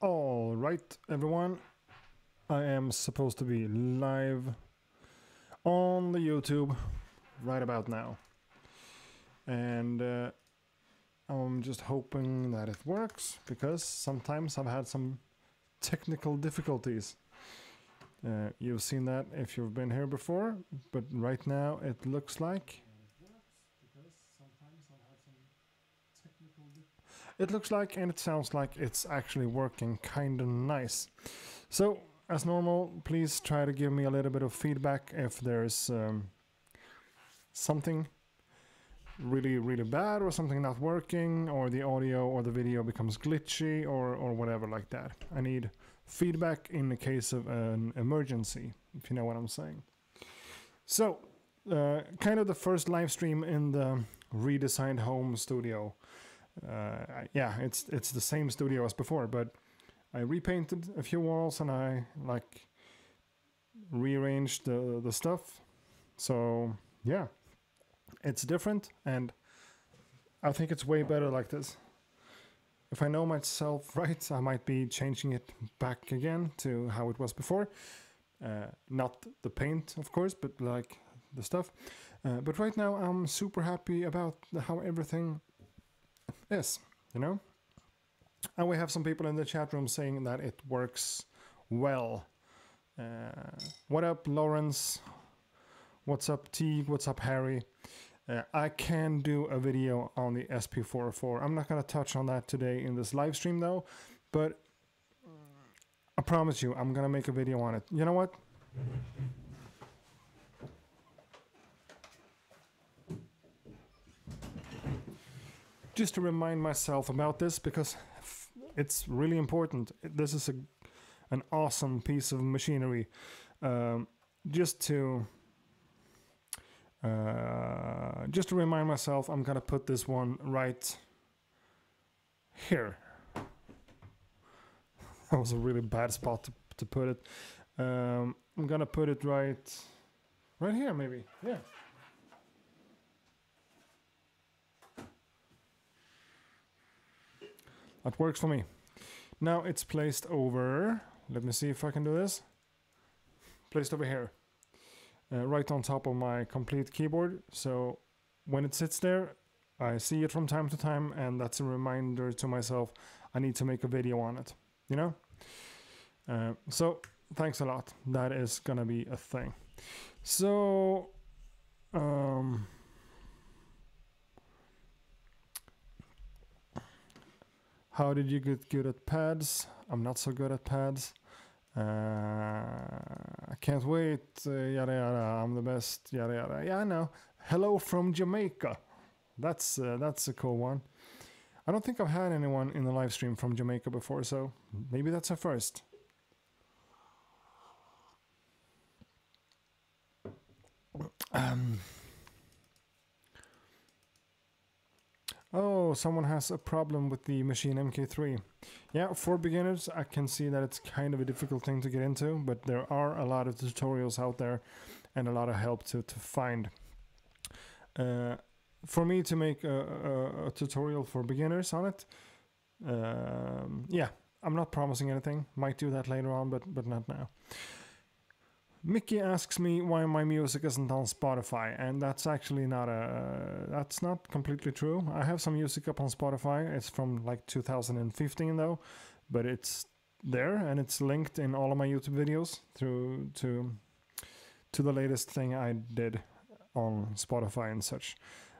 All right, everyone. I am supposed to be live on the YouTube right about now. And I'm just hoping that it works, because sometimes I've had some technical difficulties. You've seen that if you've been here before, but right now it looks like it looks like and it sounds like it's actually working kind of nice. So, as normal, please try to give me a little bit of feedback if there's something really bad, or something not working, or the audio or the video becomes glitchy, or whatever like that. I need feedback in the case of an emergency, if you know what I'm saying. So, kind of the first live stream in the redesigned home studio. Yeah, it's the same studio as before, but I repainted a few walls and I like rearranged the stuff. So yeah, it's different, and I think it's way better like this. If I know myself right, I might be changing it back again to how it was before. Not the paint, of course, but like the stuff. But right now I'm super happy about how everything is, you know? And we have some people in the chat room saying that it works well. What up, Lawrence? What's up, Teague? What's up, Harry? I can do a video on the SP404. I'm not going to touch on that today in this live stream, though, but I promise you, I'm going to make a video on it. You know what? Just to remind myself about this, because it's really important. This is an awesome piece of machinery. Just to remind myself, I'm gonna put this one right here. That was a really bad spot to put it. I'm gonna put it right here, maybe. Yeah. That works for me. Now it's placed over, let me see if I can do this. Placed over here, right on top of my complete keyboard. So when it sits there, I see it from time to time, and that's a reminder to myself, I need to make a video on it, you know? So thanks a lot. That is gonna be a thing. So, how did you get good at pads? I'm not so good at pads. I can't wait, yada yada, I'm the best, yada yada. Yeah, I know. Hello from Jamaica. That's a cool one. I don't think I've had anyone in the live stream from Jamaica before, so maybe that's a first. Oh, someone has a problem with the Maschine MK3. Yeah, for beginners, I can see that it's kind of a difficult thing to get into, but there are a lot of tutorials out there and a lot of help to find. For me to make a tutorial for beginners on it, yeah, I'm not promising anything. Might do that later on, but not now. Mickey asks me why my music isn't on Spotify, and that's actually that's not completely true. I have some music up on Spotify. It's from like 2015 though, but it's there and it's linked in all of my YouTube videos through to the latest thing I did on Spotify and such.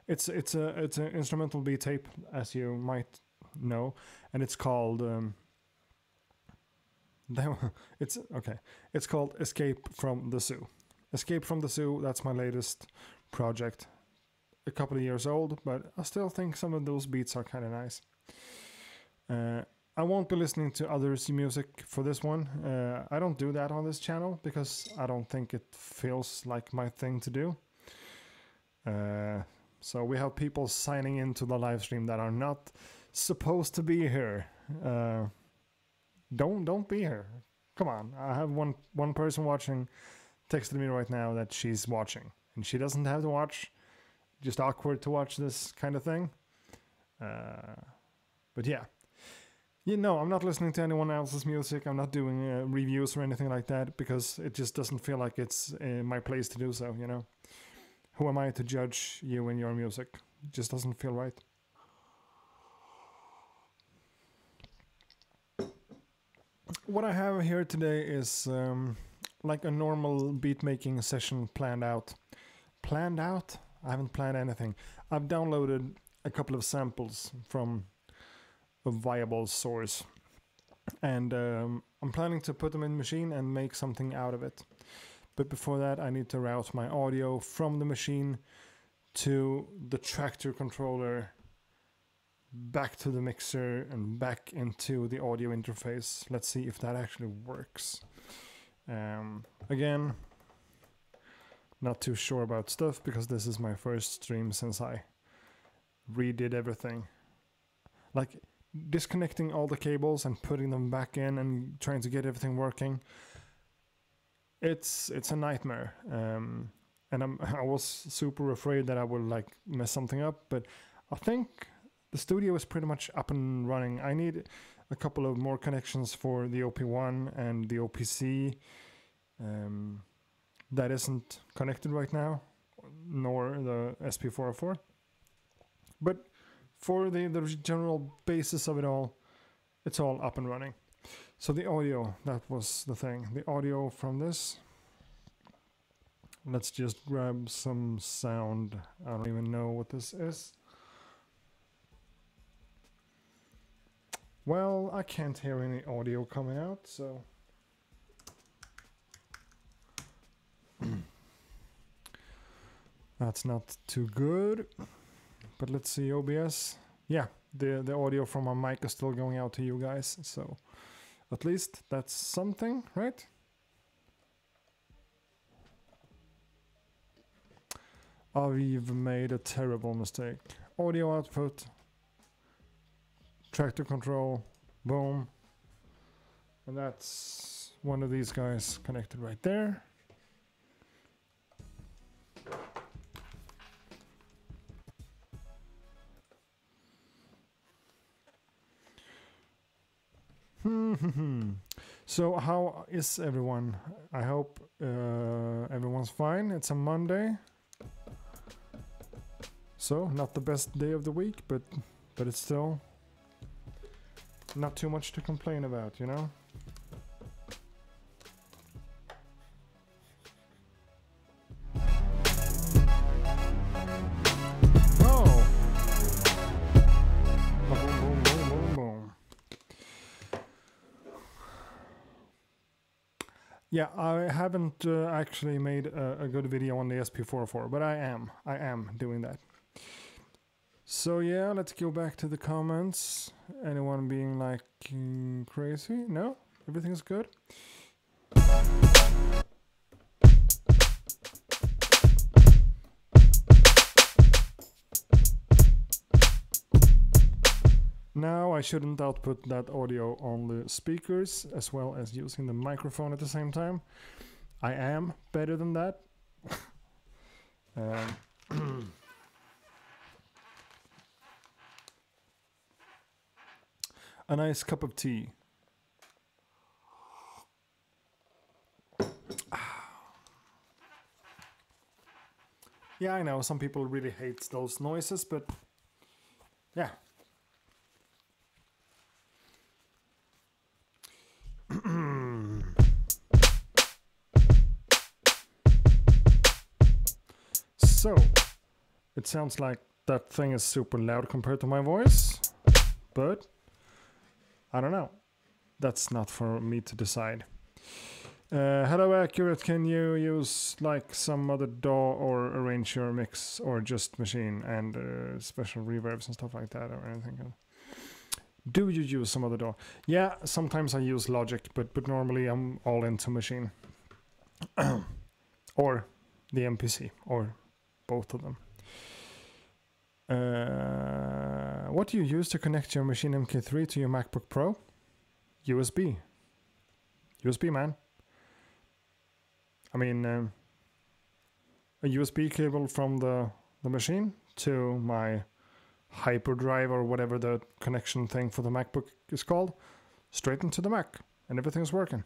It's an instrumental beat tape, as you might know, and it's called it's called Escape from the Zoo. Escape from the Zoo, that's my latest project. A couple of years old, but I still think some of those beats are kind of nice. I won't be listening to others' music for this one. I don't do that on this channel because I don't think it feels like my thing to do. So we have people signing into the live stream that are not supposed to be here. Don't be here. Come on. I have one person watching texted me right now that she's watching, and she doesn't have to watch. Just awkward to watch this kind of thing. But yeah. You know, I'm not listening to anyone else's music. I'm not doing reviews or anything like that because it just doesn't feel like it's my place to do so, you know? Who am I to judge you and your music? It just doesn't feel right. What I have here today is like a normal beat making session planned out. Planned out? I haven't planned anything. I've downloaded a couple of samples from a viable source, and I'm planning to put them in Maschine and make something out of it. But before that, I need to route my audio from the Maschine to the tractor controller, back to the mixer, and back into the audio interface. Let's see if that actually works. Again, not too sure about stuff because this is my first stream since I redid everything. Like, disconnecting all the cables and putting them back in and trying to get everything working, it's a nightmare. And I was super afraid that I would like mess something up, but I think the studio is pretty much up and running. I need a couple of more connections for the OP1 and the OPC. That isn't connected right now, nor the SP404. But for the general basis of it all, it's all up and running. So the audio, that was the thing. The audio from this. Let's just grab some sound. I don't even know what this is. Well, I can't hear any audio coming out, so... That's not too good. But let's see, OBS. Yeah, the audio from my mic is still going out to you guys, so at least that's something, right? I've made a terrible mistake. Audio output, tractor control, boom. And that's one of these guys connected right there. So how is everyone? I hope everyone's fine. It's a Monday, so not the best day of the week, but it's still not too much to complain about, you know? Yeah, I haven't actually made a good video on the SP404, but I am doing that. So yeah, let's go back to the comments. Anyone being like crazy? No? Everything's good? Now I shouldn't output that audio on the speakers as well as using the microphone at the same time. I am better than that. A nice cup of tea. Yeah, I know some people really hate those noises, but yeah. So, it sounds like that thing is super loud compared to my voice, but I don't know. That's not for me to decide. Hello Accurate, can you use like some other DAW or arrange your mix or just Maschine and special reverbs and stuff like that or anything? Do you use some other DAW? Yeah, sometimes I use Logic, but normally I'm all into Maschine. Or the MPC, or both of them. What do you use to connect your Maschine MK3 to your MacBook Pro? USB. USB, man. I mean, a USB cable from the Maschine to my hyperdrive or whatever the connection thing for the MacBook is called, straight into the Mac, and everything's working.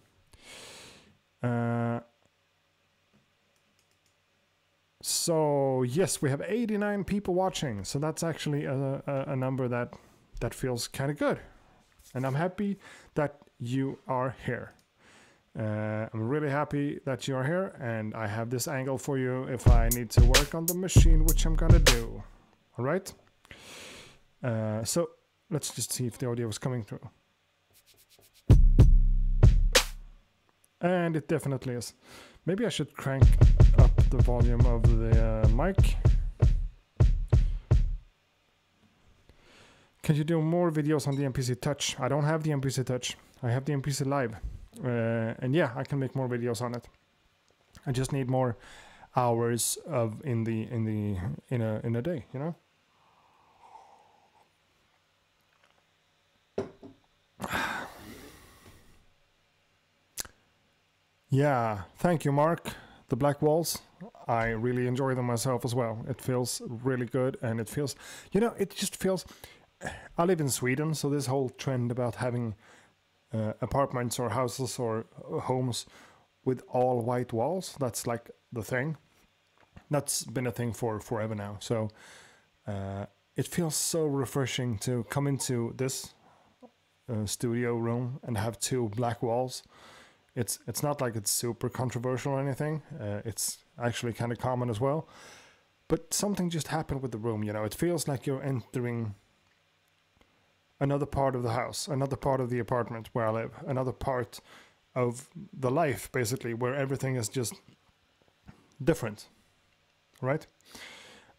So yes, we have 89 people watching, so that's actually a number that feels kind of good, and I'm happy that you are here. I'm really happy that you are here, and I have this angle for you if I need to work on the machine, which I'm gonna do. All right. So let's just see if the audio is coming through. And it definitely is. Maybe I should crank up the volume of the mic. Can you do more videos on the MPC Touch? I don't have the MPC Touch. I have the MPC Live. And yeah, I can make more videos on it. I just need more hours of in a day, you know? Yeah, thank you, Mark. The black walls, I really enjoy them myself as well. It feels really good, and it feels, you know, it just feels. I live in Sweden, so this whole trend about having apartments or houses or homes with all white walls, that's like the thing. That's been a thing for forever now. So it feels so refreshing to come into this studio room and have two black walls. It's not like it's super controversial or anything. It's actually kind of common as well. But something just happened with the room, you know. It feels like you're entering another part of the house, another part of the apartment where I live, another part of the life, basically, where everything is just different, right?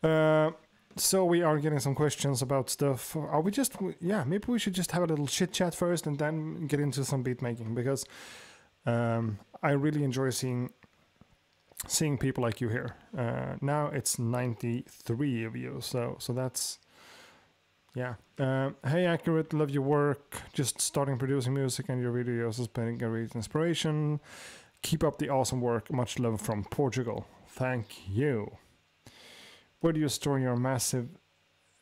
So we are getting some questions about stuff. Are we just, yeah, maybe we should just have a little chit chat first and then get into some beat making, because I really enjoy seeing people like you here. Now it's 93 of you, so that's, yeah. Hey, Accurate, love your work. Just starting producing music, and your videos has been a great inspiration. Keep up the awesome work. Much love from Portugal. Thank you. Where do you store your massive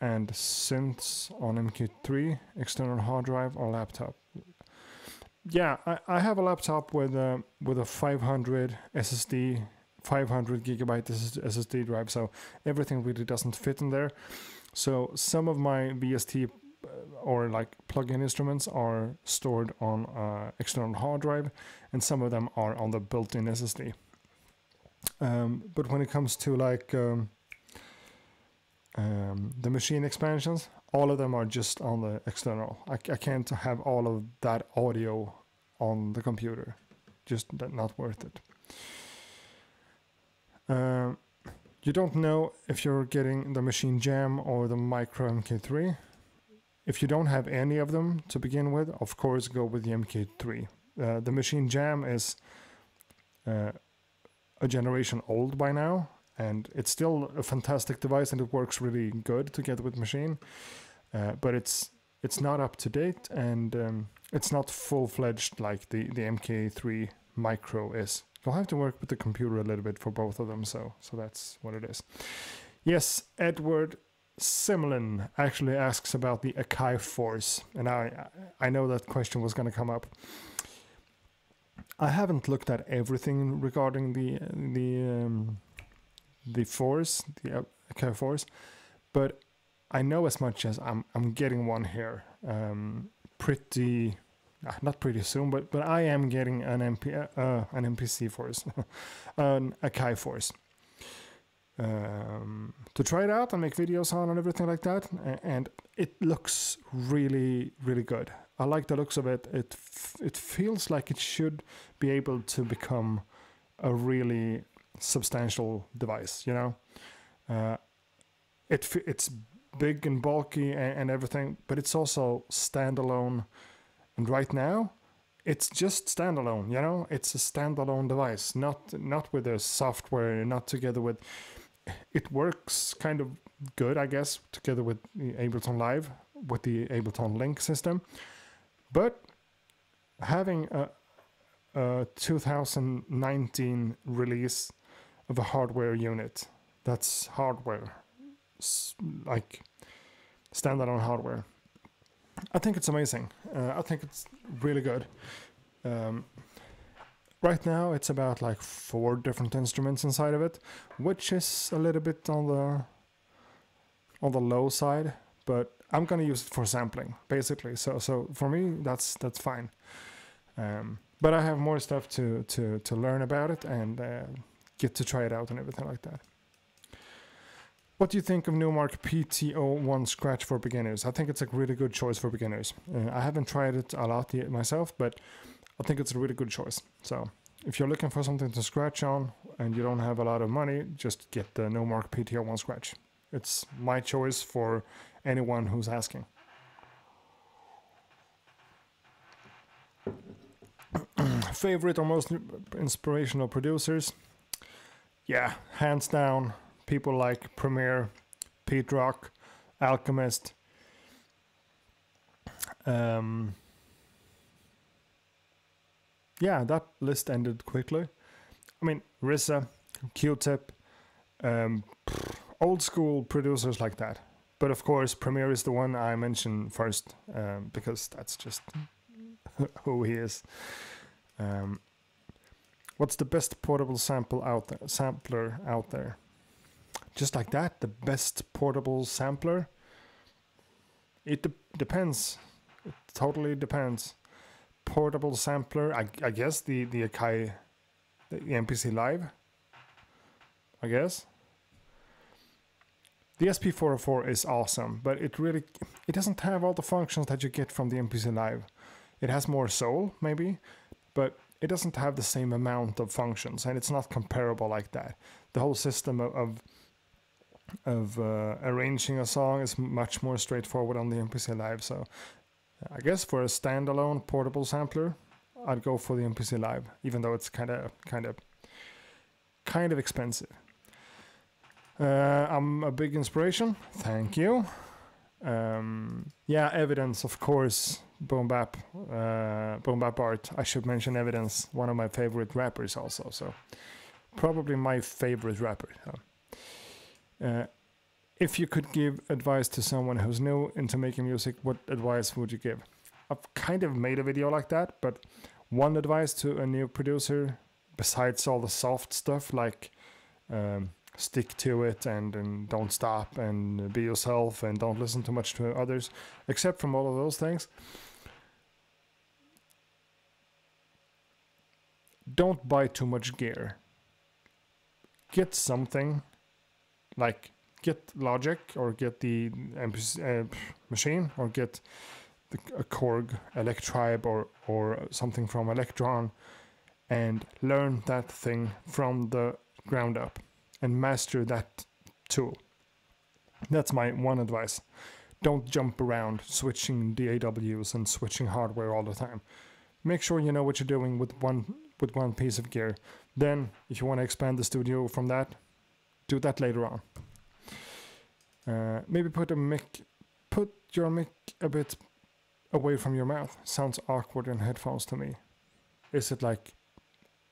and synths on MK3, external hard drive or laptop? Yeah, I have a laptop with a 500 SSD, 500 gigabyte SSD drive, so everything really doesn't fit in there. So some of my VST or like plug-in instruments are stored on external hard drive, and some of them are on the built-in SSD. But when it comes to like the Maschine expansions, all of them are just on the external. I can't have all of that audio on the computer. Just not worth it. You don't know if you're getting the Maschine Jam or the Micro MK3. If you don't have any of them to begin with, of course go with the MK3. The Maschine Jam is a generation old by now, and it's still a fantastic device, and it works really good together with Maschine. But it's not up to date, and it's not full-fledged like the MK3 Micro is. You'll have to work with the computer a little bit for both of them, so that's what it is. Yes, Edward Simlin actually asks about the Akai Force, and I know that question was going to come up. I haven't looked at everything regarding the Force, the Akai Force, but I know as much as I'm getting one here, not pretty soon, but I am getting an MPC Force, an Akai Force, to try it out and make videos on and everything like that, and it looks really, really good. I like the looks of it. It feels like it should be able to become a really substantial device, you know. It's big and bulky and everything, but it's also standalone. And right now, it's just standalone, you know? It's a standalone device, not with the software, not together with... It works kind of good, I guess, together with the Ableton Live, with the Ableton Link system. But having a 2019 release of a hardware unit, that's hardware, like standalone hardware. I think it's amazing. I think it's really good. Right now it's about like 4 different instruments inside of it, which is a little bit on the low side, but I'm gonna use it for sampling basically. So for me that's fine. But I have more stuff to learn about it and get to try it out and everything like that. What do you think of Numark PTO1 Scratch for beginners? I think it's a really good choice for beginners. I haven't tried it a lot yet myself, but I think it's a really good choice. So if you're looking for something to scratch on and you don't have a lot of money, just get the Numark PTO1 Scratch. It's my choice for anyone who's asking. Favorite or most inspirational producers? Yeah, hands down, people like Premier, Pete Rock, Alchemist. Yeah, that list ended quickly. I mean, RZA, Q-Tip, old school producers like that. But of course, Premier is the one I mentioned first, because that's just who he is. What's the best portable sampler out there? Just like that, the best portable sampler? It depends. It totally depends. Portable sampler, I guess the Akai, the MPC Live, I guess. The SP404 is awesome, but it doesn't have all the functions that you get from the MPC Live. It has more soul, maybe, but it doesn't have the same amount of functions, and it's not comparable like that. The whole system of arranging a song is much more straightforward on the MPC Live, so I guess for a standalone portable sampler, I'd go for the MPC Live, even though it's kind of expensive. I'm a big inspiration. Thank you. Yeah, Evidence, of course. Boom Bap Art. I should mention Evidence, one of my favorite rappers also. So probably my favorite rapper. If you could give advice to someone who's new into making music, what advice would you give? I've kind of made a video like that, but one advice to a new producer, besides all the soft stuff like stick to it and don't stop and be yourself and don't listen too much to others, except from all of those things, don't buy too much gear. Get something like get Logic or get the Maschine or get a Korg Electribe or something from Electron and learn that thing from the ground up and master that tool. That's my one advice. Don't jump around switching DAWs and switching hardware all the time. Make sure you know what you're doing with one piece of gear. Then if you want to expand the studio from that, do that later on. Maybe put your mic a bit away from your mouth. Sounds awkward in headphones to me. Is it like...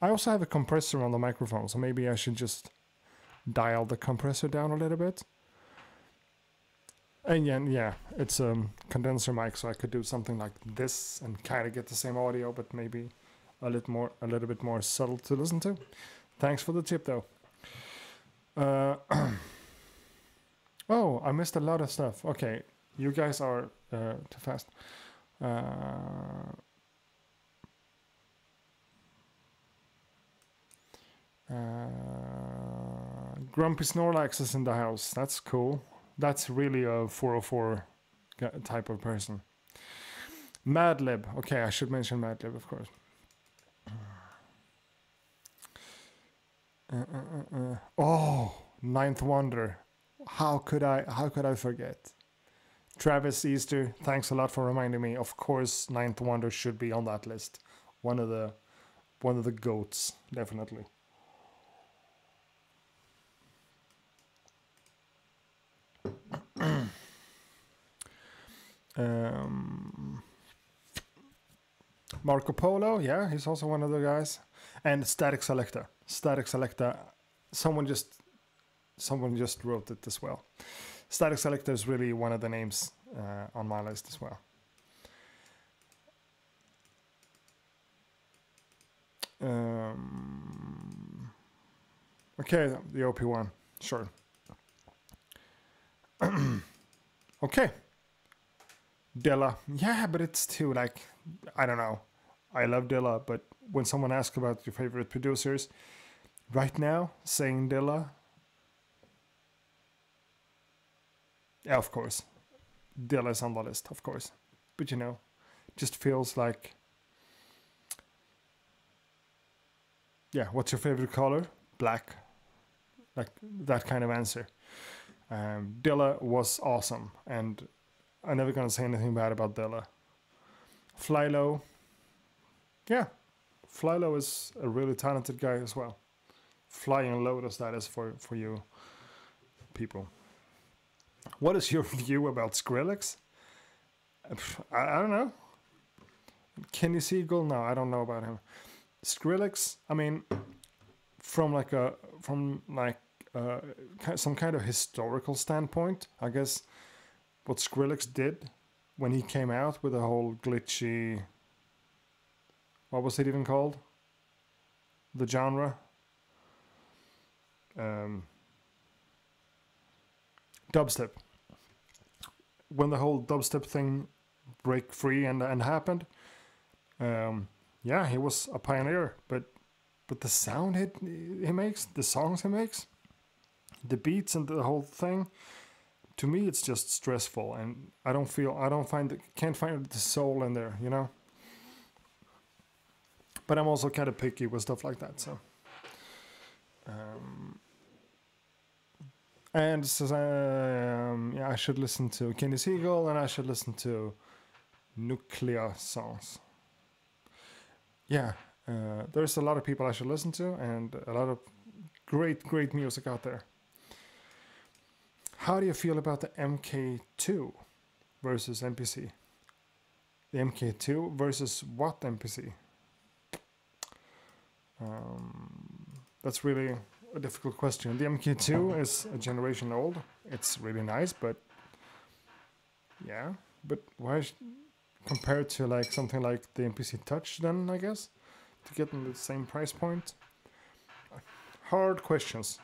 I also have a compressor on the microphone, so maybe I should just dial the compressor down a little bit. And yeah, it's a condenser mic, so I could do something like this and kind of get the same audio, but maybe a little bit more subtle to listen to. Thanks for the tip, though. Oh, I missed a lot of stuff. Okay, you guys are too fast. Grumpy Snorlax is in the house. That's cool. That's really a 404 type of person. Madlib. Okay, I should mention Madlib, of course. Oh, Ninth Wonder. How could I forget? Travis Easter, thanks a lot for reminding me. Of course, Ninth Wonder should be on that list. One of the goats, definitely. Marco Polo, yeah, he's also one of the guys. And Static Selecta. Someone just wrote it as well. Static Selector is really one of the names on my list as well. Okay, the OP1, sure. Okay. Dilla, yeah, but it's too like, I don't know. I love Dilla, but when someone asks about your favorite producers, right now, saying Dilla, yeah, of course. Dilla is on the list, of course. But you know, just feels like, yeah, what's your favorite color? Black. Like that kind of answer. Dilla was awesome, and I'm never gonna say anything bad about Dilla. Flylow, yeah, Flylow is a really talented guy as well. Flying Lotus, that is for you people. What is your view about Skrillex? I don't know. Kenny Siegel? No, I don't know about him. Skrillex, I mean, from some kind of historical standpoint, I guess what Skrillex did when he came out with the whole glitchy, what was it even called? The genre? Dubstep. When the whole dubstep thing break free and happened, yeah, he was a pioneer, but the sound he makes, the songs he makes, the beats and the whole thing, to me it's just stressful, and can't find the soul in there, you know. But I'm also kind of picky with stuff like that, so. And says, yeah, I should listen to Kenny Siegel, and I should listen to Nuclear songs. Yeah, there's a lot of people I should listen to, and a lot of great music out there. How do you feel about the MK2 versus MPC? The MK2 versus what MPC? That's really a difficult question. The MK2 is a generation old. It's really nice, but yeah, but why compared to like something like the MPC Touch then, I guess, to get in the same price point? Hard questions.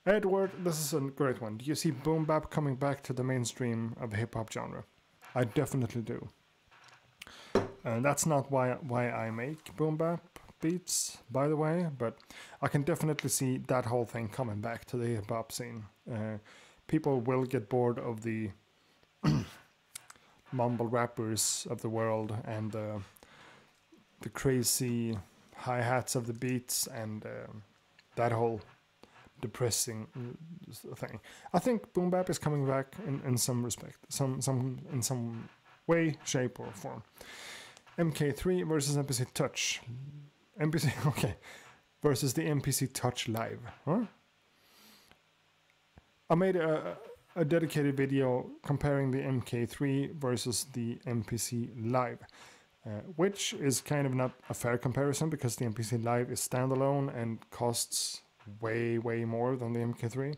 Edward, this is a great one. Do you see boom bap coming back to the mainstream of the hip hop genre? I definitely do. And that's not why I make boom bap beats, by the way, but I can definitely see that whole thing coming back to the hip hop scene. People will get bored of the mumble rappers of the world and the crazy hi-hats of the beats and that whole depressing thing. I think boom bap is coming back in some respect, in some way, shape, or form. MK3 versus MPC Touch. MPC, okay, versus the MPC Touch Live. Huh? I made a dedicated video comparing the MK3 versus the MPC Live, which is kind of not a fair comparison because the MPC Live is standalone and costs way more than the MK3.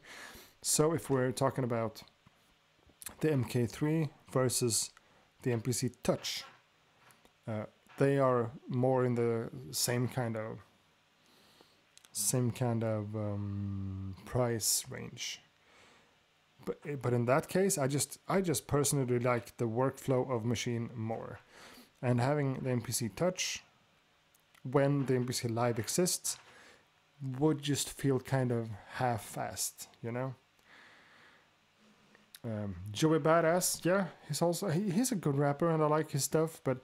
So if we're talking about the MK3 versus the MPC Touch, they are more in the same kind of price range. But in that case, I just personally like the workflow of Maschine more, and having the MPC Touch when the MPC Live exists would just feel kind of half-assed, you know. Joey Badass, yeah, he's a good rapper and I like his stuff, but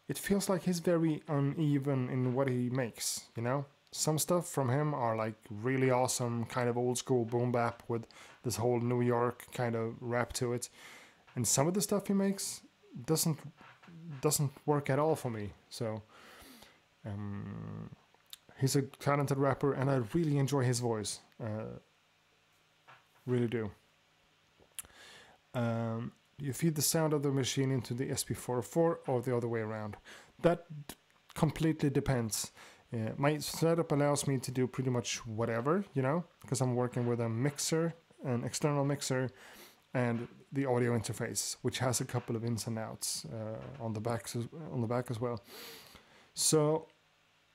it feels like he's very uneven in what he makes, you know? Some stuff from him are like really awesome, kind of old school boom bap with this whole New York kind of rap to it. And some of the stuff he makes doesn't work at all for me. So he's a talented rapper and I really enjoy his voice. Really do. You feed the sound of the machine into the SP404 or the other way around. That completely depends. My setup allows me to do pretty much whatever, you know, because I'm working with a mixer an external mixer, and the audio interface, which has a couple of ins and outs on the back as well. So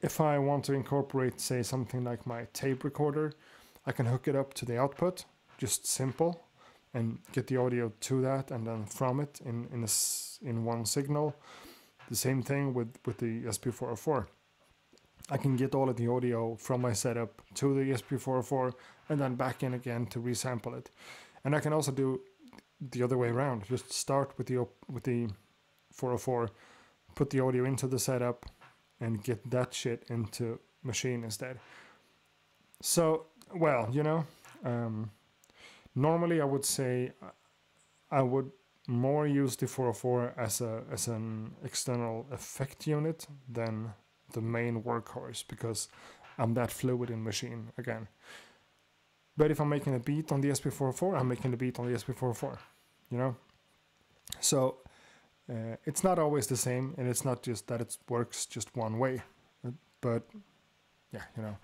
if I want to incorporate, say, something like my tape recorder, I can hook it up to the output, just simple, and get the audio to that, and then from it in one signal. The same thing with the SP404. I can get all of the audio from my setup to the SP404 and then back in again to resample it. And I can also do the other way around. Just start with the 404, put the audio into the setup, and get that shit into Maschine instead. So, well, you know, normally I would say I would more use the 404 as an external effect unit than the main workhorse, because I'm that fluid in Maschine again. But if I'm making a beat on the SP404, I'm making the beat on the SP404, you know? So it's not always the same, and it's not just that it works just one way. But yeah, you know.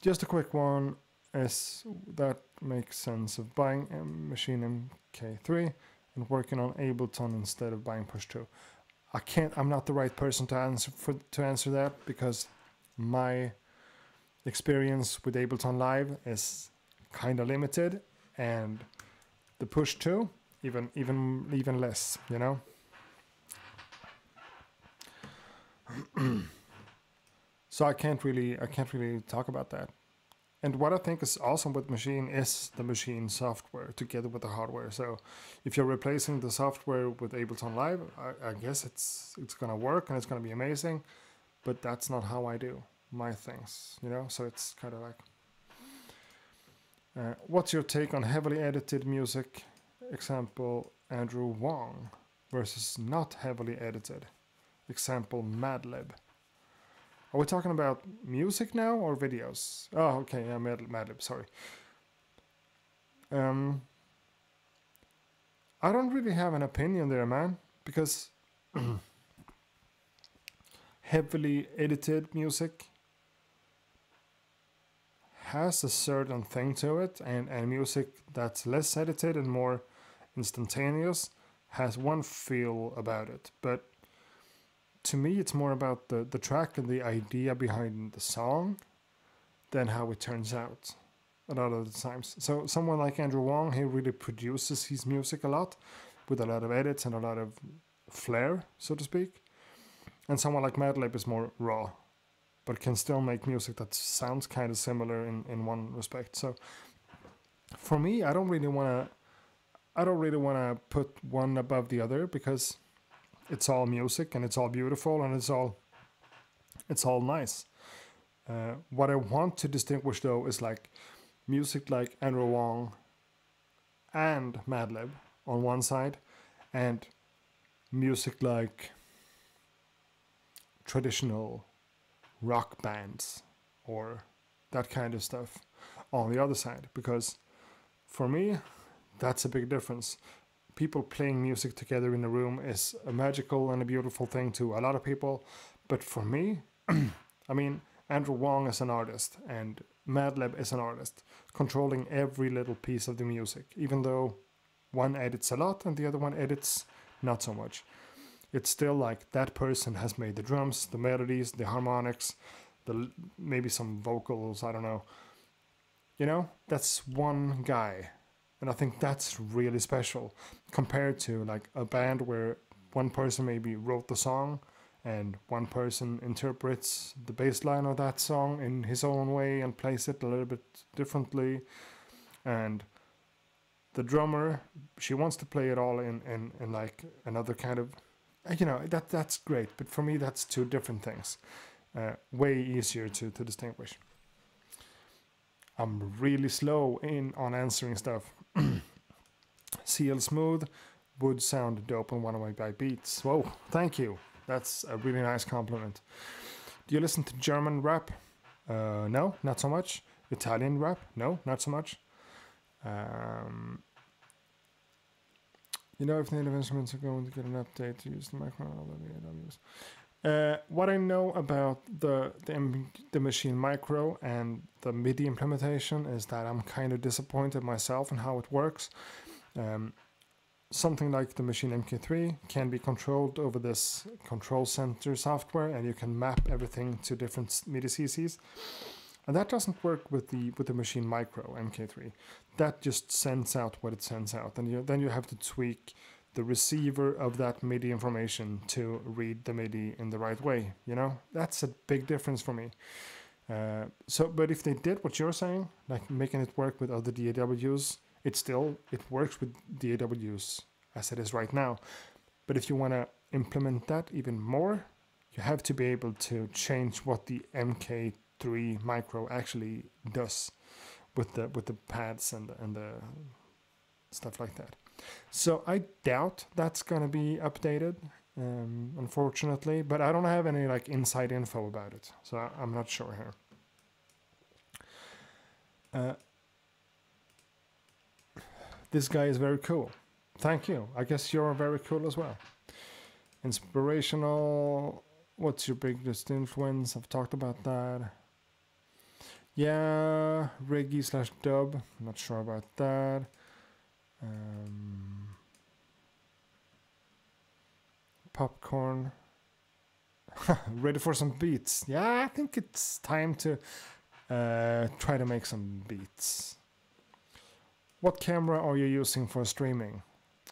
Just a quick one, as that makes sense of buying a Maschine MK3 and working on Ableton instead of buying Push 2. I'm not the right person to answer that, because my experience with Ableton Live is kind of limited, and the Push 2 even less, you know. So I can't really talk about that. And what I think is awesome with Maschine is the Maschine software together with the hardware. So if you're replacing the software with Ableton Live, I guess it's gonna work and it's gonna be amazing. But that's not how I do my things, you know. So it's kind of like, what's your take on heavily edited music? Example, Andrew Wong, versus not heavily edited. Example, Madlib. Are we talking about music now or videos? Oh, okay, yeah, Madlib, sorry. I don't really have an opinion there, man, because heavily edited music has a certain thing to it, and music that's less edited and more instantaneous has one feel about it. But to me, it's more about the track and the idea behind the song than how it turns out a lot of the times. So someone like Andrew Wong, he really produces his music a lot with a lot of edits and a lot of flair, so to speak. And someone like Madlib is more raw, but can still make music that sounds kind of similar in one respect. So for me, I don't really want to put one above the other, because it's all music and it's all beautiful and it's all nice. What I want to distinguish though is like music like Andrew Wong and Madlib on one side, and music like traditional rock bands or that kind of stuff on the other side, because for me that's a big difference. People playing music together in a room is a magical and a beautiful thing to a lot of people, but for me, I mean, Andrew Wong is an artist and Madlib is an artist, controlling every little piece of the music, even though one edits a lot and the other one edits not so much. It's still like that person has made the drums, the melodies, the harmonics, maybe some vocals, I don't know. You know, that's one guy. And I think that's really special compared to like a band where one person maybe wrote the song and one person interprets the bass line of that song in his own way and plays it a little bit differently. And the drummer, she wants to play it all in like another kind of, you know, that's great. But for me, that's two different things. Way easier to distinguish. I'm really slow on answering stuff. CL Smooth would sound dope on one of my beats. Whoa, thank you. That's a really nice compliment. Do you listen to German rap? No, not so much. Italian rap? No, not so much. You know if native instruments are going to get an update to use the microphone on the AWS. What I know about the Maschine Micro and the MIDI implementation is that I'm kind of disappointed myself in how it works. Something like the Maschine MK3 can be controlled over this control center software, and you can map everything to different MIDI CCs. And that doesn't work with the Maschine Micro MK3. That just sends out what it sends out, and then you have to tweak the receiver of that MIDI information to read the MIDI in the right way. You know, that's a big difference for me. But if they did what you're saying, like making it work with other DAWs, it works with DAWs as it is right now. But if you want to implement that even more, you have to be able to change what the MK3 Micro actually does with the pads and the stuff like that. So I doubt that's gonna be updated, unfortunately. But I don't have any like inside info about it, so I'm not sure here. This guy is very cool. Thank you. I guess you're very cool as well. Inspirational. What's your biggest influence? I've talked about that. Yeah, reggae/dub. I'm not sure about that. Popcorn. Ready for some beats? Yeah, I think it's time to try to make some beats. What camera are you using for streaming?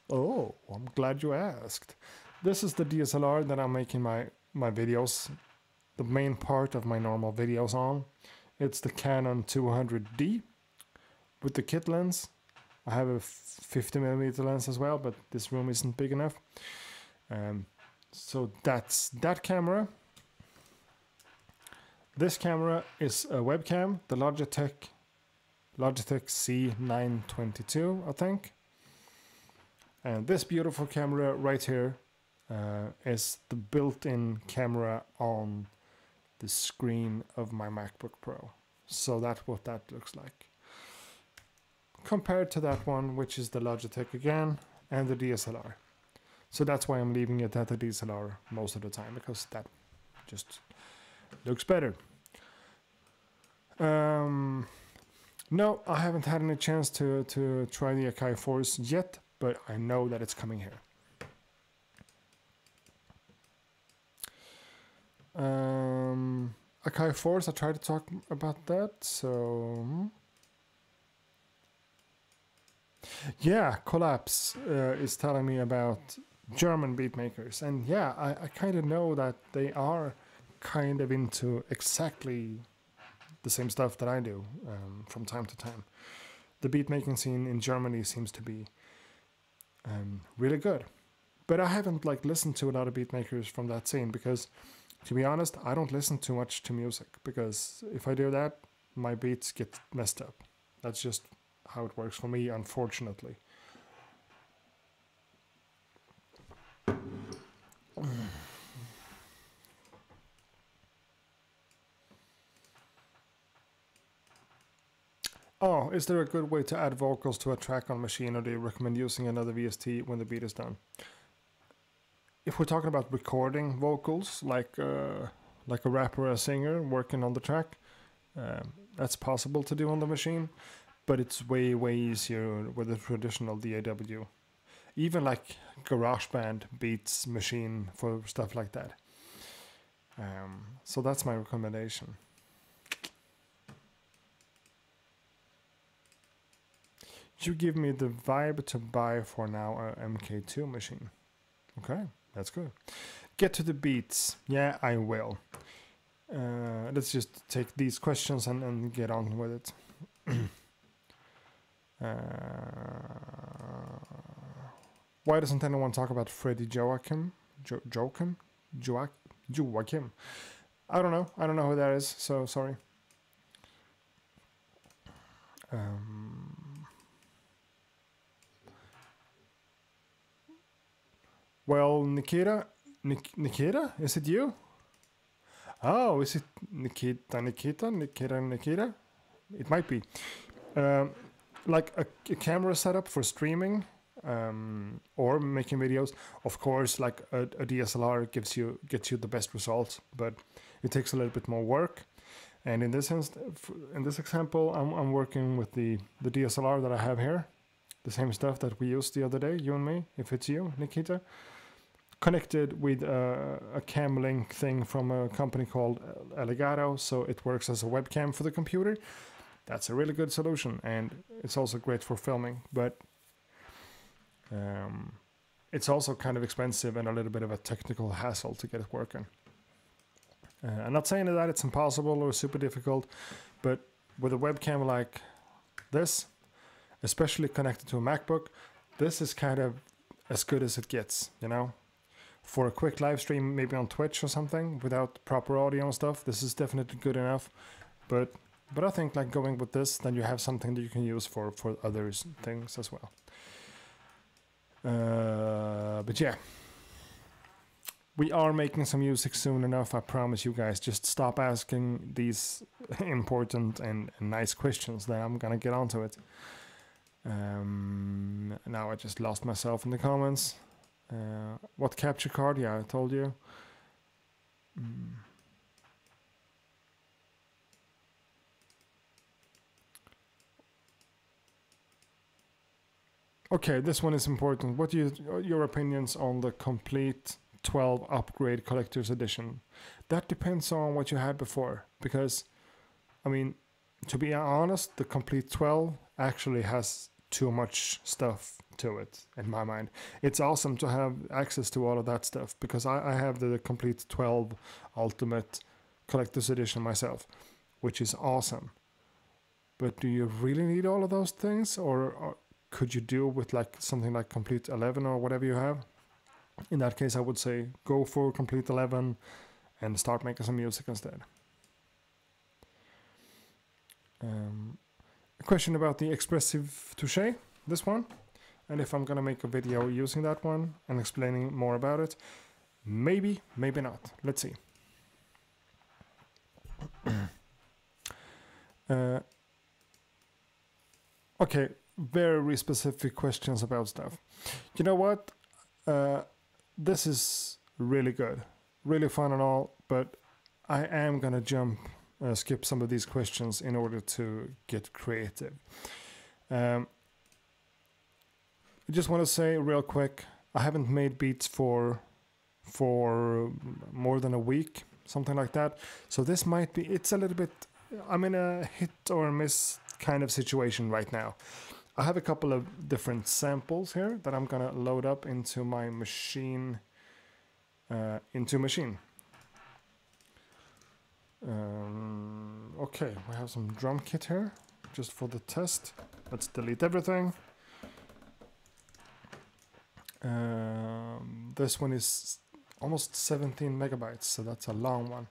Oh, I'm glad you asked. This is the DSLR that I'm making my videos, the main part of my normal videos on. It's the Canon 200D with the kit lens. I have a 50mm lens as well, but this room isn't big enough. So that's that camera. This camera is a webcam, the Logitech C922, I think. And this beautiful camera right here is the built-in camera on the screen of my MacBook Pro. So that's what that looks like. Compared to that one, which is the Logitech again, and the DSLR. So that's why I'm leaving it at the DSLR most of the time, because that just looks better. No, I haven't had any chance to try the Akai Force yet, but I know that it's coming here. Akai Force, I tried to talk about that, so... Yeah, Collapse is telling me about German beatmakers, and yeah, I kind of know that they are kind of into exactly the same stuff that I do from time to time. The beatmaking scene in Germany seems to be really good, but I haven't like listened to a lot of beatmakers from that scene because, to be honest, I don't listen too much to music, because if I do that, my beats get messed up. That's just how it works for me, unfortunately. Oh, is there a good way to add vocals to a track on Maschine, or do you recommend using another VST when the beat is done? If we're talking about recording vocals, like a rapper or a singer working on the track, that's possible to do on the Maschine, but it's way easier with a traditional DAW. Even like GarageBand beats Maschine for stuff like that. So that's my recommendation. You give me the vibe to buy for now a MK2 Maschine. Okay, that's good. Get to the beats. Yeah, I will. Let's just take these questions and get on with it. Why doesn't anyone talk about Freddie Joachim? Joachim? I don't know. I don't know who that is, so sorry. Well, Nikita, is it you? Oh, is it Nikita? It might be. Like a camera setup for streaming or making videos. Of course, like a DSLR gets you the best results, but it takes a little bit more work. And in this example, I'm working with the DSLR that I have here, the same stuff that we used the other day, you and me, if it's you, Nikita, connected with a cam link thing from a company called Elgato, so it works as a webcam for the computer. That's a really good solution, and it's also great for filming, but it's also kind of expensive and a little bit of a technical hassle to get it working. I'm not saying that it's impossible or super difficult, but with a webcam like this, especially connected to a MacBook, this is kind of as good as it gets, you know? For a quick live stream, maybe on Twitch or something, without proper audio and stuff, this is definitely good enough. But I think like going with this, then you have something that you can use for other things as well. But yeah. We are making some music soon enough, I promise you guys. Just stop asking these important and nice questions, then I'm gonna get onto it. Now I just lost myself in the comments. What capture card? Yeah, I told you. Okay, this one is important. What are your opinions on the complete 12 upgrade collector's edition? That depends on what you had before, because I mean, to be honest, the complete 12 actually has too much stuff to it in my mind. It's awesome to have access to all of that stuff, because I have the complete 12 ultimate collector's edition myself, which is awesome. But do you really need all of those things, or could you do with like something like complete 11 or whatever you have? In that case, I would say go for complete 11 and start making some music instead. A question about the expressive touche, this one, and if I'm gonna make a video using that one and explaining more about it. Maybe, maybe not. Let's see. Okay, very specific questions about stuff. You know what? This is really good, really fun and all, but I am gonna skip some of these questions in order to get creative. I just want to say real quick, I haven't made beats for more than a week, something like that. So this might be, it's a little bit, I'm in a hit or miss kind of situation right now. I have a couple of different samples here that I'm gonna load up into my Maschine, Okay, we have some drum kit here, just for the test. Let's delete everything. This one is almost 17 megabytes, so that's a long one.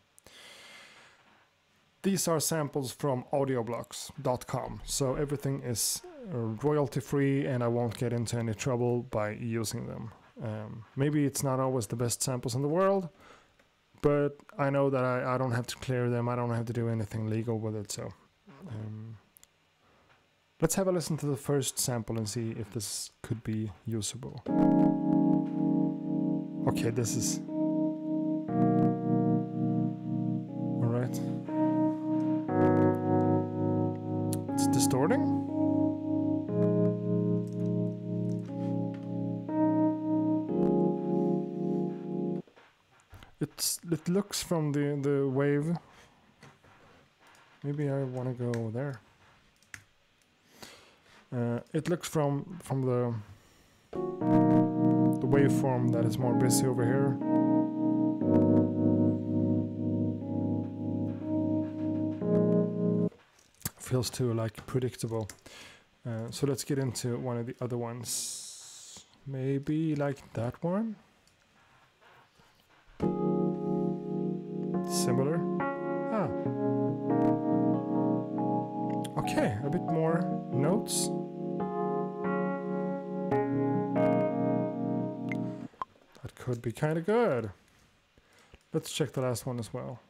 These are samples from audioblocks.com, so everything is royalty free and I won't get into any trouble by using them. Maybe it's not always the best samples in the world, but I know that I don't have to clear them, I don't have to do anything legal with it, so let's have a listen to the first sample and see if this could be usable. Okay, this is alright. It's distorting. It looks from the wave. Maybe I want to go there. It looks from the waveform that is more busy over here. Feels too like predictable. So let's get into one of the other ones. Maybe like that one. Similar. Ah. Okay, a bit more notes. That could be kind of good. Let's check the last one as well.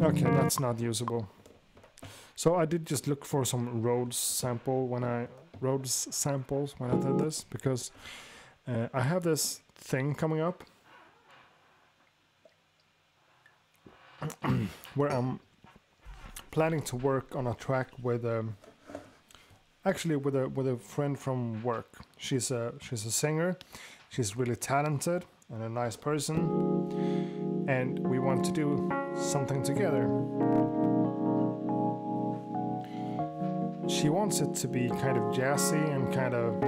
Okay, that's not usable. So I did just look for some Rhodes samples when I did this, because I have this thing coming up where I'm planning to work on a track with actually with a friend from work. She's a singer. She's really talented and a nice person, and we want to do something together. She wants it to be kind of jazzy and kind of,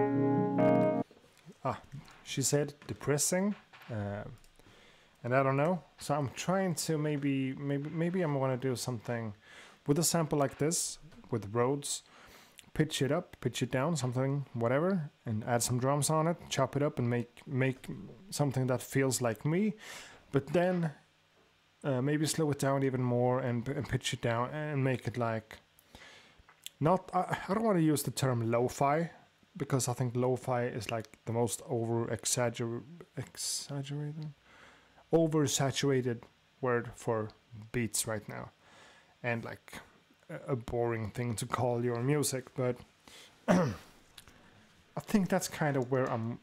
she said depressing, and I don't know. So I'm trying to maybe I'm gonna do something with a sample like this with Rhodes, pitch it up, pitch it down, something, whatever, and add some drums on it, chop it up, and make something that feels like me, but then maybe slow it down even more and pitch it down and make it like. Not, I don't want to use the term lo-fi, because I think lo-fi is like the most oversaturated word for beats right now, and like a boring thing to call your music, but I think that's kind of where I'm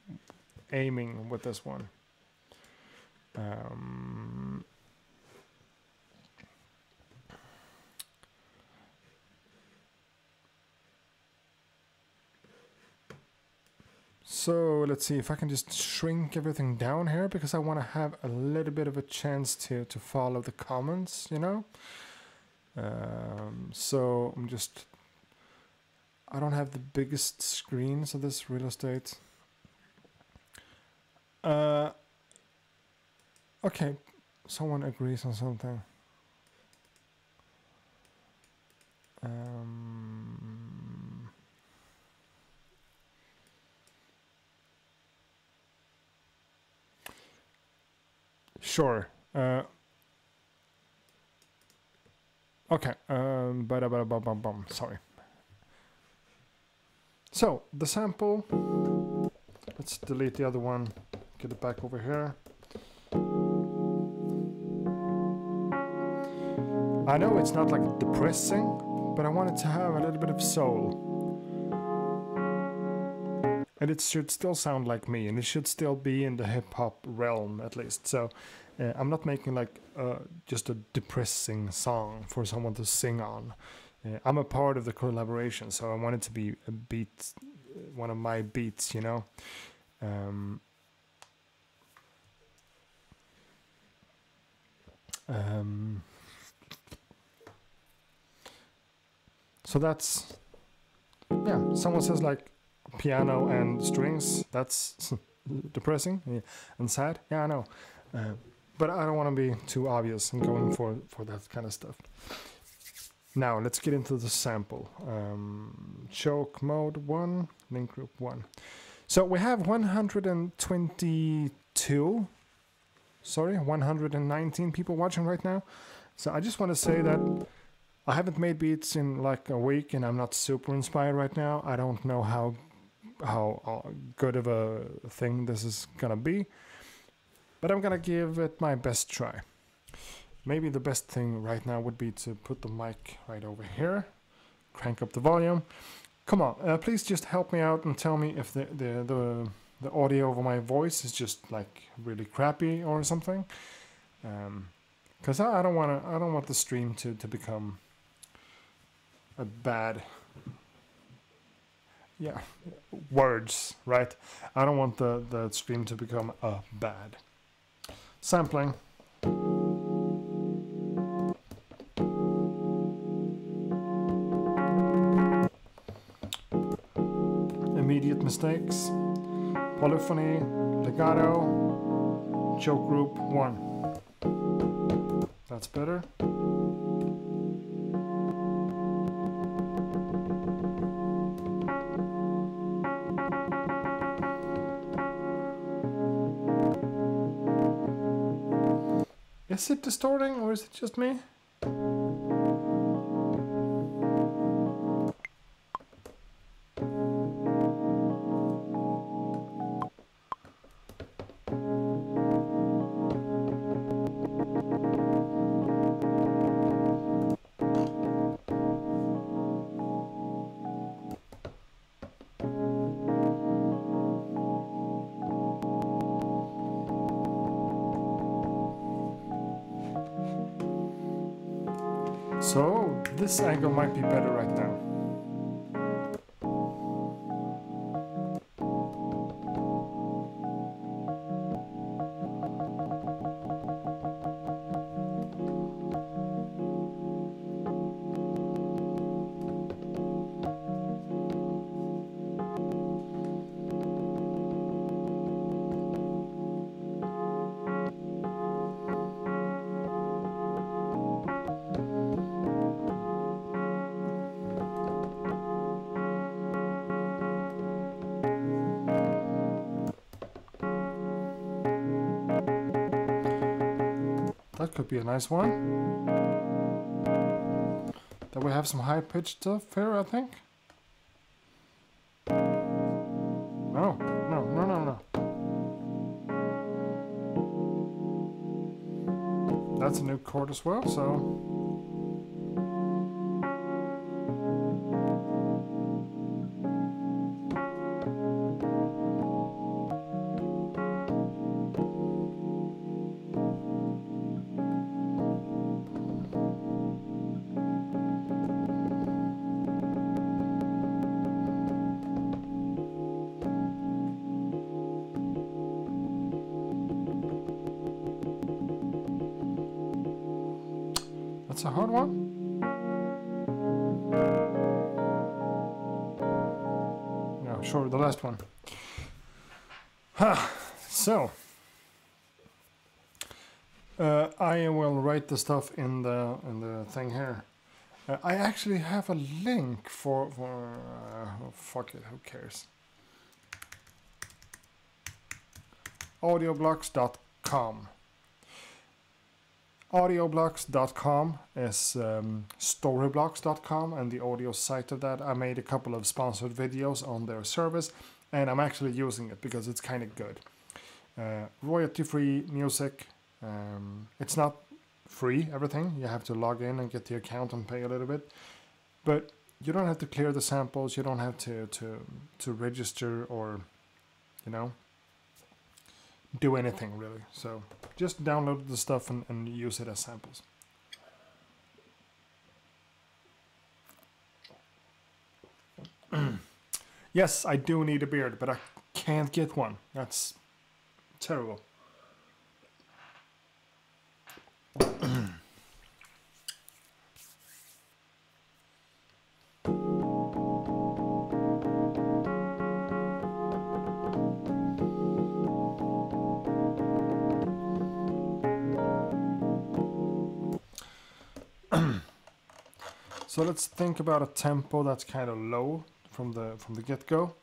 aiming with this one. So let's see if I can just shrink everything down here, because I want to have a little bit of a chance to follow the comments, you know. So I don't have the biggest screens of this real estate. Okay, someone agrees on something. Sure. Okay. Sorry. So the sample. Let's delete the other one. Get it back over here. I know it's not like depressing, but I want it to have a little bit of soul. And it should still sound like me, and it should still be in the hip-hop realm, at least. So I'm not making like just a depressing song for someone to sing on. I'm a part of the collaboration, so I want it to be a beat, one of my beats, you know. So that's, yeah, someone says like, piano and strings, that's depressing, yeah, and sad. Yeah, I know, but I don't want to be too obvious and going for that kind of stuff. Now let's get into the sample. Choke mode 1, link group 1. So we have 119 people watching right now. So I just want to say that I haven't made beats in like a week, and I'm not super inspired right now. I don't know how good of a thing this is gonna be, but I'm gonna give it my best try. Maybe the best thing right now would be to put the mic right over here, crank up the volume. Come on, please just help me out and tell me if the audio of my voice is just like really crappy or something, because I don't want the stream to become a bad, yeah, words, right? I don't want the stream to become bad. Sampling. Immediate mistakes. Polyphony, legato, choke group 1. That's better. Is it distorting, or is it just me? This angle might be better right now. That could be a nice one. Then we have some high-pitched stuff here, I think. No. That's a new chord as well, so... That's a hard one. No, sure, the last one. So I will write the stuff in the thing here. I actually have a link for oh, fuck it, who cares? Audioblocks.com. Audioblocks.com is storyblocks.com, and the audio site of that. I made a couple of sponsored videos on their service, and I'm actually using it because it's kind of good. Royalty-free music. It's not free, everything. You have to log in and get the account and pay a little bit. But you don't have to clear the samples. You don't have to register or, you know, do anything really. So just download the stuff and use it as samples. Yes, I do need a beard, but I can't get one. That's terrible. So let's think about a tempo that's kind of low from the get-go.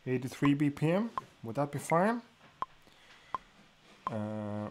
83 BPM, would that be fine? No?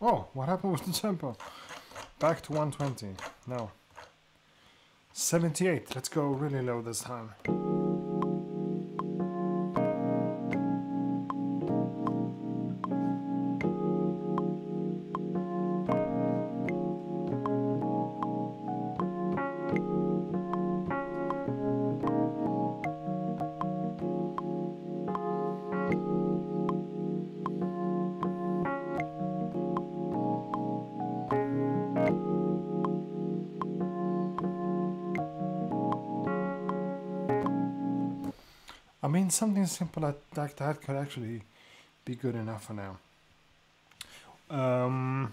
Oh, what happened with the tempo? Back to 120. No. 78. Let's go really low this time. I mean, something simple like that could actually be good enough for now. Yeah,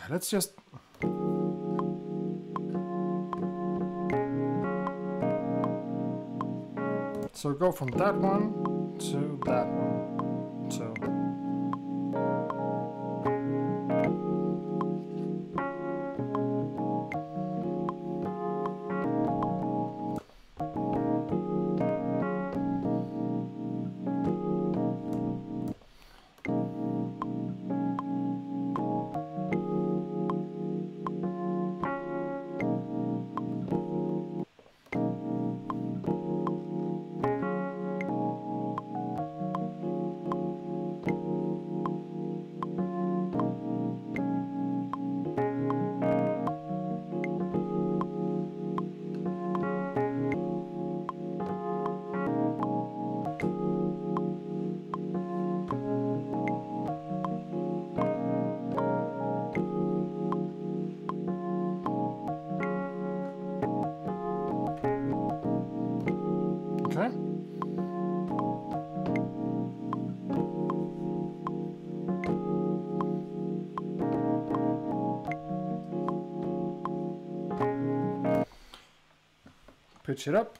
let's just... So go from that one to that one. So... Okay. Pitch it up.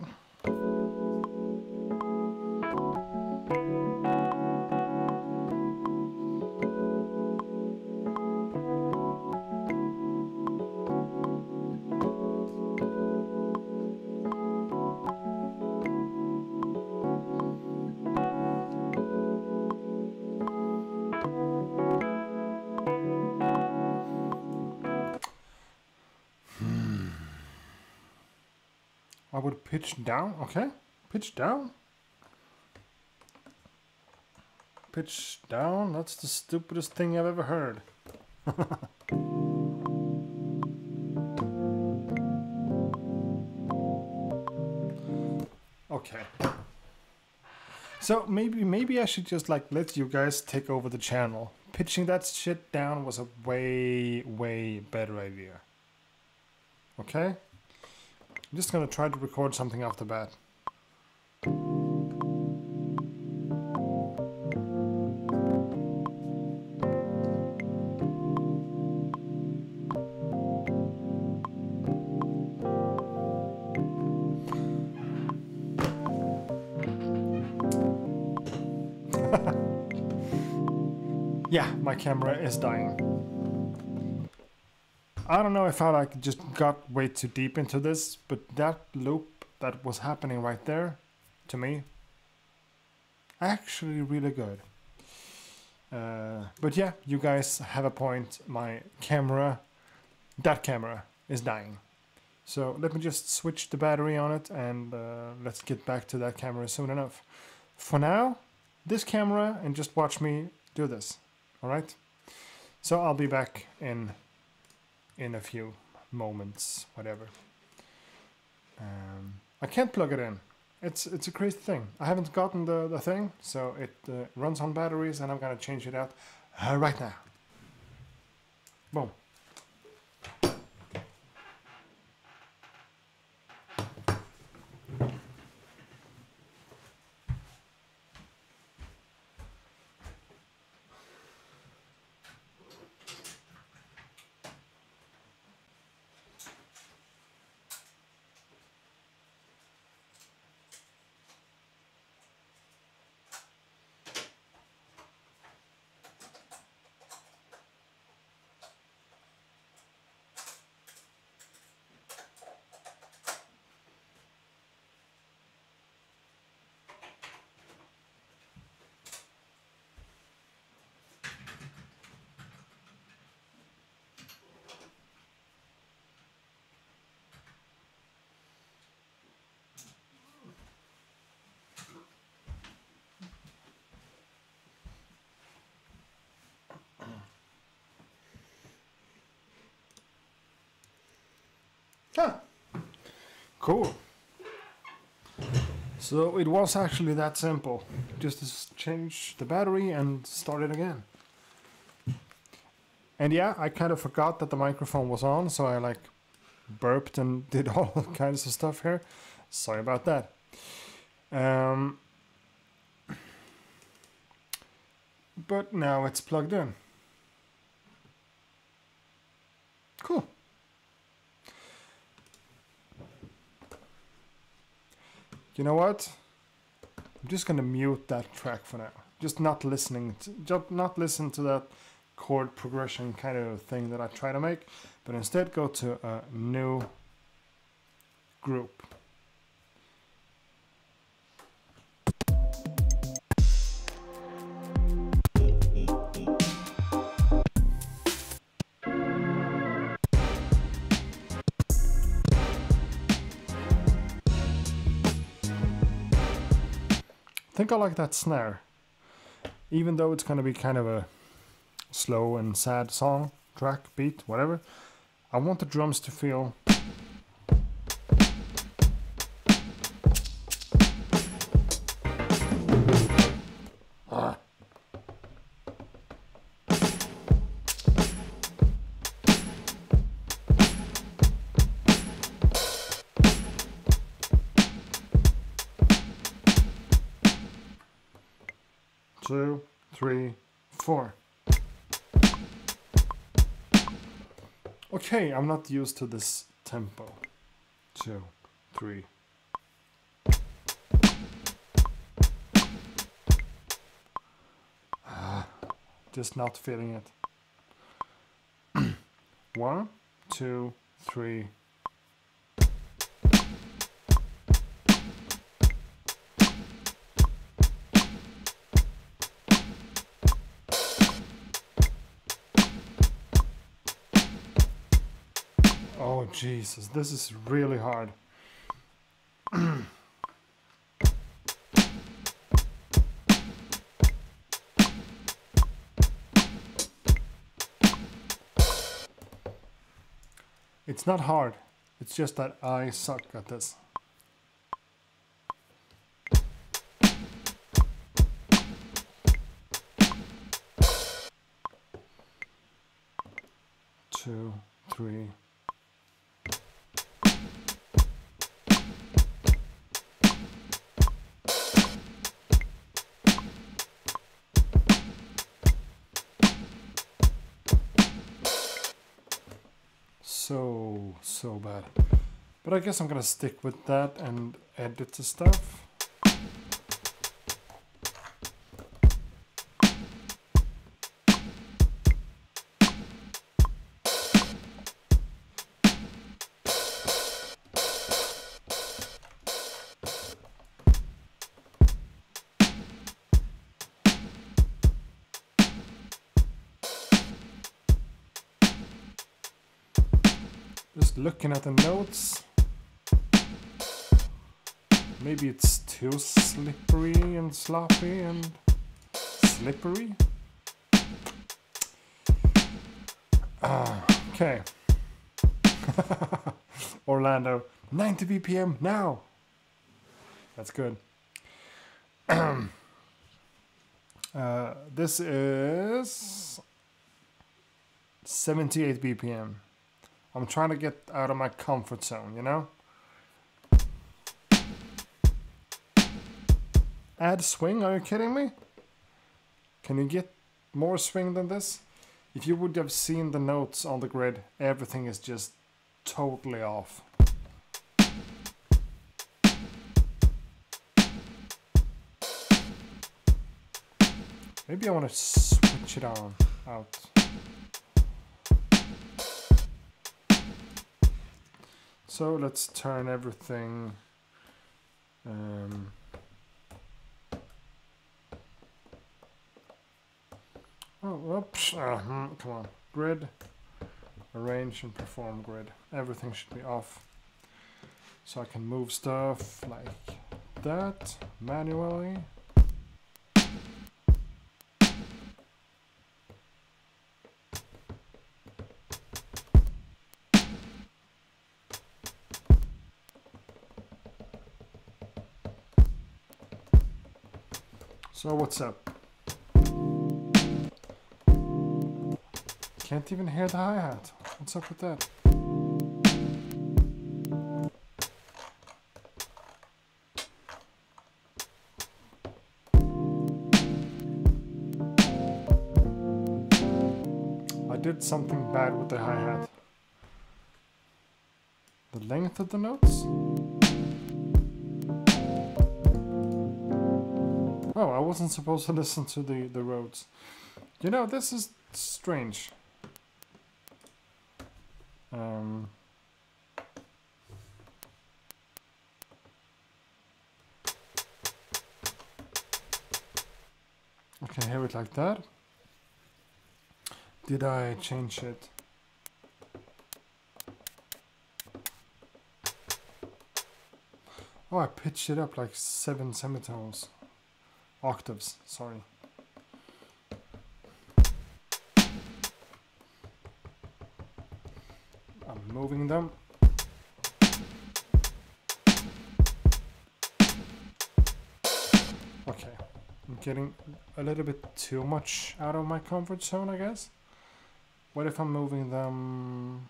I would pitch down, okay? Pitch down. Pitch down, that's the stupidest thing I've ever heard. Okay. So maybe I should just like let you guys take over the channel. Pitching that shit down was a way better idea. Okay? I'm just gonna try to record something off the bat. Yeah, my camera is dying. I don't know if I like just got way too deep into this, but that loop that was happening right there, to me, actually really good. But yeah, you guys have a point. My camera, that camera, is dying. So let me just switch the battery on it and let's get back to that camera soon enough. For now, this camera, and just watch me do this. Alright? So I'll be back in a few moments, whatever. I can't plug it in. It's a crazy thing. I haven't gotten the thing, so it runs on batteries, and I'm gonna change it out right now. Boom. Huh. Cool. So it was actually that simple. Just to change the battery and start it again. And yeah, I kind of forgot that the microphone was on, so I like burped and did all kinds of stuff here. Sorry about that. But now it's plugged in. Cool. You know what? I'm just gonna mute that track for now. Just not listen to that chord progression kind of thing that I try to make, but instead go to a new group. I think I like that snare, even though it's going to be kind of a slow and sad song, track, beat, whatever. I want the drums to feel 2, 3, 4. Okay, I'm not used to this tempo. 2, 3. Just not feeling it. 1, 2, 3. Oh Jesus, this is really hard. It's not hard, it's just that I suck at this. Two, three. So bad. But I guess I'm gonna stick with that and edit the stuff. Just looking at the notes, maybe it's too slippery and sloppy and slippery. Okay. Orlando, 90 BPM now. That's good. This is 78 BPM. I'm trying to get out of my comfort zone, you know? Add swing, are you kidding me? Can you get more swing than this? If you would have seen the notes on the grid, everything is just totally off. Maybe I want to switch it on, out. So let's turn everything come on, grid, arrange and perform grid. Everything should be off. So I can move stuff like that manually. So what's up? Can't even hear the hi-hat. What's up with that? I did something bad with the hi-hat. The length of the notes? Oh, I wasn't supposed to listen to the Rhodes. You know, this is strange. Okay, hear it like that. Did I change it? Oh, I pitched it up like 7 semitones. Octaves, sorry. I'm moving them. Okay, I'm getting a little bit too much out of my comfort zone, I guess. What if I'm moving them?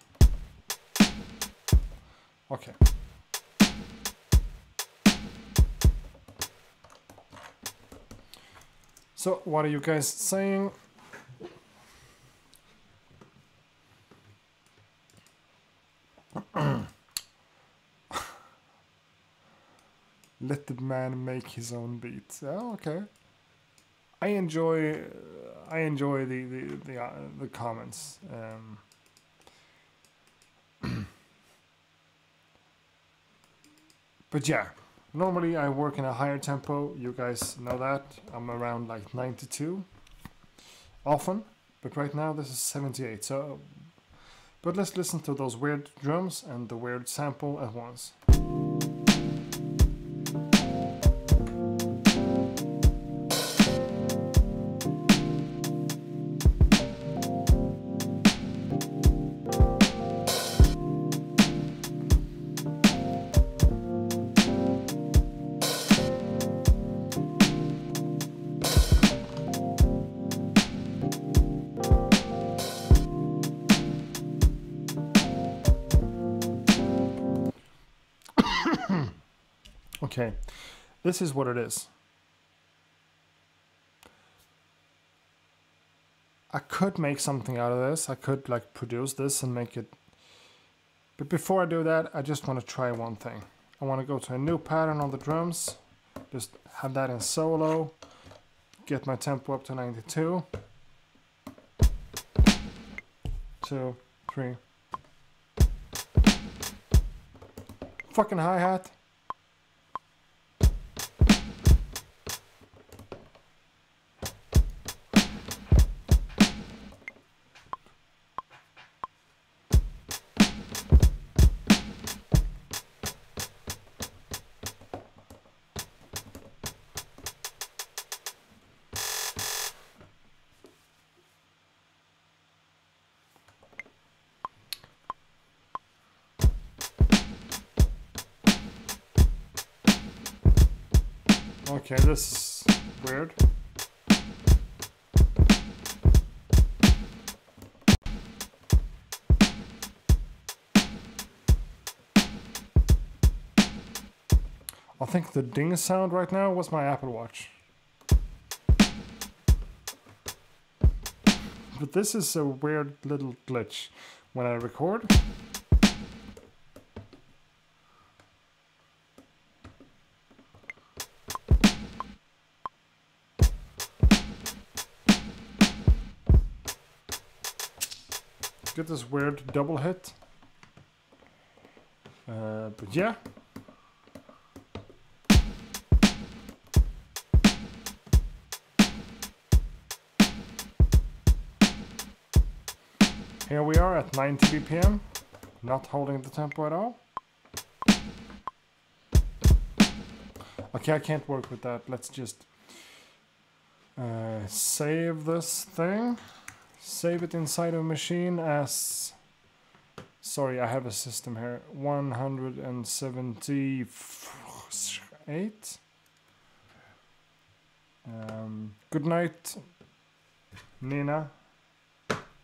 Okay. So what are you guys saying? Let the man make his own beats. Oh, okay. I enjoy the comments. But yeah, normally I work in a higher tempo. You guys know that. I'm around like 92 often, but right now this is 78. So, but let's listen to those weird drums and the weird sample at once. Okay, this is what it is. I could make something out of this. I could like produce this and make it. But before I do that, I just want to try one thing. I want to go to a new pattern on the drums. Just have that in solo. Get my tempo up to 92. 2, 3. Fucking hi-hat. Okay, this is weird. I think the ding sound right now was my Apple Watch. But this is a weird little glitch when I record. Get this weird double hit. But yeah. Here we are at 90 BPM, not holding the tempo at all. Okay, I can't work with that. Let's just save this thing. Save it inside of Maschine as... Sorry, I have a system here. 178. Good night, Nina.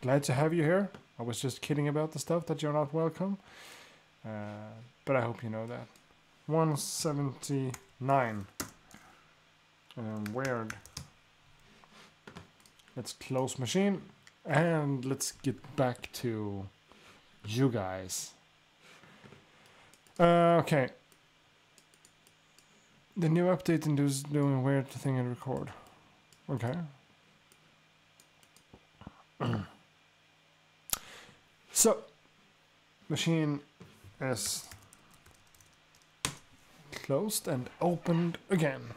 Glad to have you here. I was just kidding about the stuff that you're not welcome. But I hope you know that. 179. Weird. Let's close Maschine. And let's get back to you guys. Okay. The new update is doing a weird thing in record. Okay. So, Maschine is closed and opened again.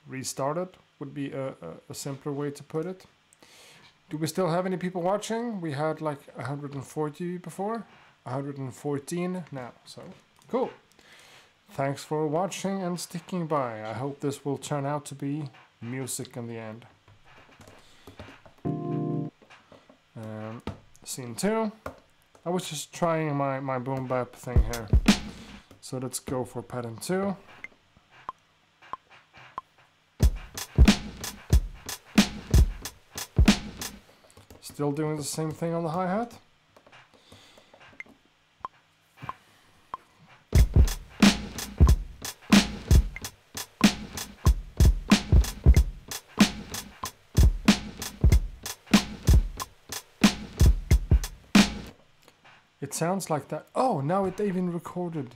Restarted would be a simpler way to put it. Do we still have any people watching? We had like 140 before, 114 now, so cool. Thanks for watching and sticking by. I hope this will turn out to be music in the end. Scene 2. I was just trying my boom bap thing here. So let's go for pattern 2. Still doing the same thing on the hi-hat. It sounds like that. Oh, now it even recorded.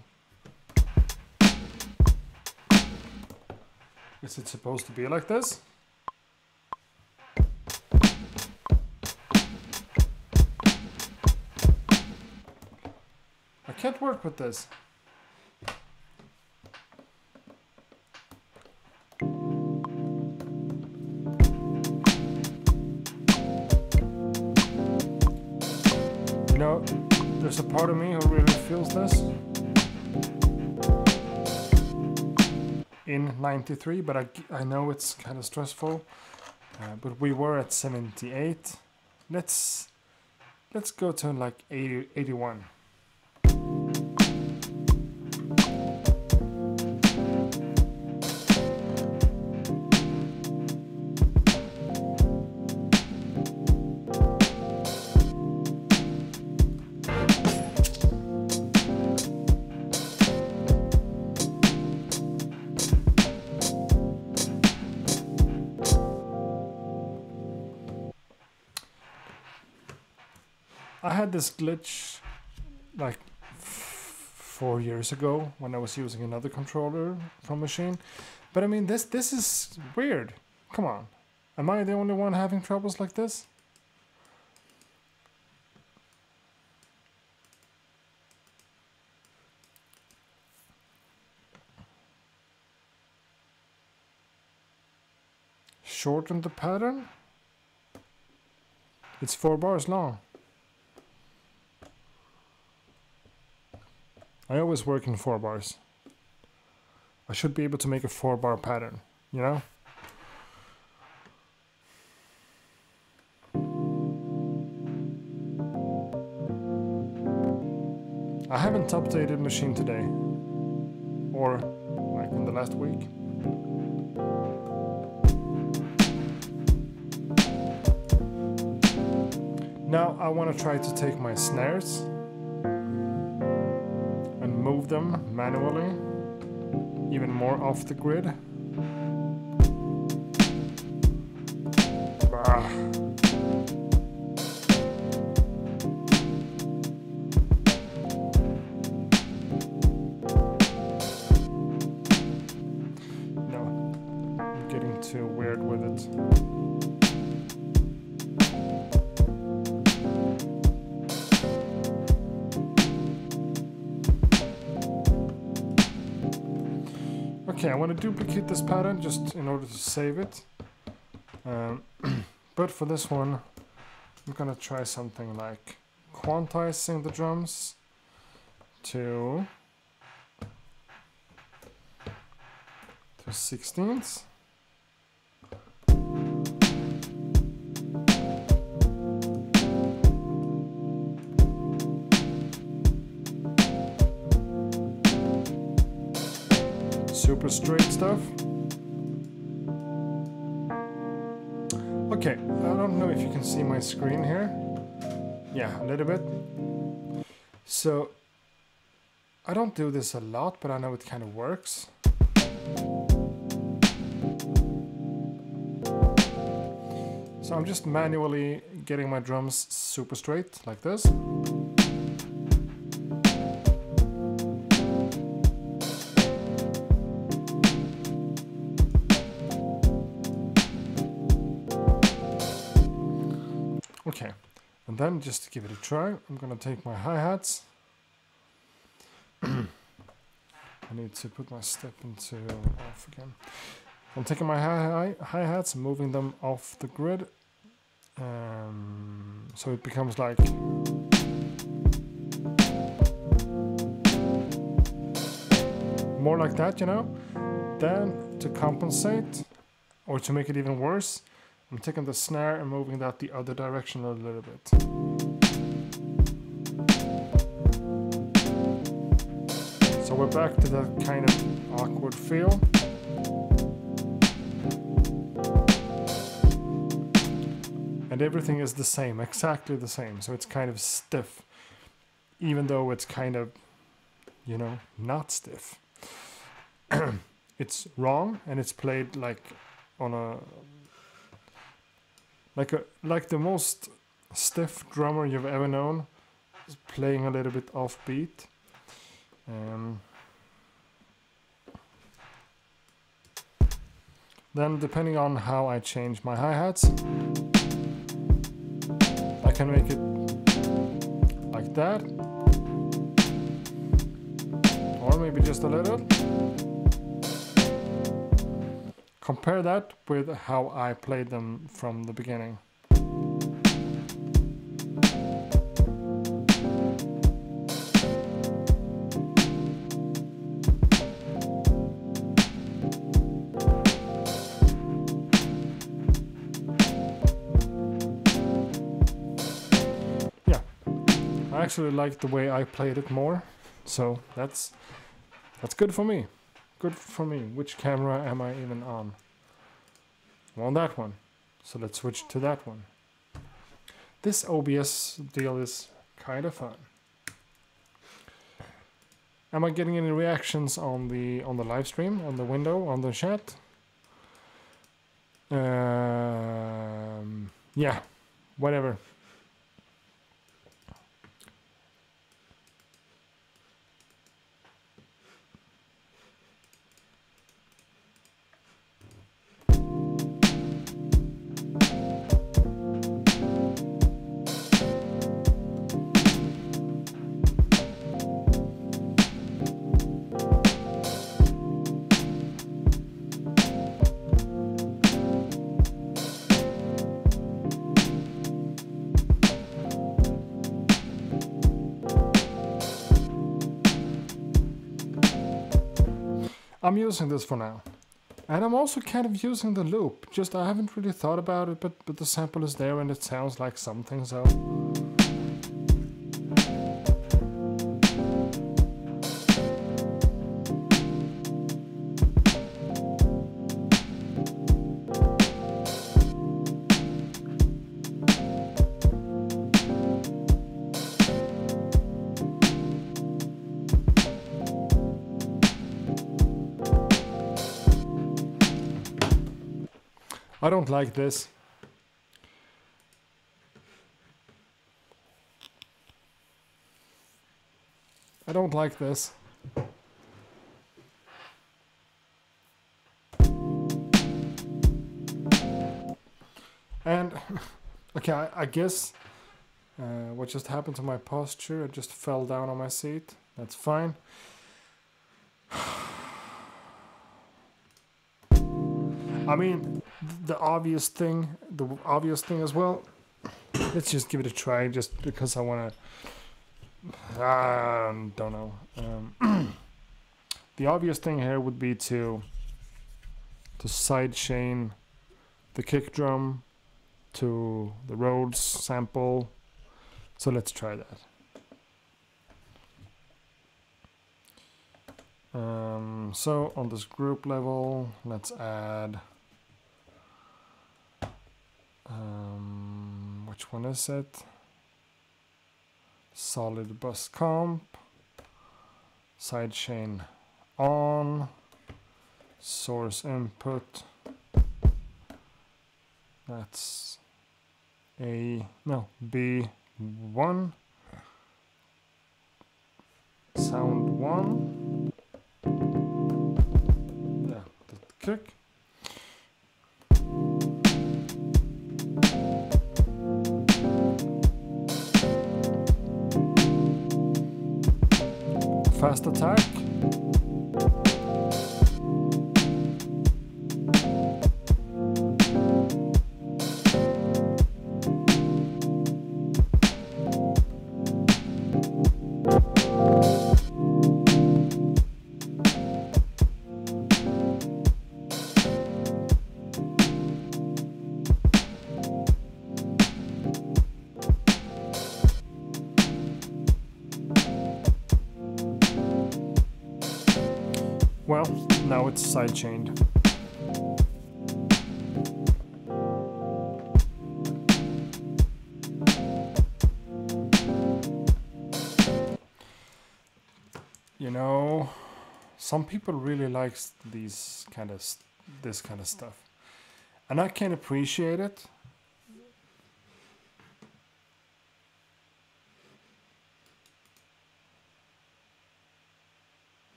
Is it supposed to be like this? I can't work with this. You know, there's a part of me who really feels this in 93, but I know it's kind of stressful. But we were at 78. Let's go to like 80, 81. I had this glitch like 4 years ago when I was using another controller from Maschine. But I mean, this is weird. Come on. Am I the only one having troubles like this? Shorten the pattern? It's 4 bars long. I always work in 4 bars. I should be able to make a 4-bar pattern, you know? I haven't updated Maschine today. Or like in the last week. Now I want to try to take my snares move them manually, even more off the grid. No, I'm getting too weird with it. Okay, I want to duplicate this pattern just in order to save it. But for this one, I'm gonna try something like quantizing the drums to 16ths. Super straight stuff. Okay, I don't know if you can see my screen here. Yeah, a little bit. So, I don't do this a lot, but I know it kind of works. So I'm just manually getting my drums super straight, like this. Okay, and then just to give it a try, I'm gonna take my hi-hats. I need to put my step into off again. I'm taking my hi-hats and moving them off the grid. So it becomes like... more like that, you know? Then, to compensate, or to make it even worse, I'm taking the snare and moving that the other direction a little bit. So we're back to that kind of awkward feel. And everything is the same, exactly the same. So it's kind of stiff, even though it's kind of, you know, not stiff. It's wrong, and it's played like on a... like the most stiff drummer you've ever known playing a little bit offbeat. Then depending on how I change my hi-hats, I can make it like that, or maybe just a little. Compare that with how I played them from the beginning. I actually like the way I played it more, so that's good for me. Good for me. Which camera am I even on? I'm on that one, so let's switch to that one. This OBS deal is kind of fun. Am I getting any reactions on the live stream, on the window, on the chat? Yeah, whatever. I'm using this for now. And I'm also kind of using the loop. Just I haven't really thought about it, but the sample is there and it sounds like something, so... I don't like this. I don't like this. And, okay, I guess what just happened to my posture, I just fell down on my seat. That's fine. I mean, the obvious thing as well. Let's just give it a try, just because I want to. Don't know. The obvious thing here would be to sidechain the kick drum to the Rhodes sample. So let's try that. So on this group level, let's add. Which one is it? Solid bus comp, sidechain on, source input. That's B1, sound 1. Yeah, the kick. Fast attack. Well, now it's sidechained. You know, some people really like this kind of stuff, and I can appreciate it.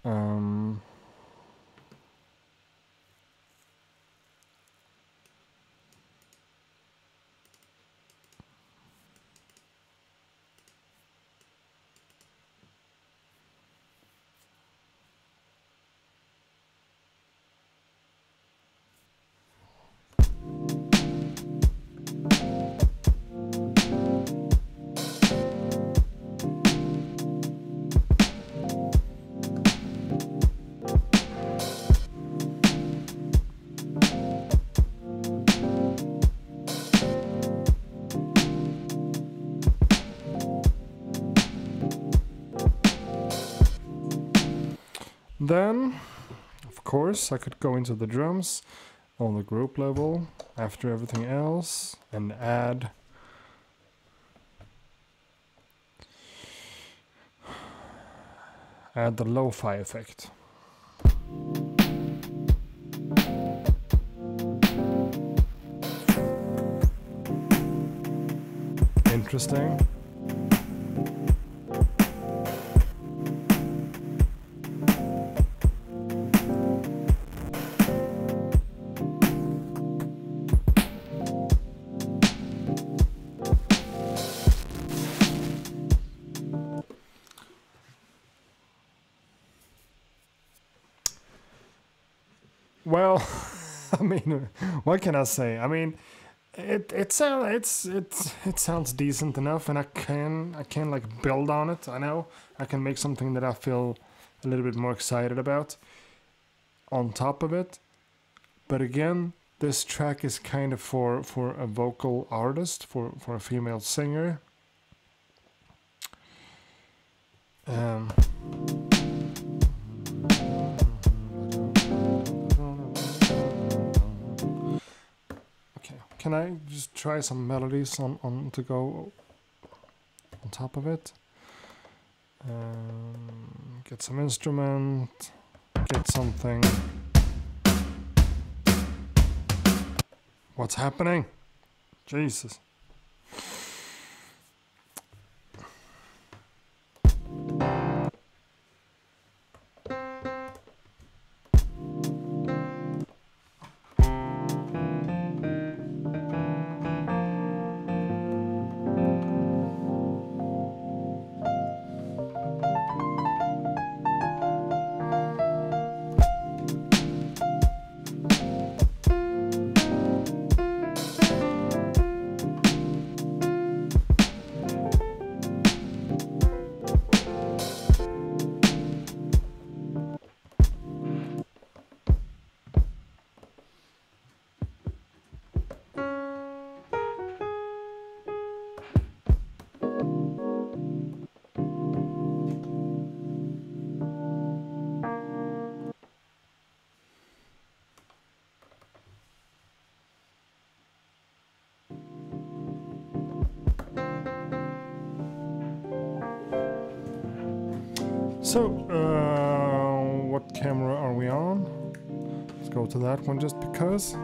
Um, Then, of course, I could go into the drums on the group level after everything else and add the lo-fi effect. Interesting. Well, I mean, what can I say? I mean, it sounds decent enough, and I can like build on it. I know I can make something that I feel a little bit more excited about on top of it. But again, this track is kind of for a vocal artist, for a female singer. Can I just try some melodies on to go on top of it? Get some instrument, get something. What's happening? Jesus. So, what camera are we on? Let's go to that one just because.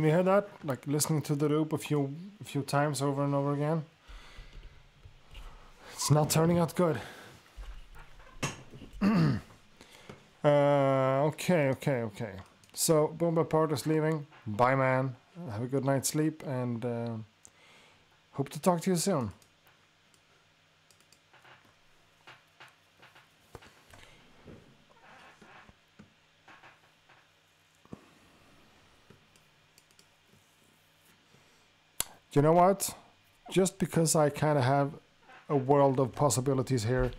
Can you hear that? Like listening to the loop a few times over and over again. It's not turning out good. Okay. So Boom Bap Part is leaving. Bye, man. Have a good night's sleep, and hope to talk to you soon. You know what? Just because I kind of have a world of possibilities here,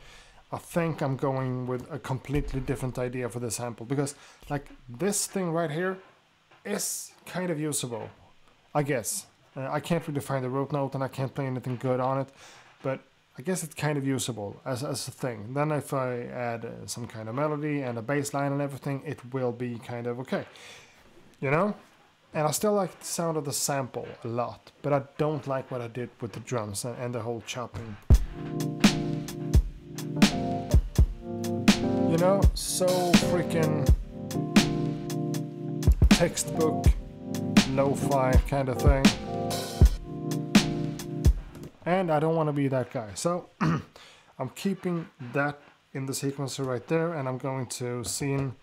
I think I'm going with a completely different idea for the sample, because like this thing right here is kind of usable, I guess. I can't really find the root note and I can't play anything good on it, but I guess it's kind of usable as a thing. Then if I add some kind of melody and a bass line and everything, it will be kind of okay, you know? And I still like the sound of the sample a lot, but I don't like what I did with the drums and the whole chopping. You know, so freaking textbook, lo-fi kind of thing. And I don't want to be that guy. So I'm keeping that in the sequencer right there, and I'm going to scene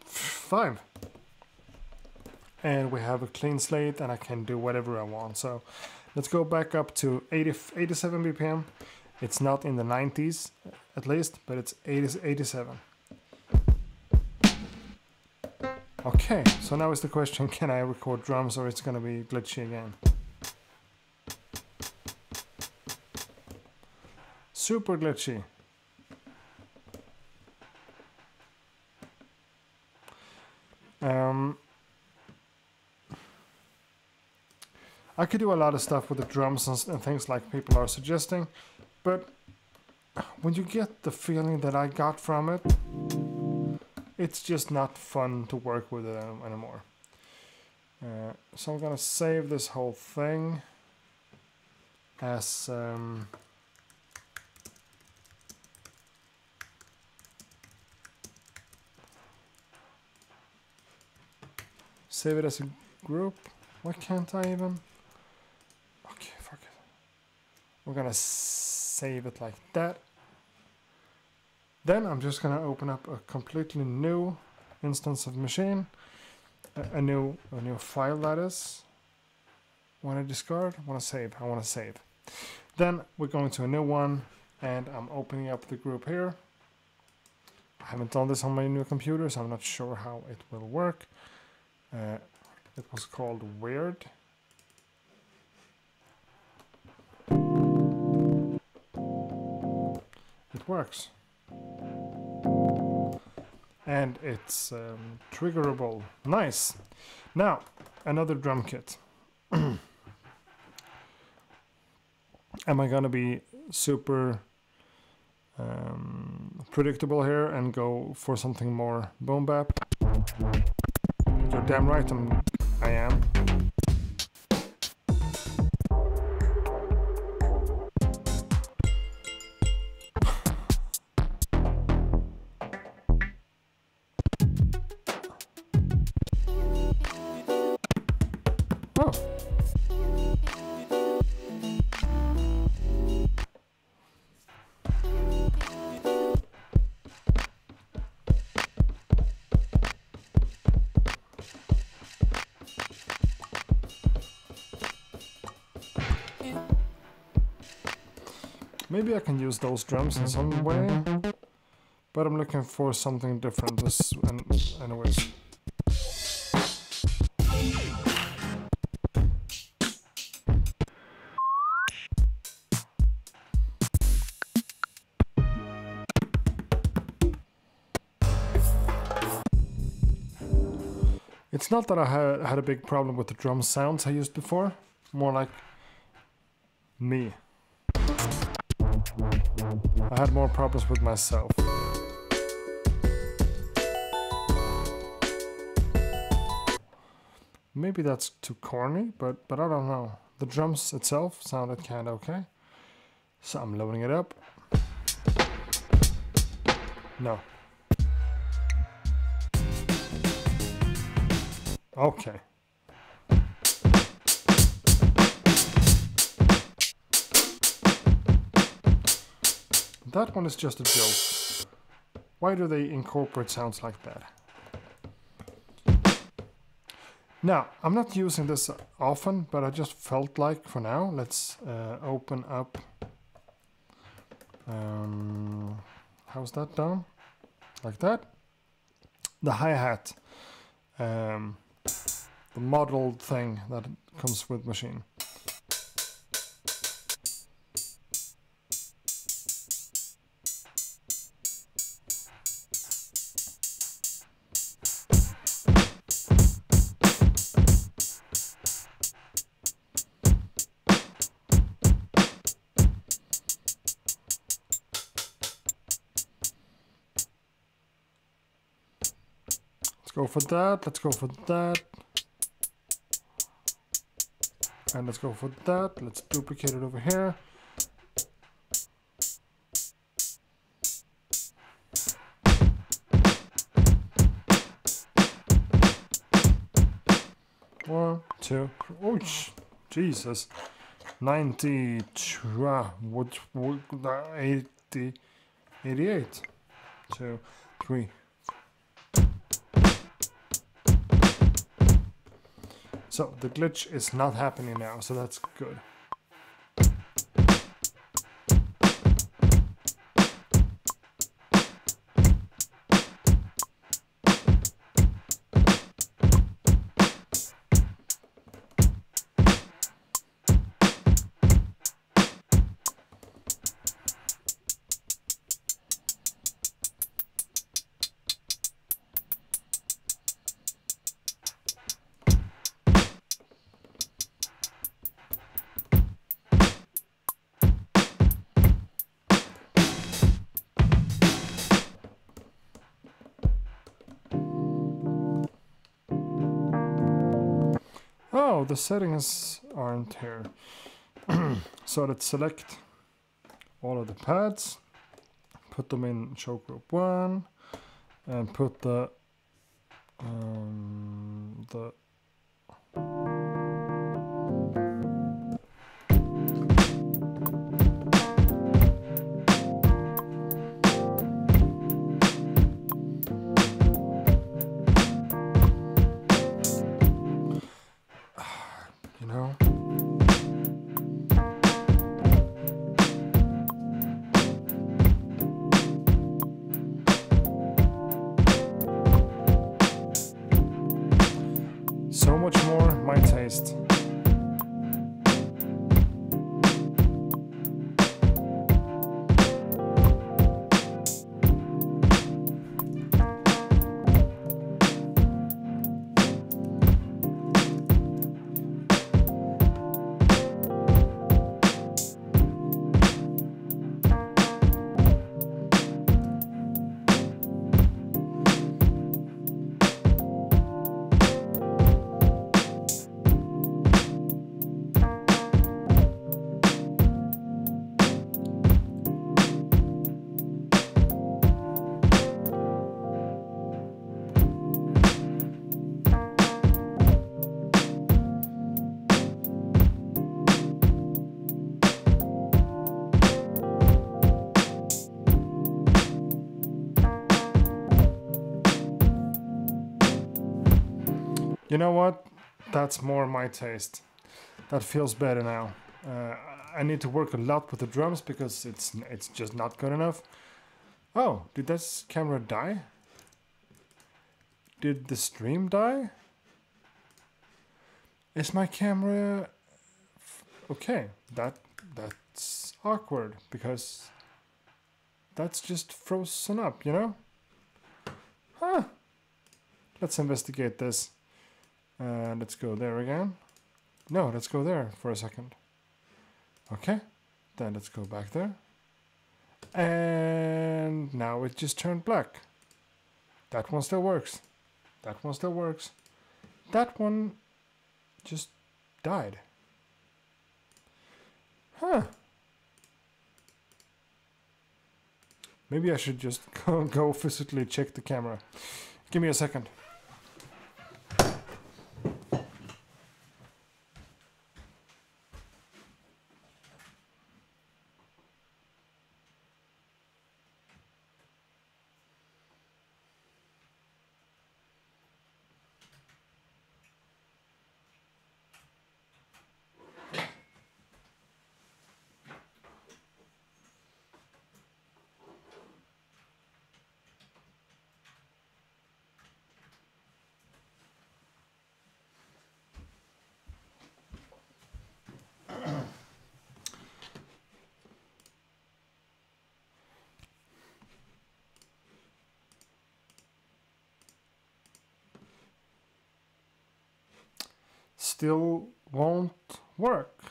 5. And we have a clean slate and I can do whatever I want. So let's go back up to 87 BPM. It's not in the 90s at least, but it's 87. Okay, so now is the question, can I record drums or it's gonna be glitchy again? Super glitchy. I could do a lot of stuff with the drums and things like people are suggesting, but when you get the feeling that I got from it, it's just not fun to work with it anymore. So I'm gonna save this whole thing as save it as a group. Why can't I even? Okay, fuck it. We're gonna save it like that. Then I'm just gonna open up a completely new instance of Maschine, a new file, that is. Want to discard? Want to save? I want to save. Then we're going to a new one, and I'm opening up the group here. I haven't done this on my new computer, so I'm not sure how it will work. It was called Weird. It works. And it's triggerable. Nice. Now, another drum kit. Am I gonna be super predictable here and go for something more boom bap? You're damn right I am. Oh. Maybe I can use those drums in some way, but I'm looking for something different anyways. It's not that I had a big problem with the drum sounds I used before, more like me. I had more problems with myself. Maybe that's too corny, but I don't know. The drums itself sounded kinda okay. So I'm loading it up. No. Okay. That one is just a joke. Why do they incorporate sounds like that? Now, I'm not using this often, but I just felt like for now, let's open up. How's that done? Like that? The hi-hat. The modeled thing that comes with Maschine. Go for that, let's go for that. And let's go for that. Let's duplicate it over here. One, two, oh, Jesus. 90, what, 80, 88. 2, 3. So the glitch is not happening now, so that's good. Oh, the settings aren't here. So let's select all of the pads, put them in show group 1, and put the so much more my taste. You know what? That's more my taste. That feels better now. I need to work a lot with the drums because it's just not good enough. Oh, did this camera die? Did the stream die? Is my camera... Okay, that's awkward because that's just frozen up, you know? Huh. Let's investigate this. Let's go there again. No, let's go there for a second. Okay, then let's go back there. And now it just turned black. That one still works. That one still works. That one just died. Huh. Maybe I should just go physically check the camera. Give me a second. still won't work.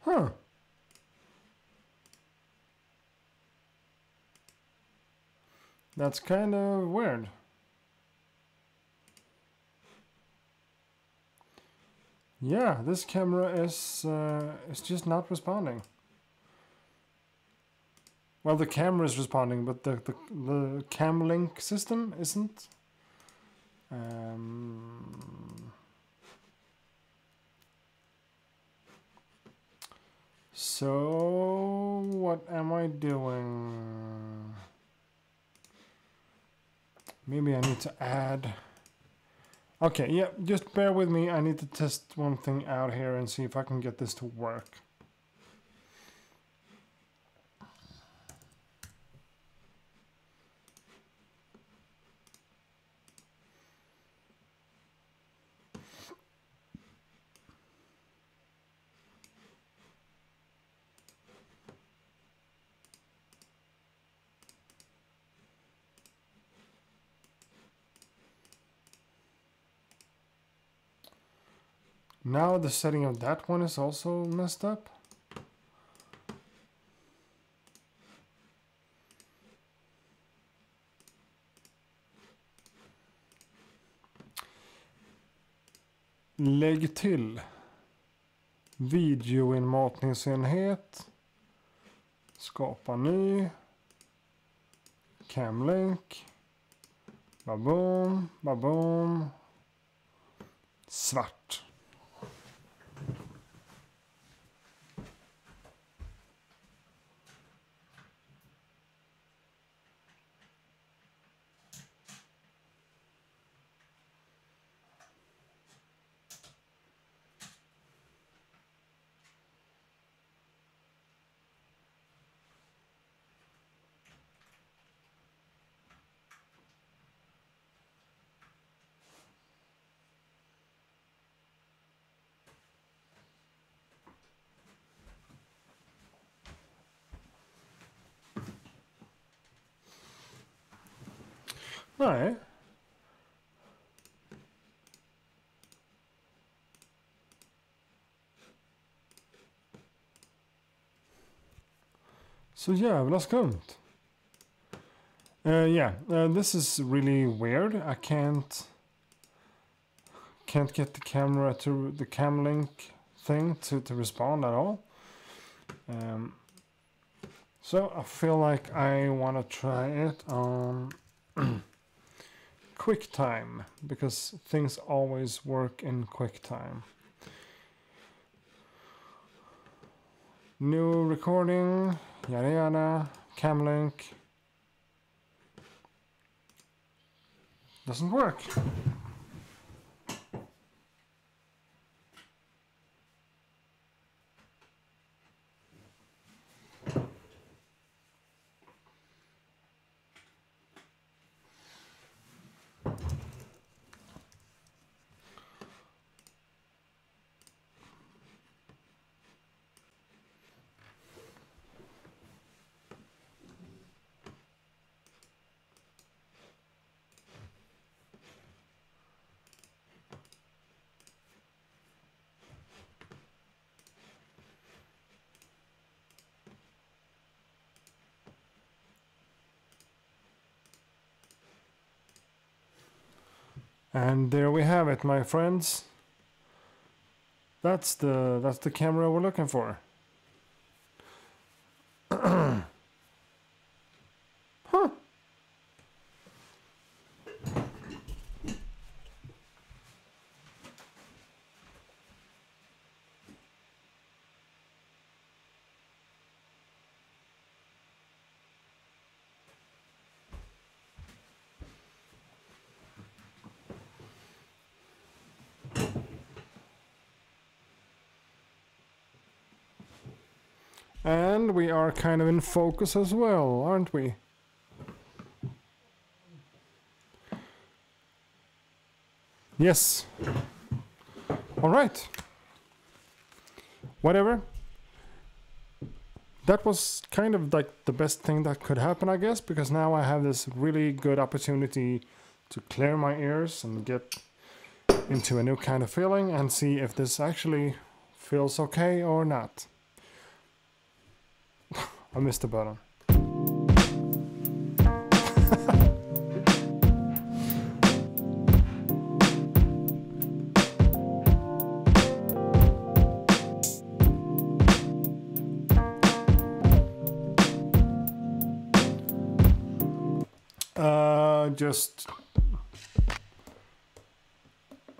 Huh. That's kind of weird. Yeah, this camera is just not responding. Well, the camera is responding, but the cam link system isn't. So what am I doing? Maybe I need to add. Okay, yeah, just bear with me. I need to test one thing out here and see if I can get this to work. Now the setting of that one is also messed up. Lägg till videoinmatningsenhet. Skapa ny. Camlink. Baboom, baboom. Svart. Nej. Så jävla skumt. This is really weird. I can't get the camera to the cam link thing to respond at all. So I feel like I want to try it on QuickTime, because things always work in QuickTime. New recording, yada yada, cam link. Doesn't work. And there we have it, my friends. That's the camera we're looking for. Huh. And we are kind of in focus as well, aren't we? Yes. All right. Whatever. that was kind of like the best thing that could happen, I guess, because now I have this really good opportunity to clear my ears and get into a new kind of feeling and see if this actually feels okay or not. I missed the button. Just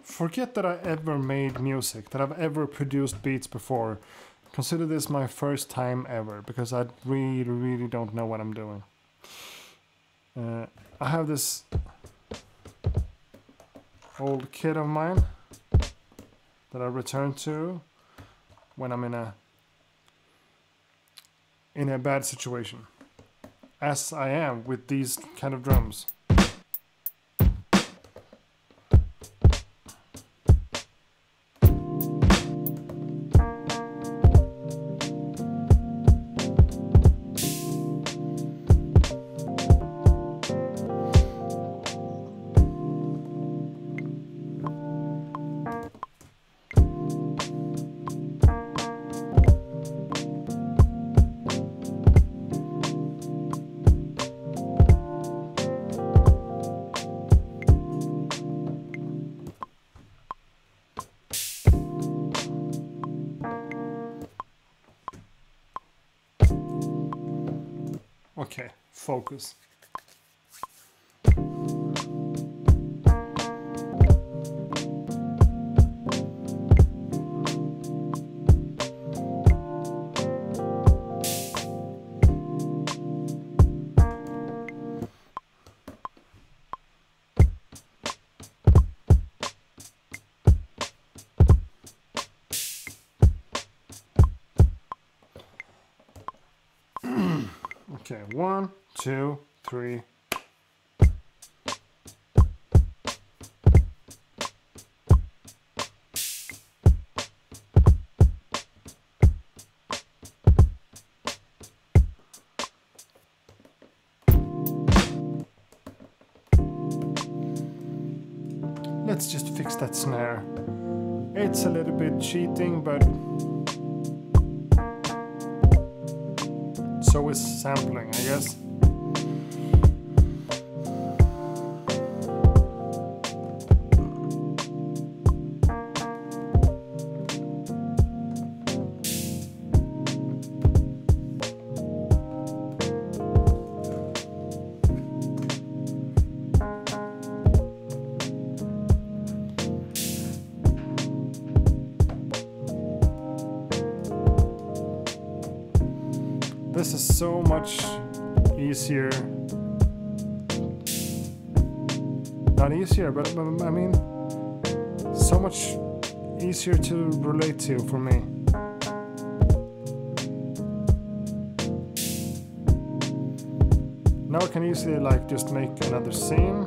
forget that I ever made music, that I've ever produced beats before. Consider this my first time ever, because I really don't know what I'm doing. I have this old kit of mine that I return to when I'm in a bad situation, as I am with these kind of drums. Okay, focus. Okay, 1, 2, 3. Let's just fix that snare. It's a little bit cheating, but so is sampling, I guess. This is so much easier. Not easier, but I mean, so much easier to relate to for me. Now I can easily like just make another scene,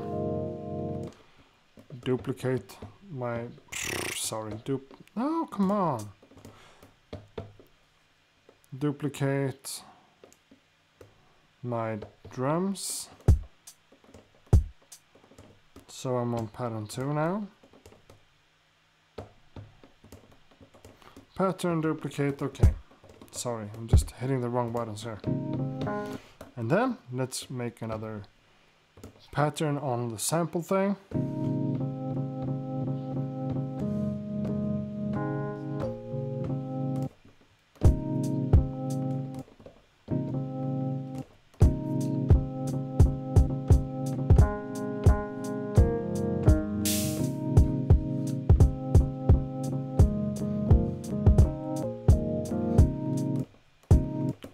duplicate my, oh come on, duplicate my drums, so I'm on pattern 2 now. Pattern, duplicate, okay. Sorry, I'm just hitting the wrong buttons here. And then let's make another pattern on the sample thing.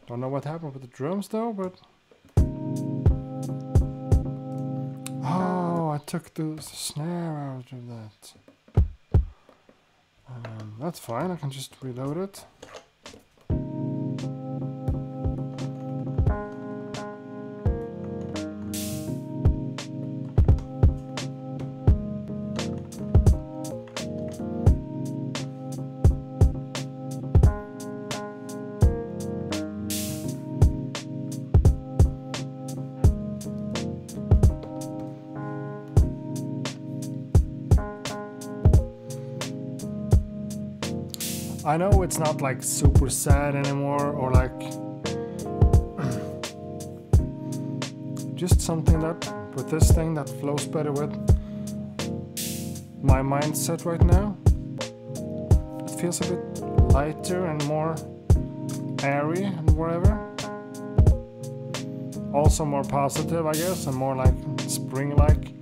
Don't know what happened with the drums though, but oh, I took the snare out of that. That's fine, I can just reload it. I know it's not like super sad anymore, or like just something that with this thing that flows better with my mindset right now. It feels a bit lighter and more airy and whatever. Also more positive, I guess, and more like spring-like.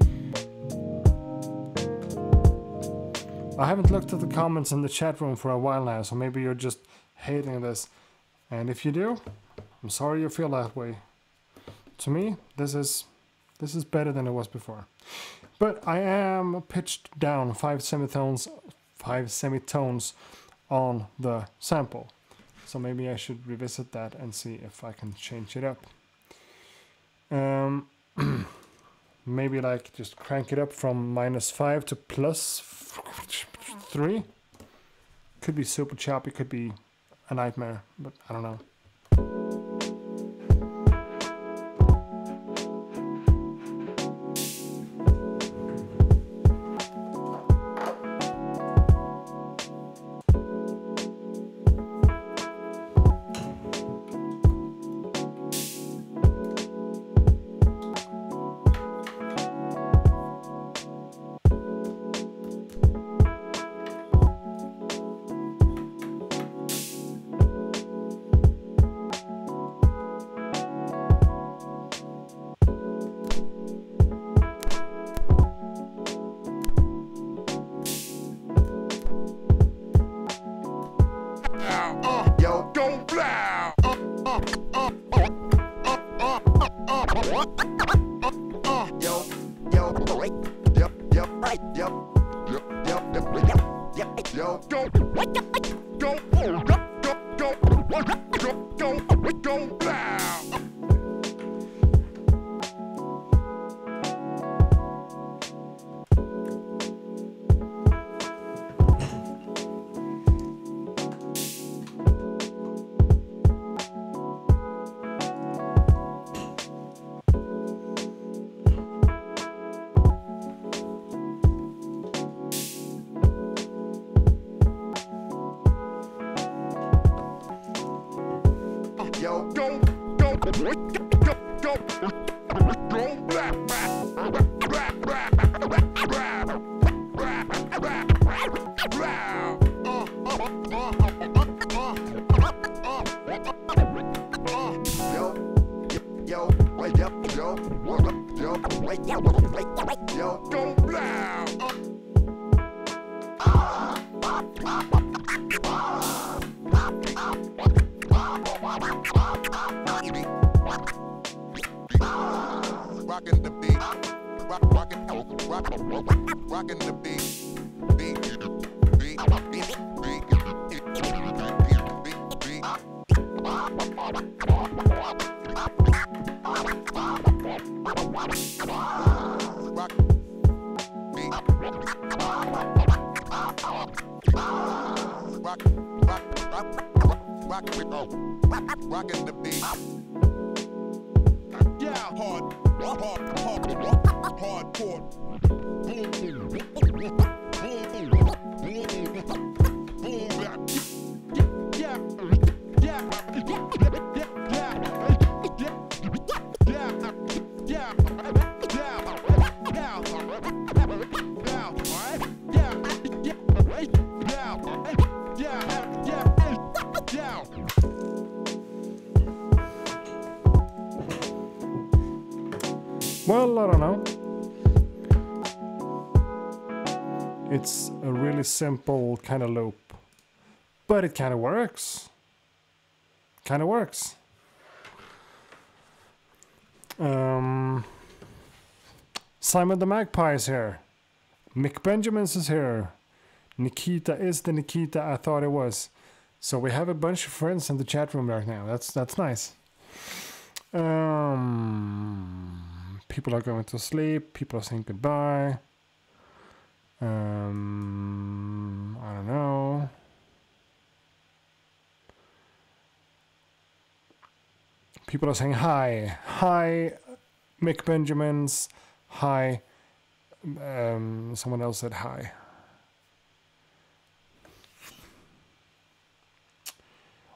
I haven't looked at the comments in the chat room for a while now, so maybe you're just hating this. And if you do, I'm sorry you feel that way. To me, this is better than it was before. But I am pitched down 5 semitones on the sample. So maybe I should revisit that and see if I can change it up. Maybe like just crank it up from -5 to +3. Could be super choppy, could be a nightmare, but I don't know. Rockin' the beat. Yeah, hardcore. Well, I don't know. It's a really simple kind of loop, but it kind of works. Kind of works. Simon the Magpie is here. Mick Benjamins is here. Nikita is the Nikita I thought it was. So we have a bunch of friends in the chat room right now. That's nice. People are going to sleep. People are saying goodbye. I don't know. People are saying hi. Hi, Mick Benjamins. Hi. Someone else said hi.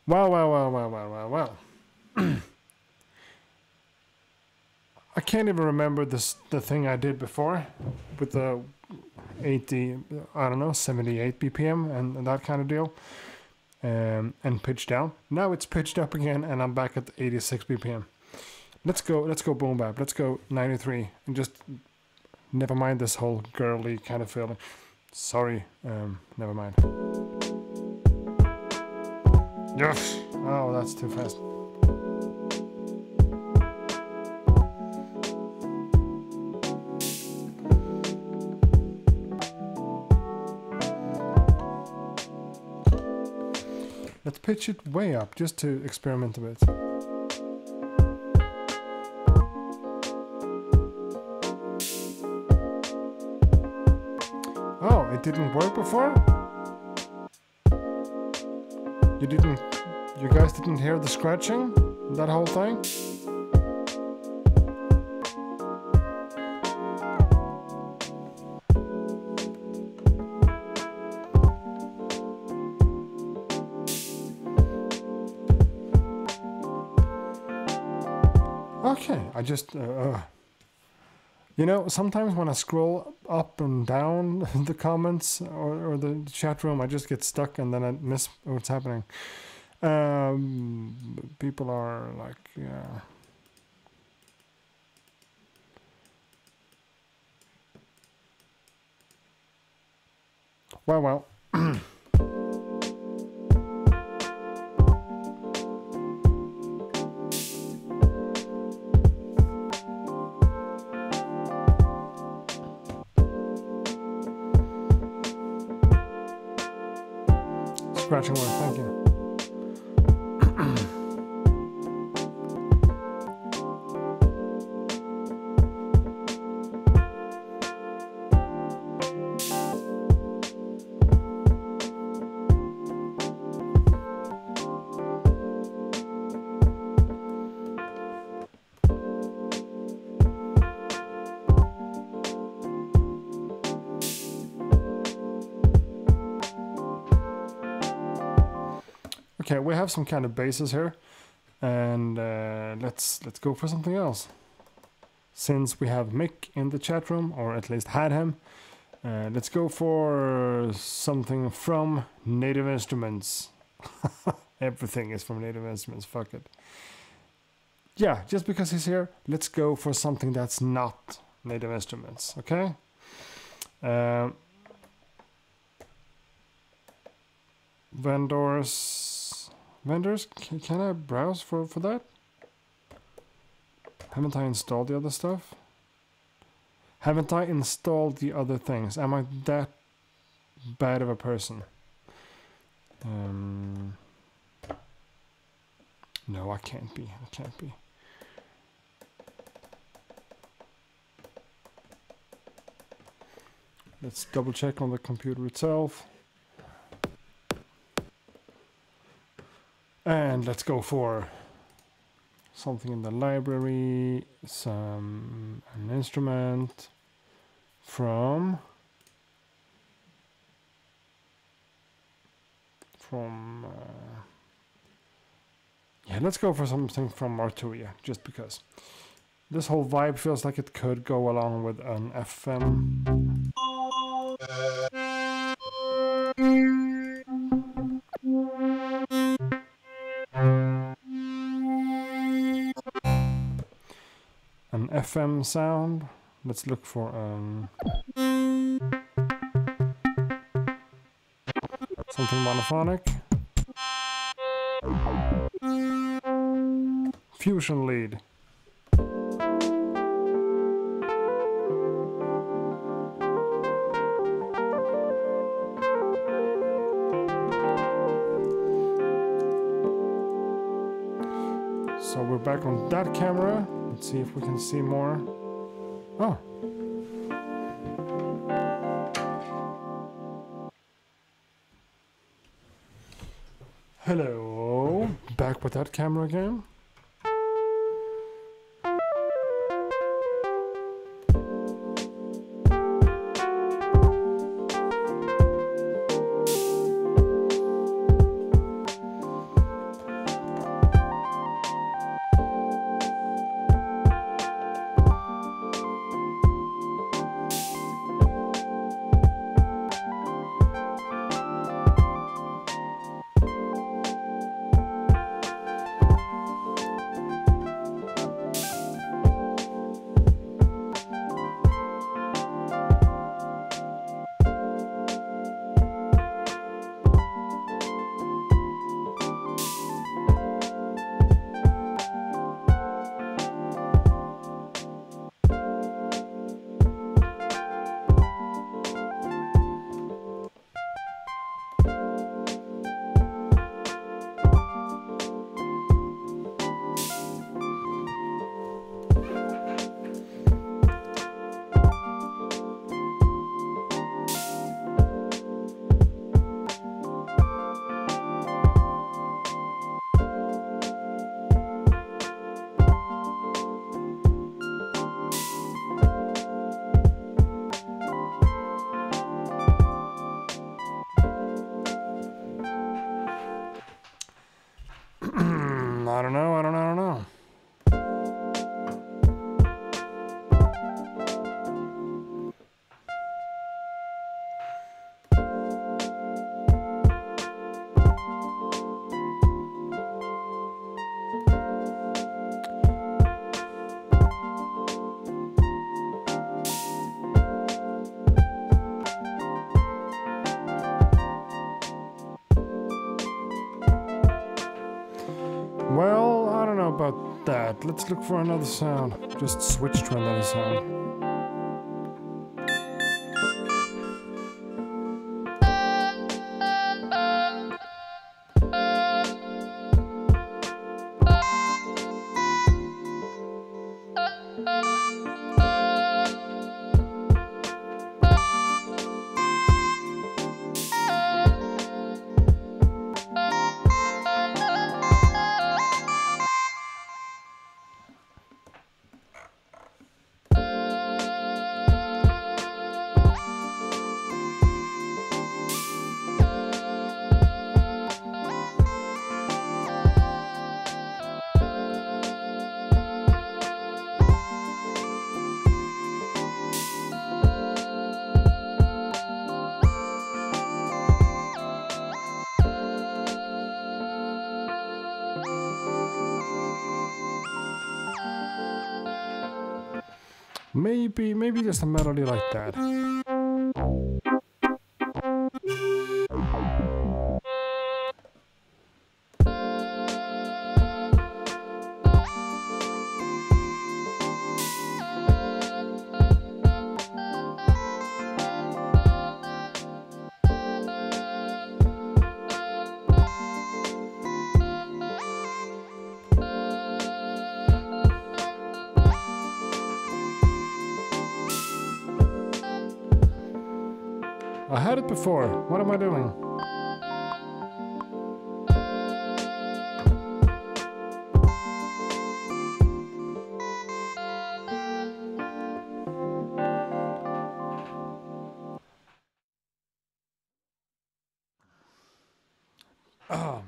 Well. I can't even remember the thing I did before with the 80, I don't know, 78 BPM and that kind of deal. And pitch down. Now it's pitched up again and I'm back at 86 BPM. Let's go boom bap. Let's go 93 and just never mind this whole girly kind of feeling. Sorry, never mind. Yes. Oh, that's too fast. Let's pitch it way up just to experiment a bit. Oh, it didn't work before? You guys didn't hear the scratching? That whole thing? Okay, I just, you know, sometimes when I scroll up and down the comments or the chat room, I just get stuck and then I miss what's happening. People are like, yeah. Well. Scratching work, thank you. Okay, we have some kind of basses here, and let's go for something else. Since we have Mick in the chat room, or at least had him, let's go for something from Native Instruments. Everything is from Native Instruments, fuck it. Yeah, just because he's here, let's go for something that's not Native Instruments, okay? Vendors, can I browse for that? Haven't I installed the other stuff? Haven't I installed the other things? Am I that bad of a person? No, I can't be. Let's double check on the computer itself. And let's go for something in the library, an instrument from yeah, let's go for something from Arturia, just because this whole vibe feels like it could go along with an FM. An FM sound. Let's look for something monophonic. Fusion lead. So we're back on that camera. Let's see if we can see more. Oh. Hello. Back with that camera again. let's look for another sound. Just switch to another sound. Maybe just a melody like that. I had it before. What am I doing? Oh.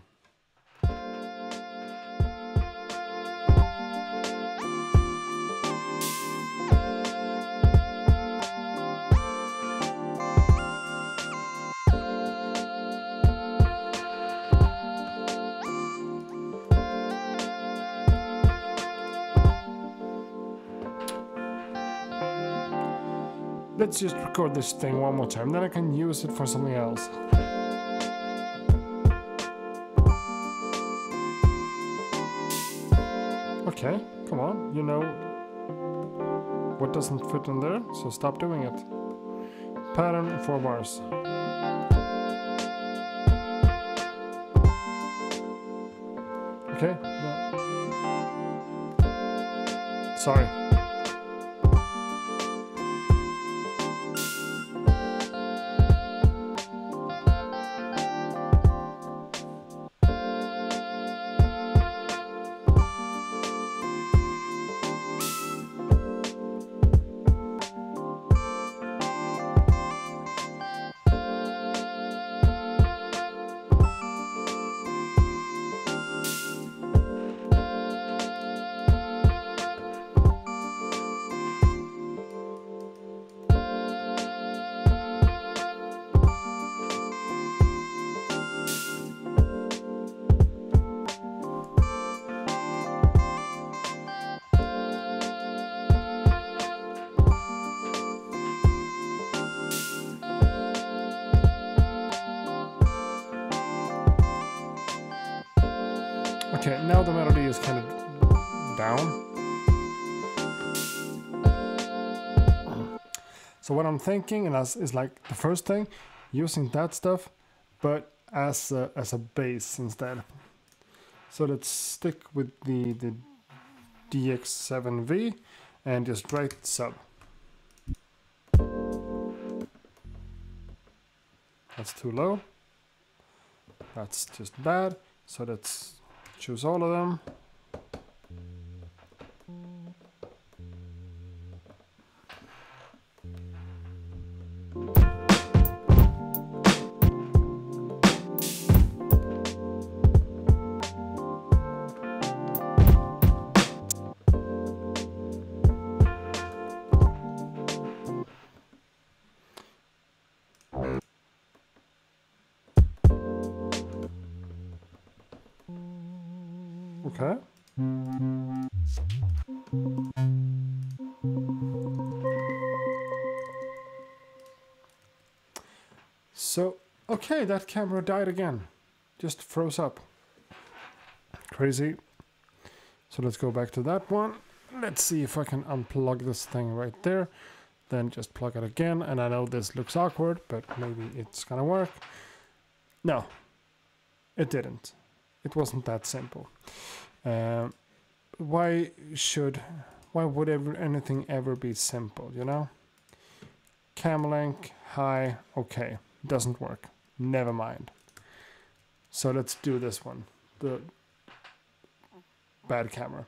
Let's just record this thing one more time, then I can use it for something else. Okay, come on, you know what doesn't fit in there, so stop doing it. Pattern 4 bars. Okay. Sorry. Okay, now the melody is kind of down. So what I'm thinking, and is like the first thing, using that stuff, but as a bass instead. So let's stick with the DX7V and just write sub. That's too low. That's just bad. So let's choose all of them. Okay. So, okay, that camera died again. Just froze up. Crazy. So let's go back to that one. Let's see if I can unplug this thing right there. Then just plug it again. And I know this looks awkward, but maybe it's gonna work. No, it didn't. It wasn't that simple. Why would anything ever be simple, you know? Cam link, high, okay, doesn't work. Never mind. So let's do this one, the bad camera.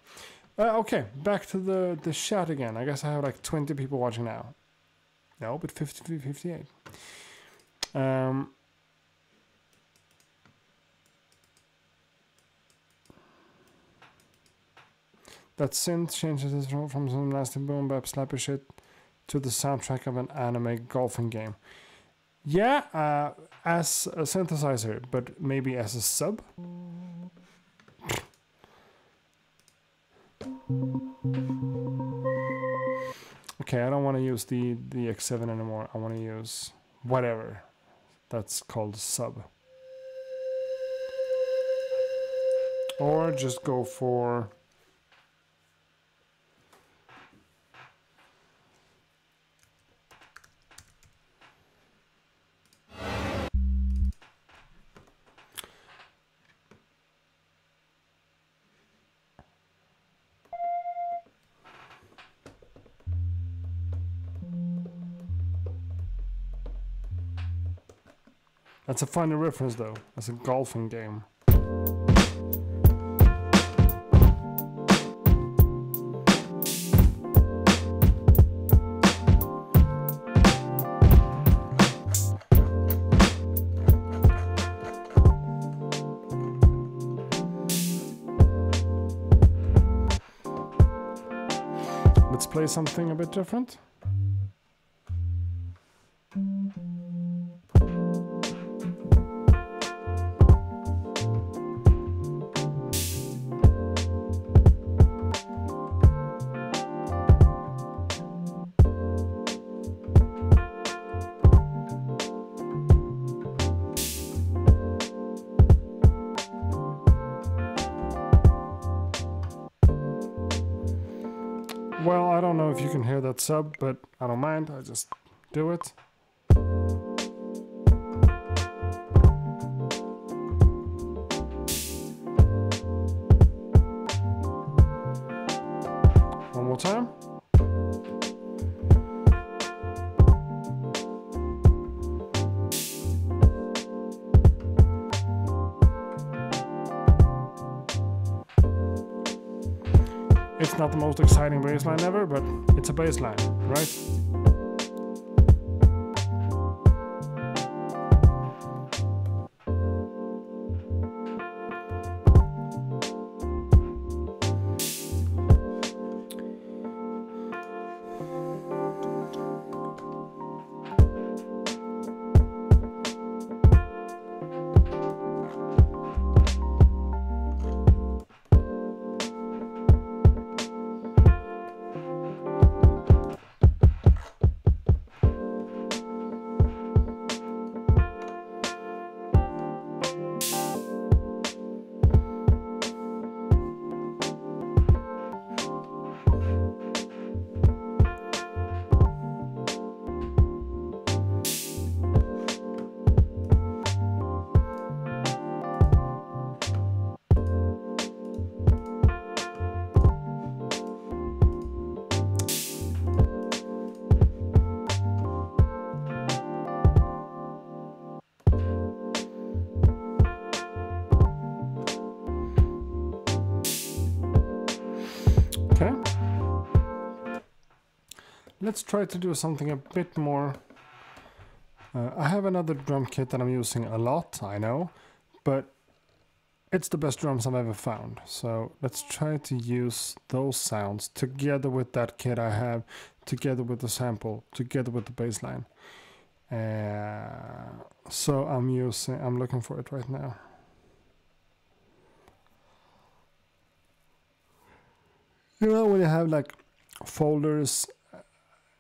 Okay, back to the chat again. I guess I have like 20 people watching now. No, but 58. That synth changes it from some nasty boom bap slappy shit to the soundtrack of an anime golfing game. Yeah, as a synthesizer, but maybe as a sub. Okay, I don't want to use the X7 anymore. I want to use whatever. That's called sub. Or just go for... That's a funny reference though, as a golfing game. Let's play something a bit different. Well, I don't know if you can hear that sub, but I don't mind. I just do it. One more time. It's not the most exciting bassline ever, but it's a bassline, right? Okay. Let's try to do something a bit more. I have another drum kit that I'm using a lot, I know, but it's the best drums I've ever found. So let's try to use those sounds together with that kit I have, together with the sample, together with the bass line. So I'm looking for it right now. You know when you have like folders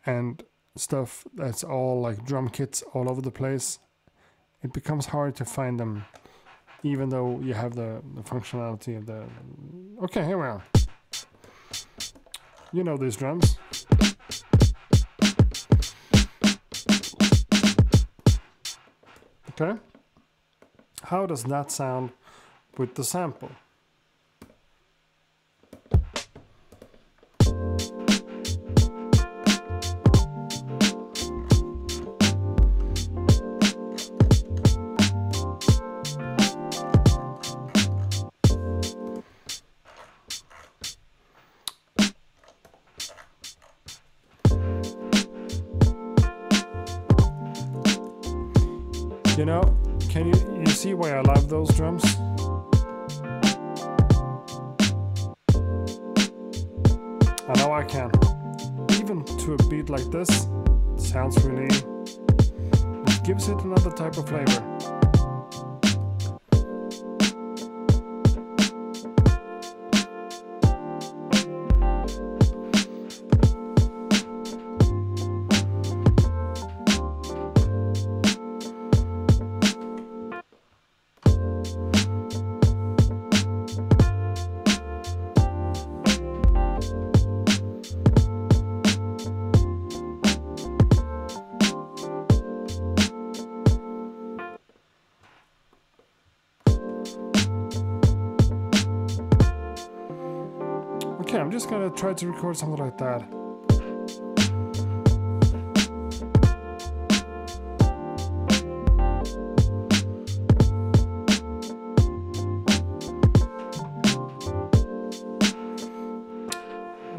and stuff that's all like drum kits all over the place, it becomes hard to find them even though you have the functionality of the... Okay, here we are. You know these drums. Okay. How does that sound with the sample? You know, can you see why I love those drums? I know I can. Even to a beat like this, it sounds really... it gives it another type of flavor. Okay, I'm just gonna try to record something like that.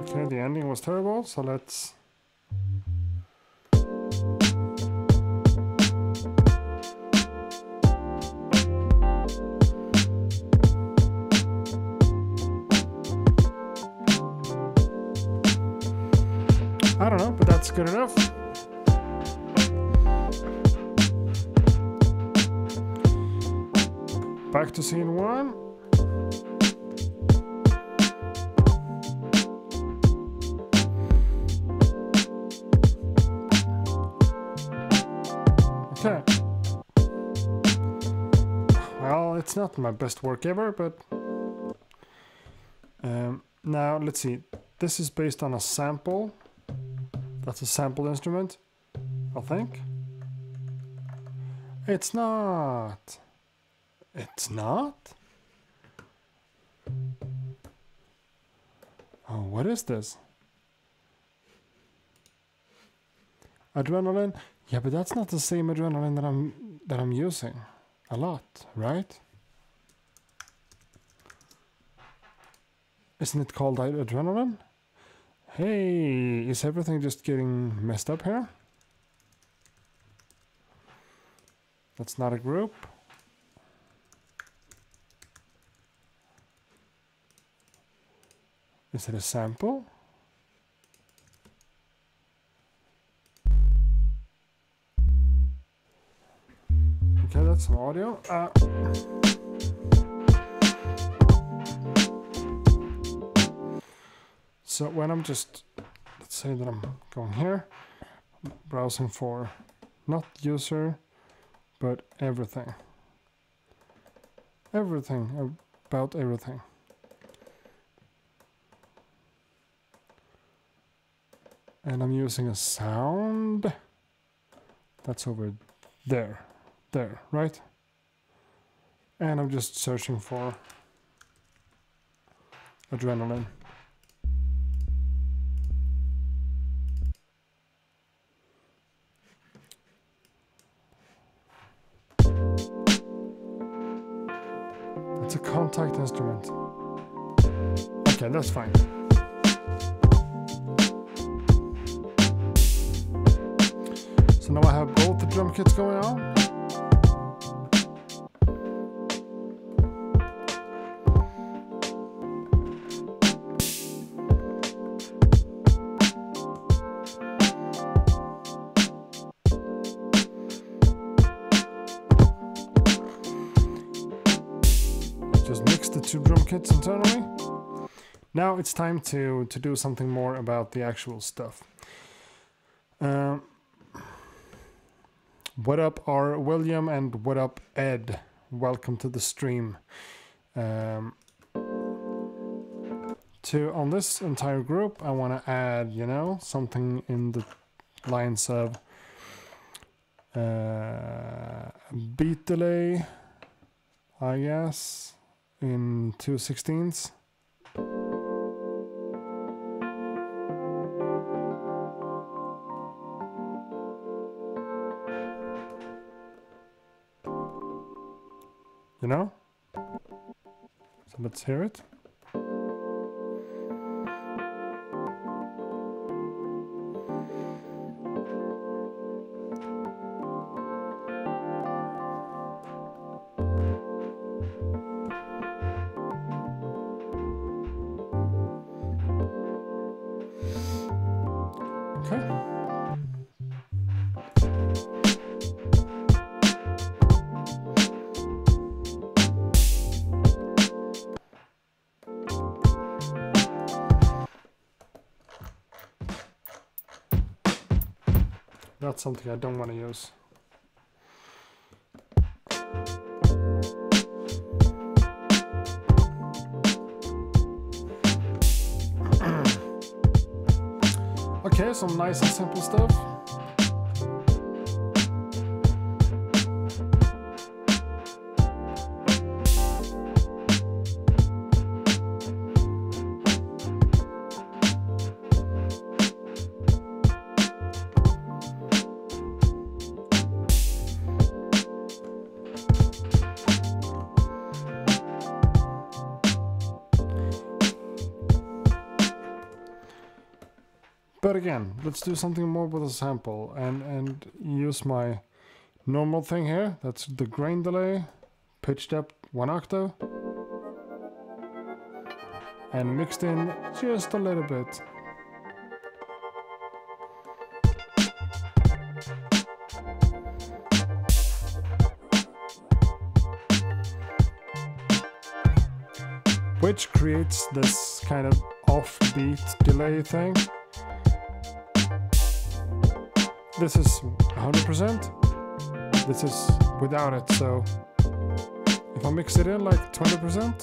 Okay, the ending was terrible, so let's... I don't know, but that's good enough. Back to scene one. Okay. Well, it's not my best work ever, but... now, let's see. This is based on a sample. That's a sample instrument, I think. It's not. It's not? Oh, what is this? Adrenaline? Yeah, but that's not the same adrenaline that I'm using a lot, right? Isn't it called adrenaline? Hey, is everything just getting messed up here? That's not a group. Is it a sample? Okay, that's some audio. So when I'm just, let's say that I'm going here, browsing for not user, but everything. Everything, about everything. And I'm using a sound that's over there, right? And I'm just searching for adrenaline. It's a contact instrument. Okay, that's fine. So now I have both the drum kits going on. Just mix the two drum kits internally. Now it's time to do something more about the actual stuff. What up, R. William, and what up, Ed? Welcome to the stream. To on this entire group, I want to add, you know, something in the lines of beat delay, I guess, in 2/16. You know? So let's hear it. That's something I don't want to use. Okay, some nice and simple stuff. But again, let's do something more with a sample and use my normal thing here. That's the grain delay, pitched up 1 octave, and mixed in just a little bit. Which creates this kind of offbeat delay thing. This is 100%, this is without it, so if I mix it in like 20%,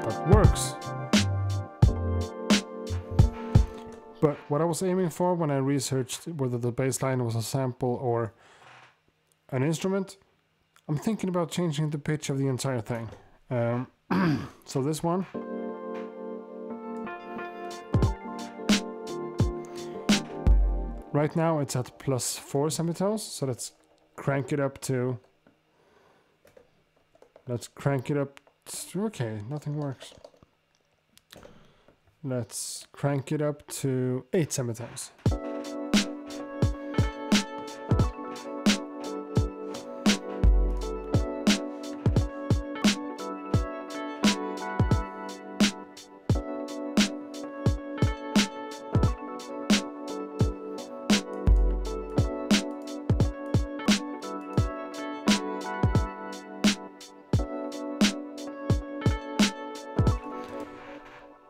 that works. But what I was aiming for when I researched whether the bassline was a sample or an instrument, I'm thinking about changing the pitch of the entire thing. So this one. Right now it's at +4 semitones, so let's crank it up to... Okay, nothing works. Let's crank it up to 8 semitones.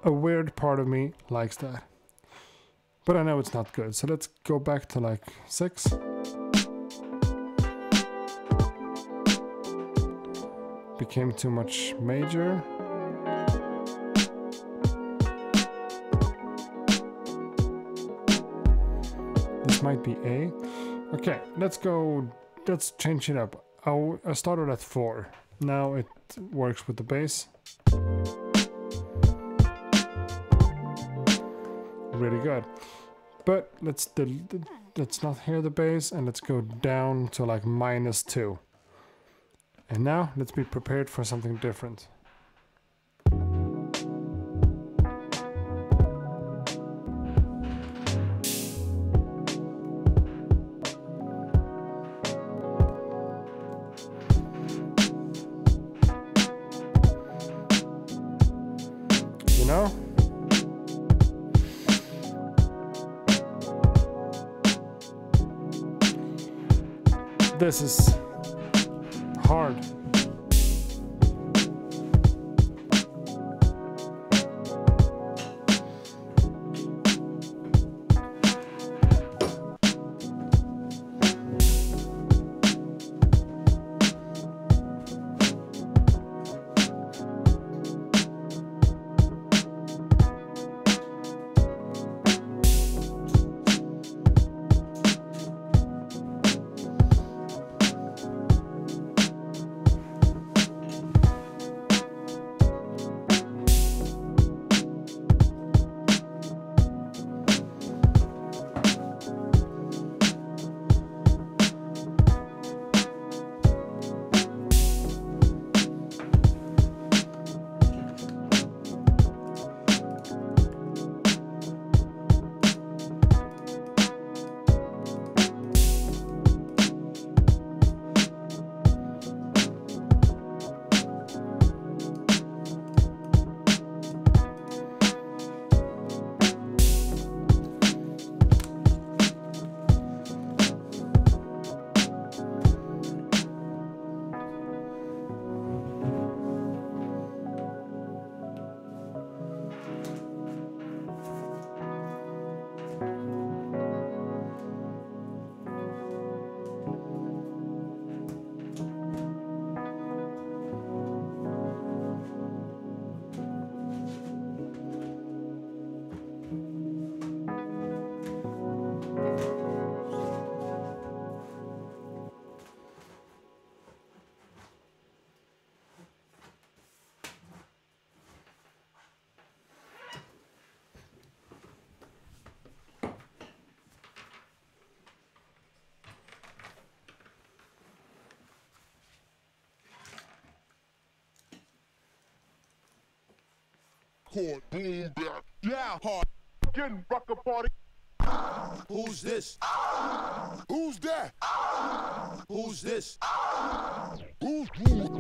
A weird part of me likes that, but I know it's not good, so let's go back to like 6. Became too much major. This might be A. Okay, let's change it up. I started at 4. Now it works with the bass. Really good, but let's not hear the bass, and let's go down to like -2. And now let's be prepared for something different. You know? This is hard. chord. Boom, back, yeah, hard. Getting rocker party. Who's this? Who's that? Who's this? Who's that?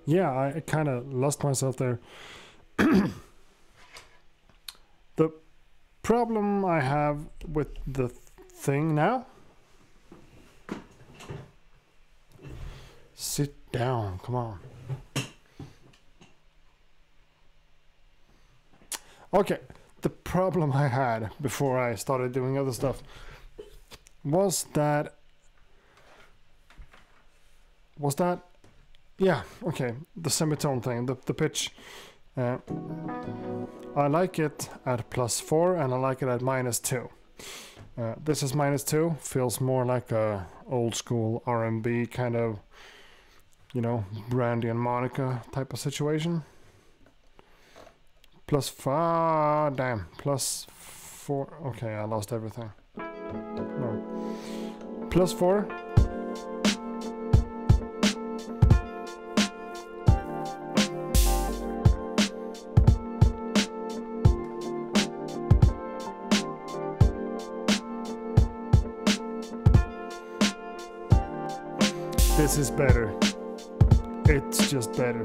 Yeah, I kind of lost myself there. The problem I have with the thing now. Sit down, come on. Okay, the problem I had before I started doing other stuff was that. Yeah, okay, the semitone thing, the pitch. I like it at +4 and I like it at -2. This is -2, feels more like a old school R&B kind of, you know, Brandy and Monica type of situation. +5, damn, +4, okay, I lost everything. No. +4. This is better. It's just better.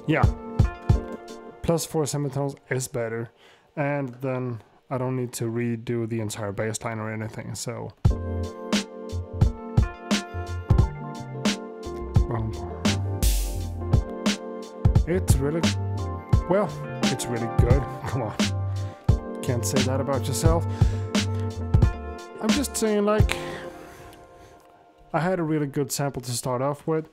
Yeah, +4 semitones is better, and then I don't need to redo the entire bass line or anything, so. It's really, well, it's really good, come on. Can't say that about yourself. I'm just saying, like, I had a really good sample to start off with.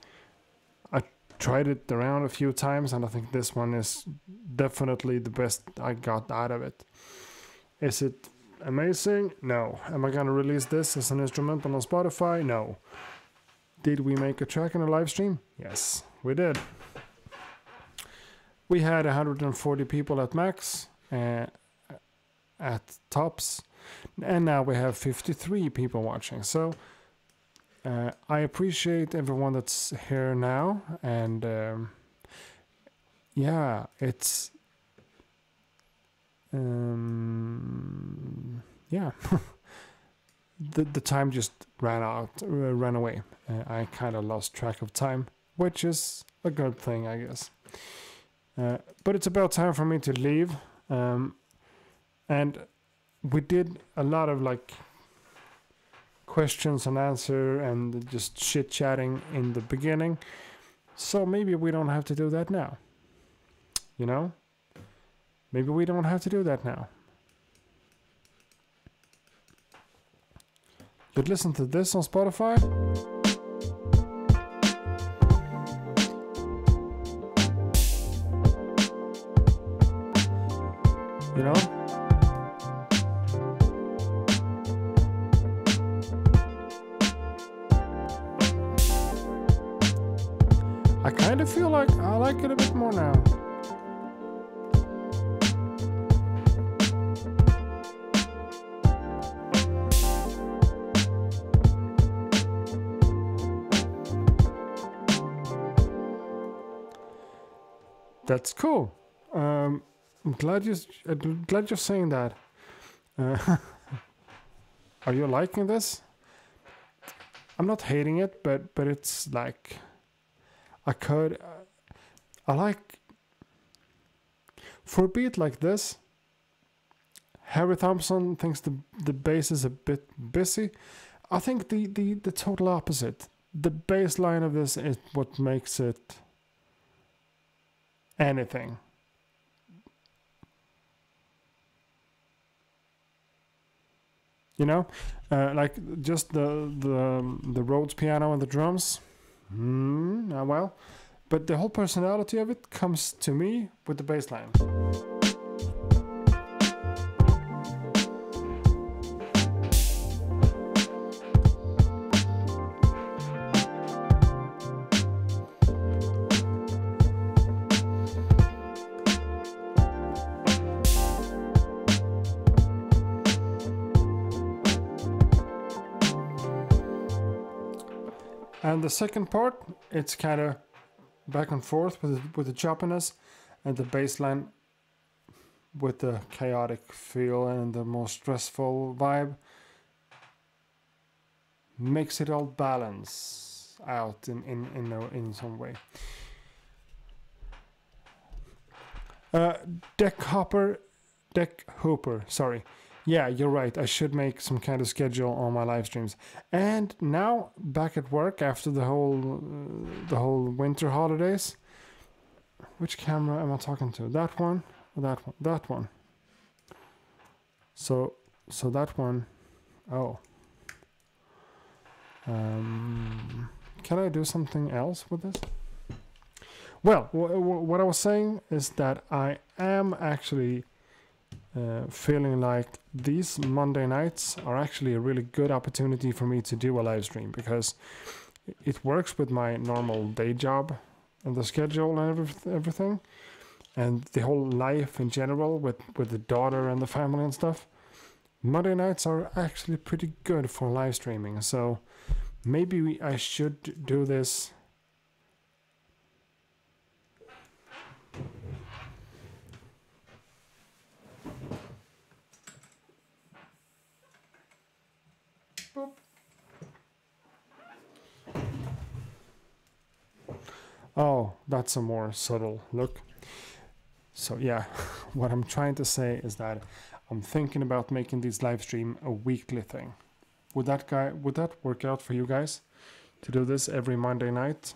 I tried it around a few times, and I think this one is definitely the best I got out of it. Is it amazing? No. Am I gonna release this as an instrumental on Spotify? No. Did we make a track in a live stream? Yes, we did. We had 140 people at max, at tops, and now we have 53 people watching. So I appreciate everyone that's here now, and yeah, yeah, the time just ran away. I kind of lost track of time, which is a good thing, I guess. But it's about time for me to leave. And we did a lot of like questions and answer and just chit chatting in the beginning. So maybe we don't have to do that now. You know? Maybe we don't have to do that now. You'd listen to this on Spotify? You know? I kind of feel like I like it a bit more now. That's cool. I'm glad you're saying that. Are you liking this? I'm not hating it, but it's like I like for a beat like this. Harry Thompson thinks the bass is a bit busy. I think the total opposite. The bass line of this is what makes it anything. You know, like just the Rhodes piano and the drums. Well, but the whole personality of it comes to me with the bass line. And the second part, it's kind of back and forth with the choppiness, and the bass line with the chaotic feel and the more stressful vibe makes it all balance out in some way. Deck Hooper, sorry. Yeah, you're right. I should make some kind of schedule on my live streams. And now back at work after the whole winter holidays. Which camera am I talking to? That one or that one? That one. So that one. Oh. Can I do something else with this? Well, what I was saying is that I am actually feeling like these Monday nights are actually a really good opportunity for me to do a live stream, because it works with my normal day job and the schedule and everything, and the whole life in general with the daughter and the family and stuff. Monday nights are actually pretty good for live streaming, so maybe I should do this. Boop. Oh, that's a more subtle look. So yeah, what I'm trying to say is that I'm thinking about making this live stream a weekly thing. Would that work out for you guys to do this every Monday night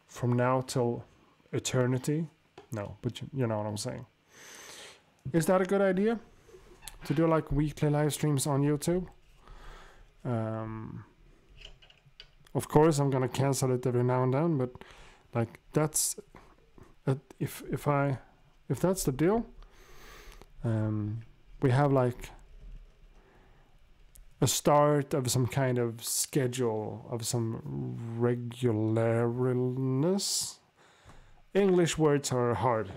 from now till eternity? No, but you know what I'm saying. Is that a good idea to do like weekly live streams on YouTube? Of course, I'm gonna cancel it every now and then, but like that's if that's the deal, we have like a start of some kind of schedule of some regulariness. English words are hard.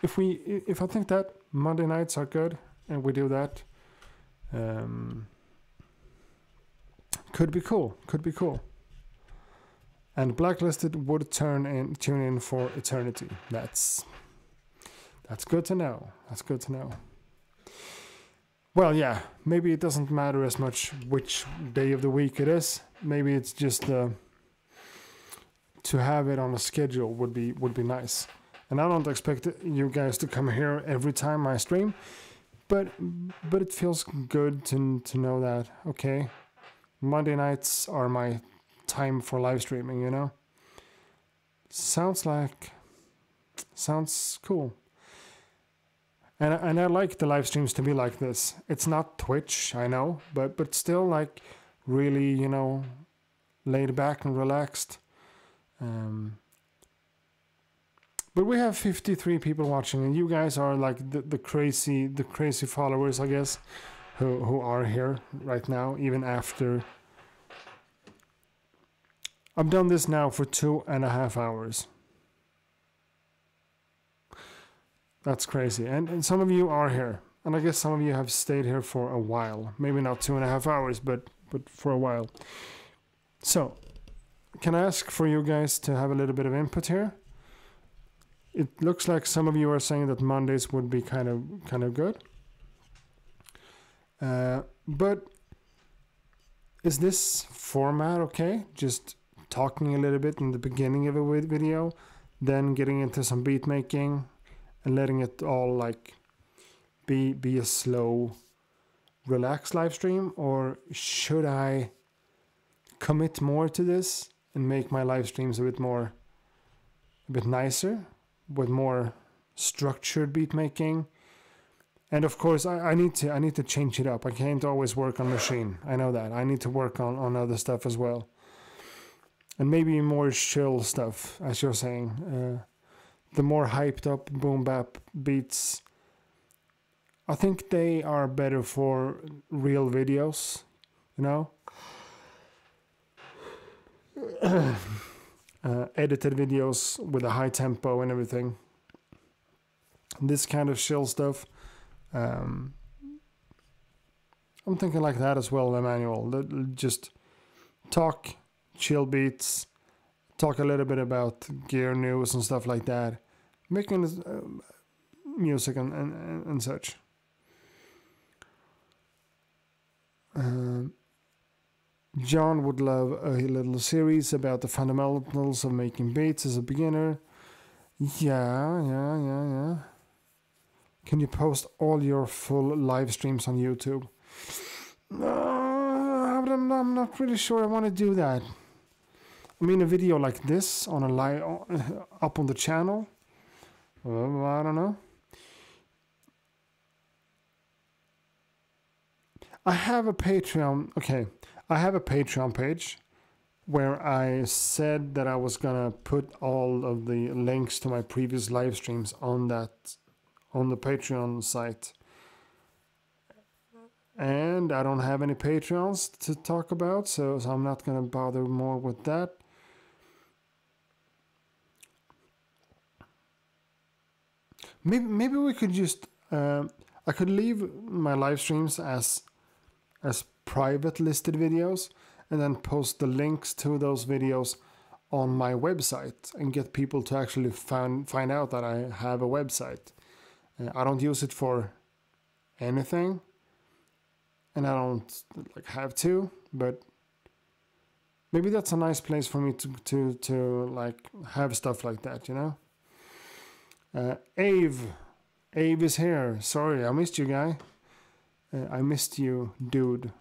If I think that Monday nights are good and we do that, could be cool. And Blacklisted would tune in for eternity. That's That's good to know. That's good to know. Well, yeah, maybe it doesn't matter as much which day of the week it is. Maybe it's just to have it on a schedule would be nice. And I don't expect you guys to come here every time I stream, but it feels good to know that, okay, Monday nights are my time for live streaming, you know? Sounds cool. And I like the live streams to be like this. It's not Twitch, I know, but still like really, you know, laid back and relaxed. But we have 53 people watching, and you guys are like the crazy followers, I guess, who are here right now, even after. I've done this now for 2.5 hours. That's crazy. And some of you are here. And I guess some of you have stayed here for a while. Maybe not 2.5 hours, but for a while. So, can I ask for you guys to have a little bit of input here? It looks like some of you are saying that Mondays would be kind of good. But is this format okay? Just talking a little bit in the beginning of a video, then getting into some beat making, and letting it all like be a slow, relaxed live stream? Or should I commit more to this and make my live streams a bit nicer, with more structured beat making? And of course I need to change it up. I can't always work on Maschine. I know that. I need to work on other stuff as well. And maybe more chill stuff, as you're saying. The more hyped up boom bap beats, I think they are better for real videos, you know? Edited videos with a high tempo and everything. This kind of chill stuff, I'm thinking like that as well, Emmanuel. Just talk chill beats, talk a little bit about gear news and stuff like that, making music and such. John would love a little series about the fundamentals of making beats as a beginner. Yeah. Can you post all your full live streams on YouTube? I'm not really sure I want to do that. I mean, a video like this on a live up on the channel. I don't know. I have a Patreon. Okay, I have a Patreon page where I said that I was gonna put all of the links to my previous live streams on the Patreon site. And I don't have any Patreons to talk about, so I'm not gonna bother more with that. Maybe we could just I could leave my live streams as private listed videos, and then post the links to those videos on my website and get people to actually find out that I have a website. I don't use it for anything, and I don't like have to, but maybe that's a nice place for me to like have stuff like that, you know. Ave is here. Sorry, I missed you, guy. I missed you, dude,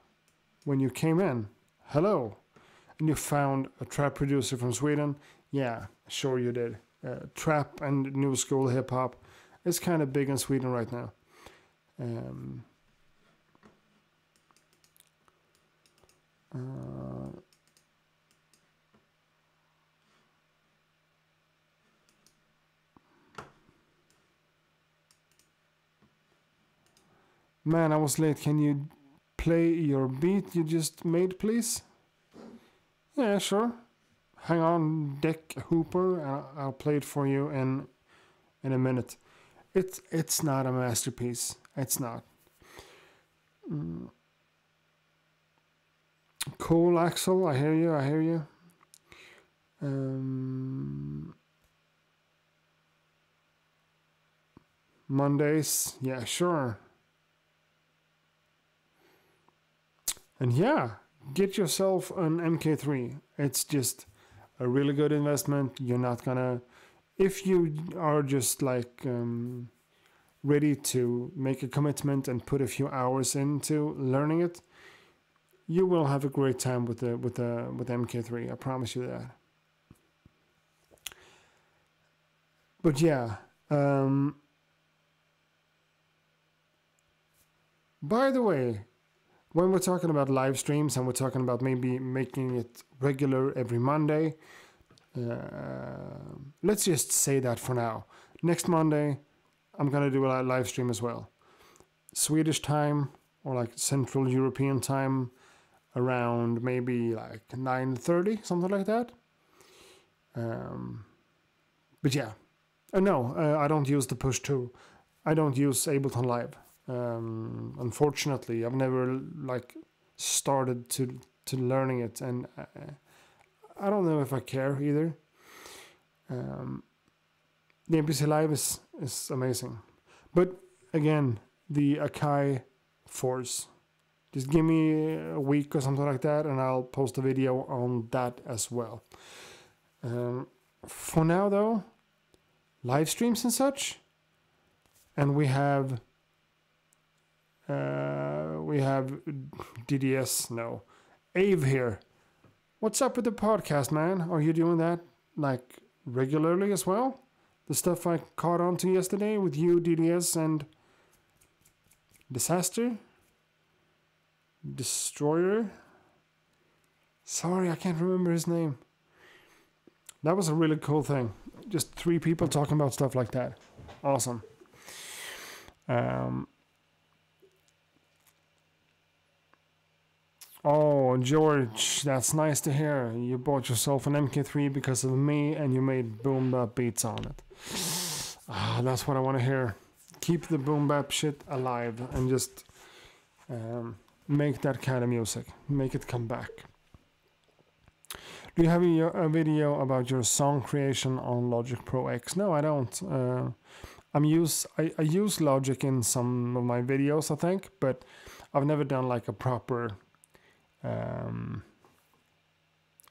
when you came in. Hello. And you found a trap producer from Sweden. Yeah, sure you did. Trap and new school hip hop is kind of big in Sweden right now. Man, I was late. Can you play your beat you just made, please? Yeah, sure. Hang on, Dick Hooper. I'll play it for you in a minute. It's not a masterpiece. It's not. Cool, Axel. I hear you. Mondays, yeah, sure. And yeah, get yourself an MK3. It's just a really good investment. You're not gonna, if you are just like ready to make a commitment and put a few hours into learning it, you will have a great time with MK3. I promise you that. But yeah, by the way, when we're talking about live streams and we're talking about maybe making it regular every Monday, let's just say that for now. Next Monday, I'm gonna do a live stream as well. Swedish time or like Central European time, around maybe like 9:30, something like that. But yeah, no, I don't use the push 2. I don't use Ableton Live. Unfortunately, I've never like started to learning it, and I don't know if I care either. The MPC Live is amazing, but again, the Akai Force. Just give me a week or something like that, and I'll post a video on that as well. For now, though, live streams and such, and we have DDS, no, Ave here. What's up with the podcast, man? Are you doing that like regularly as well? The stuff I caught on to yesterday with you, DDS, and Destroyer. Sorry, I can't remember his name. That was a really cool thing. Just 3 people talking about stuff like that. Awesome. Oh, George, that's nice to hear. You bought yourself an MK3 because of me, and you made boom bap beats on it. That's what I want to hear. Keep the boom bap shit alive and just make that kind of music. Make it come back. Do you have a video about your song creation on Logic Pro X? No, I don't. I use Logic in some of my videos, I think, but I've never done like a proper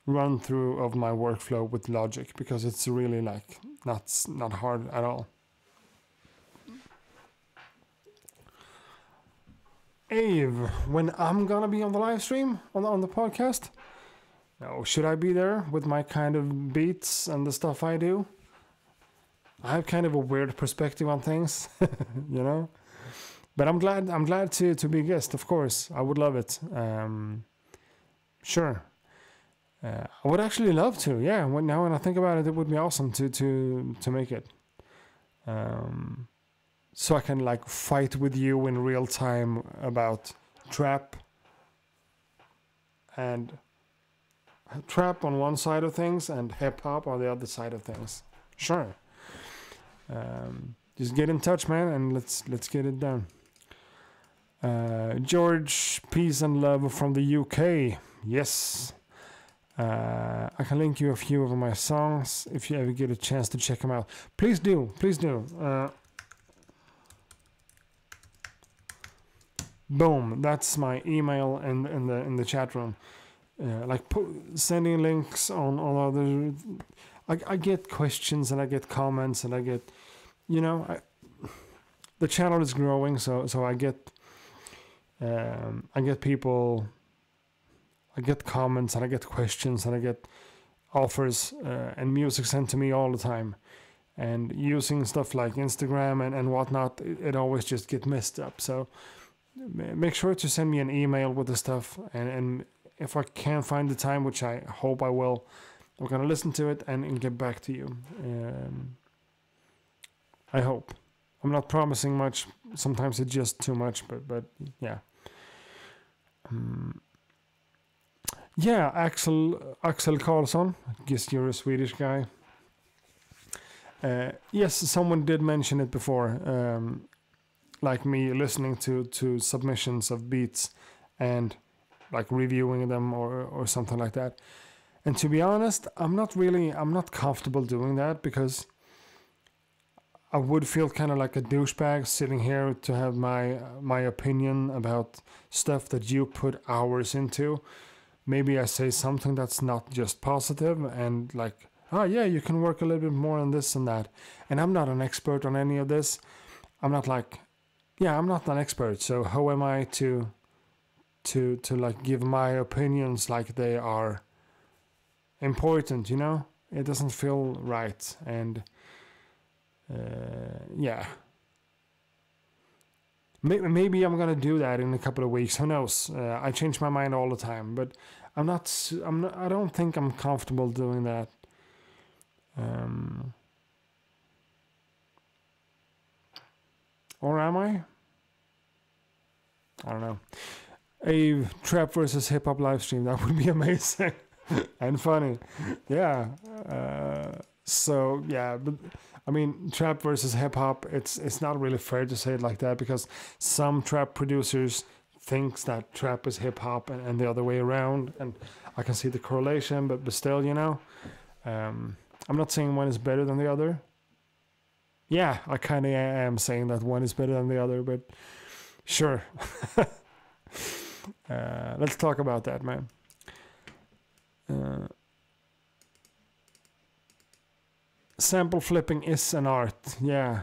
run through of my workflow with Logic, because it's really like not hard at all. Ave, when I'm gonna be on the live stream on the podcast? No, should I be there with my kind of beats and the stuff I do? I have kind of a weird perspective on things, you know. But I'm glad to be a guest. Of course, I would love it. Sure. I would actually love to. Yeah. When I think about it, it would be awesome to make it. So I can like fight with you in real time about trap on one side of things and hip hop on the other side of things. Sure. Just get in touch, man, and let's get it done. George, peace and love from the UK. Yes. I can link you a few of my songs if you ever get a chance to check them out. Please do. Boom. That's my email in the chat room. Sending links on other. I get questions and I get comments and I get, the channel is growing, so I get people, I get comments and I get questions and I get offers and music sent to me all the time. And using stuff like Instagram and whatnot, it always just get messed up. So make sure to send me an email with the stuff, and if I can find the time, which I hope I will, I'm going to listen to it and get back to you. I hope. I'm not promising much. Sometimes it's just too much, but yeah. Yeah, Axel Karlsson. I guess you're a Swedish guy. Yes, someone did mention it before. Like me listening to submissions of beats and like reviewing them or something like that. And to be honest, I'm not comfortable doing that, because I would feel kind of like a douchebag sitting here to have my opinion about stuff that you put hours into. Maybe I say something that's not just positive and like, oh yeah, you can work a little bit more on this and that. And I'm not an expert on any of this. I'm not like, yeah, I'm not an expert. So how am I to like give my opinions like they are important, you know? It doesn't feel right. And yeah. Maybe I'm gonna do that in a couple of weeks. Who knows? I change my mind all the time, but I don't think I'm comfortable doing that. Or am I? I don't know. A trap versus hip hop live stream, that would be amazing and funny. Yeah. So yeah, but I mean, trap versus hip hop, it's not really fair to say it like that, because some trap producers thinks that trap is hip hop and the other way around, and I can see the correlation, but still, you know, I'm not saying one is better than the other. Yeah, I kind of am saying that one is better than the other, but sure. Let's talk about that, man. Sample flipping is an art. Yeah.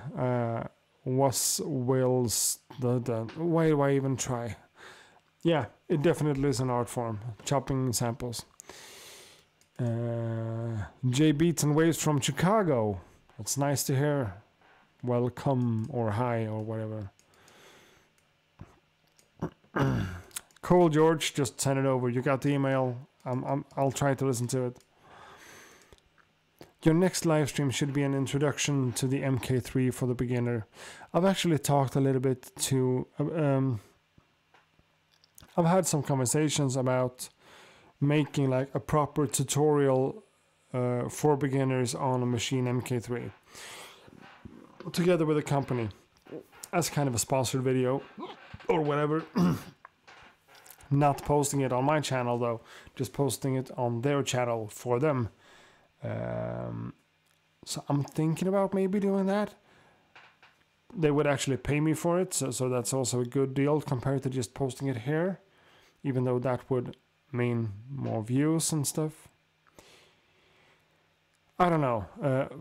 Why even try? Yeah, it definitely is an art form. Chopping samples. J Beats and Waves from Chicago. It's nice to hear. Welcome or hi or whatever. Cool, George. Just send it over. You got the email. I'll try to listen to it. Your next live stream should be an introduction to the MK3 for the beginner. I've actually talked a little bit to... I've had some conversations about making like a proper tutorial for beginners on a Maschine MK3. Together with a company. As kind of a sponsored video. Or whatever. Not posting it on my channel though. Just posting it on their channel for them. So I'm thinking about maybe doing that. They would actually pay me for it, so that's also a good deal compared to just posting it here, even though that would mean more views and stuff. I don't know.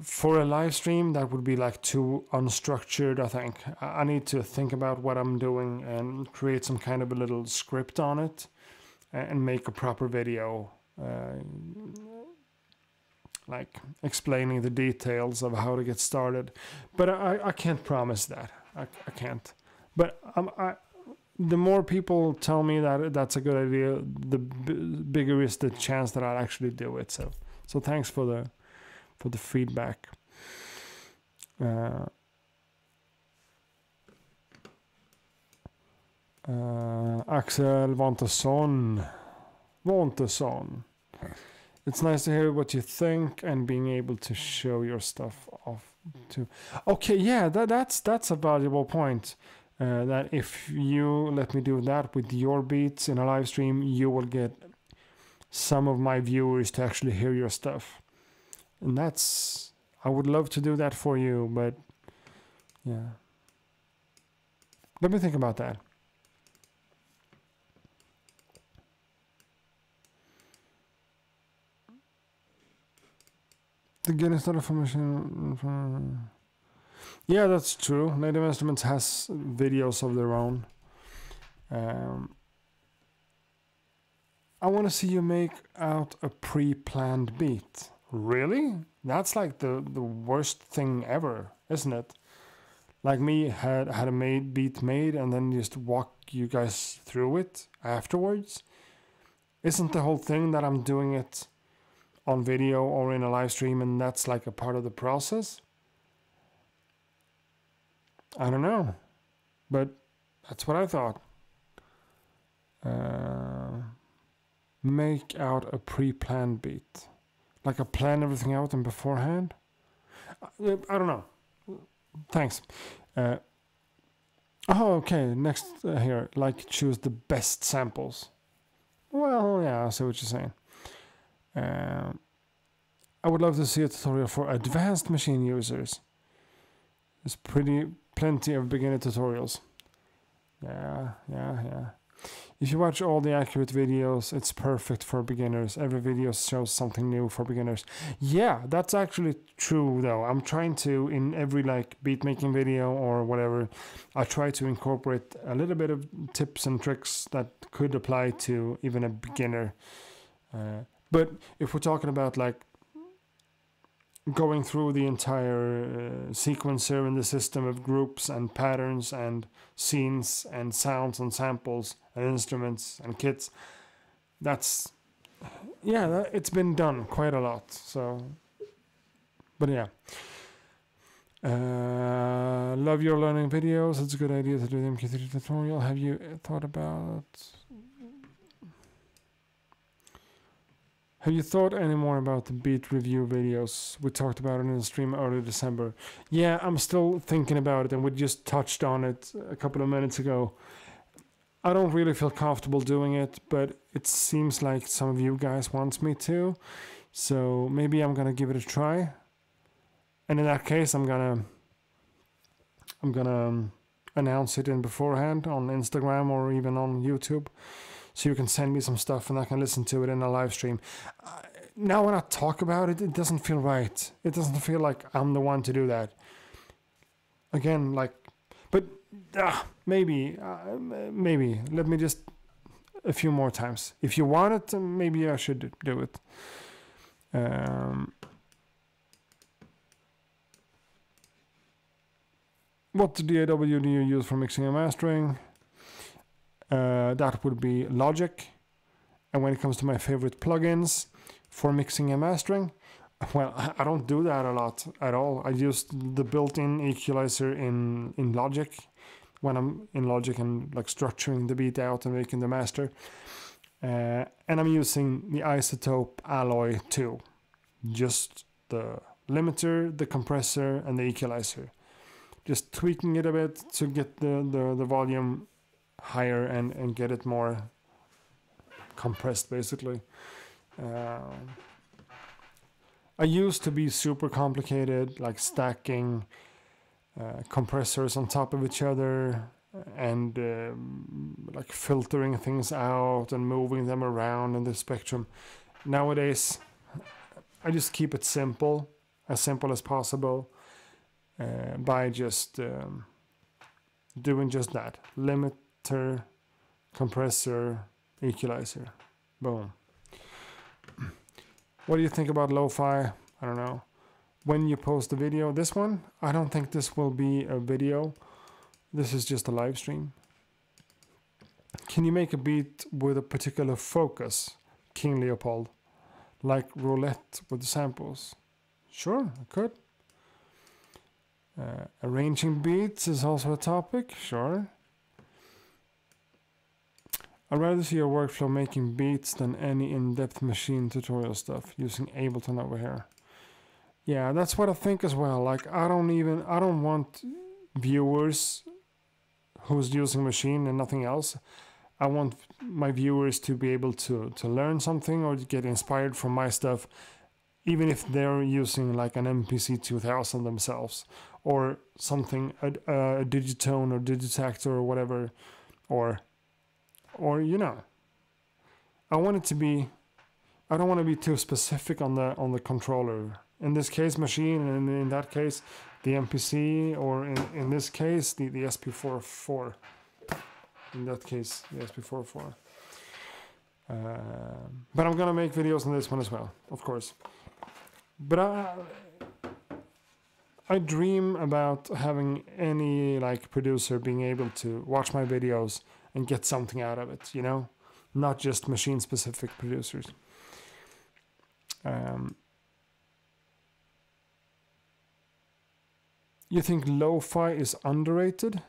For a live stream, that would be like too unstructured, I think. I need to think about what I'm doing and create some kind of a little script on it and make a proper video. Like explaining the details of how to get started, but I can't promise that. I can't. But the more people tell me that that's a good idea, the bigger is the chance that I'll actually do it. So thanks for the feedback. Axel Vontason. It's nice to hear what you think and being able to show your stuff off too. Okay, yeah, that's a valuable point. That if you let me do that with your beats in a live stream, you will get some of my viewers to actually hear your stuff. And I would love to do that for you, but yeah. Let me think about that. The getting started for machine. Yeah, that's true. Native Instruments has videos of their own. I want to see you make out a pre-planned beat. Really? That's like the worst thing ever, isn't it? Like me had a beat made and then just walk you guys through it afterwards. Isn't the whole thing that I'm doing it on video or in a live stream, and that's like a part of the process? I don't know, but that's what I thought. Make out a pre-planned beat, like I plan everything out and beforehand. I don't know. Thanks. Oh, okay. Next here, like choose the best samples. Well, yeah, I see what you're saying. I would love to see a tutorial for advanced Maschine users. There's plenty of beginner tutorials. Yeah. If you watch all the accurate videos, it's perfect for beginners. Every video shows something new for beginners. Yeah, that's actually true though. I'm trying to, in every like beat making video or whatever, I try to incorporate a little bit of tips and tricks that could apply to even a beginner. But if we're talking about like going through the entire sequencer in the system of groups and patterns and scenes and sounds and samples and instruments and kits, it's been done quite a lot. So, but yeah, love your learning videos. It's a good idea to do the MQ3 tutorial. Have you thought any more about the beat review videos? We talked about it in the stream early December. Yeah, I'm still thinking about it, and we just touched on it a couple of minutes ago. I don't really feel comfortable doing it, but it seems like some of you guys want me to. So maybe I'm gonna give it a try. And in that case, I'm gonna announce it in beforehand on Instagram or even on YouTube. So you can send me some stuff and I can listen to it in a live stream. Now when I talk about it, it doesn't feel right. It doesn't feel like I'm the one to do that. Again, like, but maybe. Let me just a few more times. If you want it, maybe I should do it. What DAW do you use for mixing and mastering? That would be Logic. And when it comes to my favorite plugins for mixing and mastering, well, I don't do that a lot at all. I use the built-in equalizer in Logic when I'm in Logic and like structuring the beat out and making the master. And I'm using the Isotope Alloy 2. Just the limiter, the compressor, and the equalizer. Just tweaking it a bit to get the volume higher and get it more compressed, basically. I used to be super complicated, like stacking compressors on top of each other and like filtering things out and moving them around in the spectrum. Nowadays, I just keep it simple as possible by just doing just that. Limiter, compressor, equalizer. Boom. What do you think about lo-fi? I don't know. When you post the video, this one, I don't think this will be a video. This is just a live stream. Can you make a beat with a particular focus, King Leopold? Like roulette with the samples? Sure, I could. Arranging beats is also a topic, sure. I'd rather see your workflow making beats than any in-depth Maschine tutorial stuff using Ableton over here. Yeah, that's what I think as well. Like, I don't want viewers who's using Maschine and nothing else. I want my viewers to be able to learn something or to get inspired from my stuff, even if they're using like an MPC 2000 themselves or something, a Digitone or Digitactor or whatever, or you know, I want it to be. I don't want to be too specific on the controller. In this case, Maschine, and in that case, the MPC, or in this case, the SP44. In that case, the SP44. But I'm gonna make videos on this one as well, of course. But I dream about having any like producer being able to watch my videos and get something out of it, you know, not just Maschine specific producers. You think lo-fi is underrated?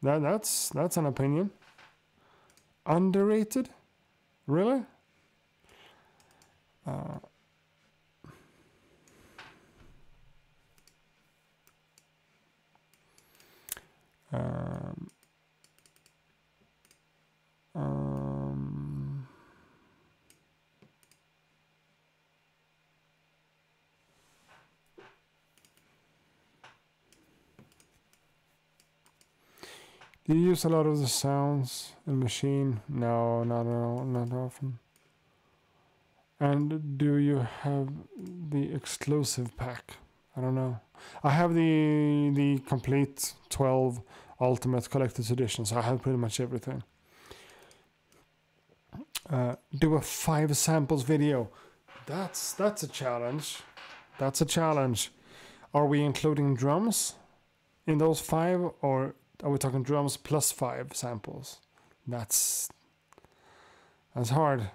That's an opinion. Underrated? Really? Do you use a lot of the sounds in Maschine? No, not often. And do you have the exclusive pack? I don't know. I have the complete 12 Ultimate Collector's Edition, so I have pretty much everything. Do a 5 samples video. That's a challenge. That's a challenge. Are we including drums in those 5, or are we talking drums plus 5 samples? That's hard.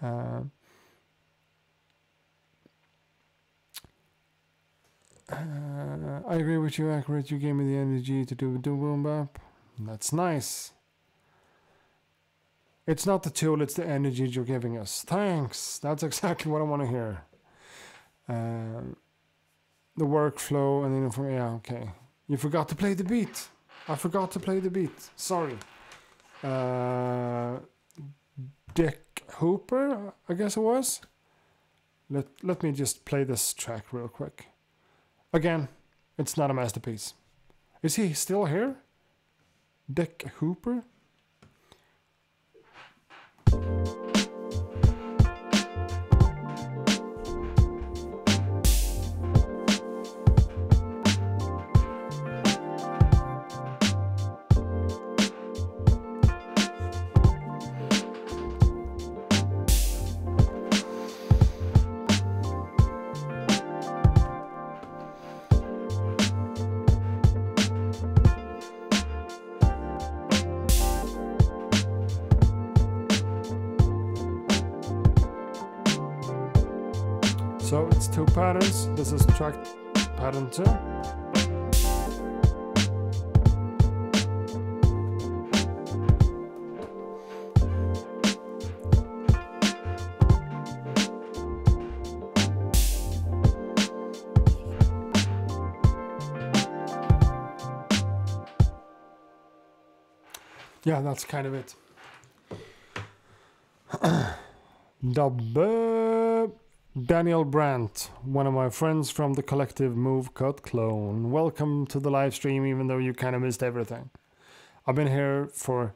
I agree with you, Accurate. You gave me the energy to do boom bap. That's nice. It's not the tool, it's the energy you're giving us. Thanks. That's exactly what I want to hear. The workflow and then yeah, okay. You forgot to play the beat. I forgot to play the beat. Sorry. Dick Hooper, I guess it was. Let me just play this track real quick. Again, it's not a masterpiece. Is he still here? Dick Hooper? So it's 2 patterns. This is track pattern 2. Yeah, that's kind of it. Daniel Brandt, one of my friends from the collective Move Cut Clone. Welcome to the live stream, even though you kind of missed everything. I've been here for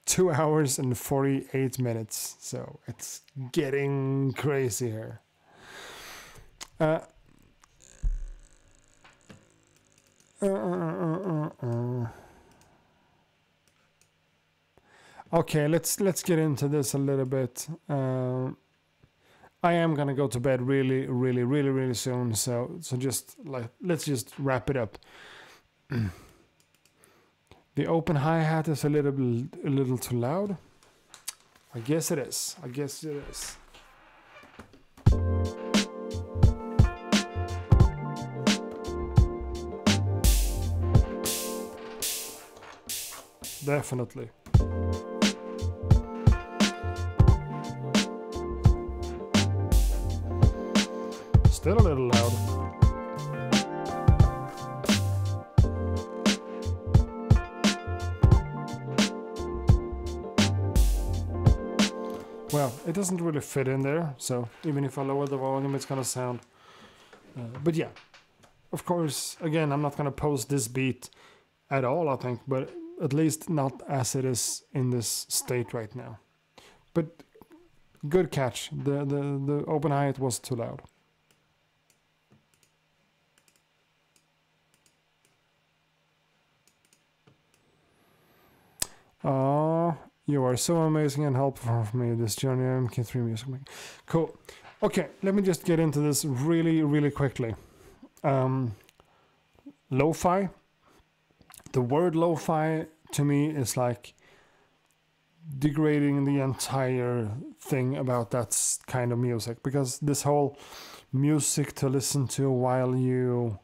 2 hours and 48 minutes, so it's getting crazy here. Okay, let's get into this a little bit. I am gonna go to bed really soon, so just like let's just wrap it up. The open hi-hat is a little too loud. I guess it is. Definitely. Still a little loud. Well, it doesn't really fit in there, so even if I lower the volume, it's gonna sound. But yeah, of course, again, I'm not gonna post this beat at all, I think, but at least not as it is in this state right now. But good catch. The open hi-hat was too loud. You are so amazing and helpful for me this journey. MK3 music making. Cool. Okay, let me just get into this really quickly. Lo-fi. The word lo-fi to me is like degrading the entire thing about that kind of music, because this whole music to listen to while you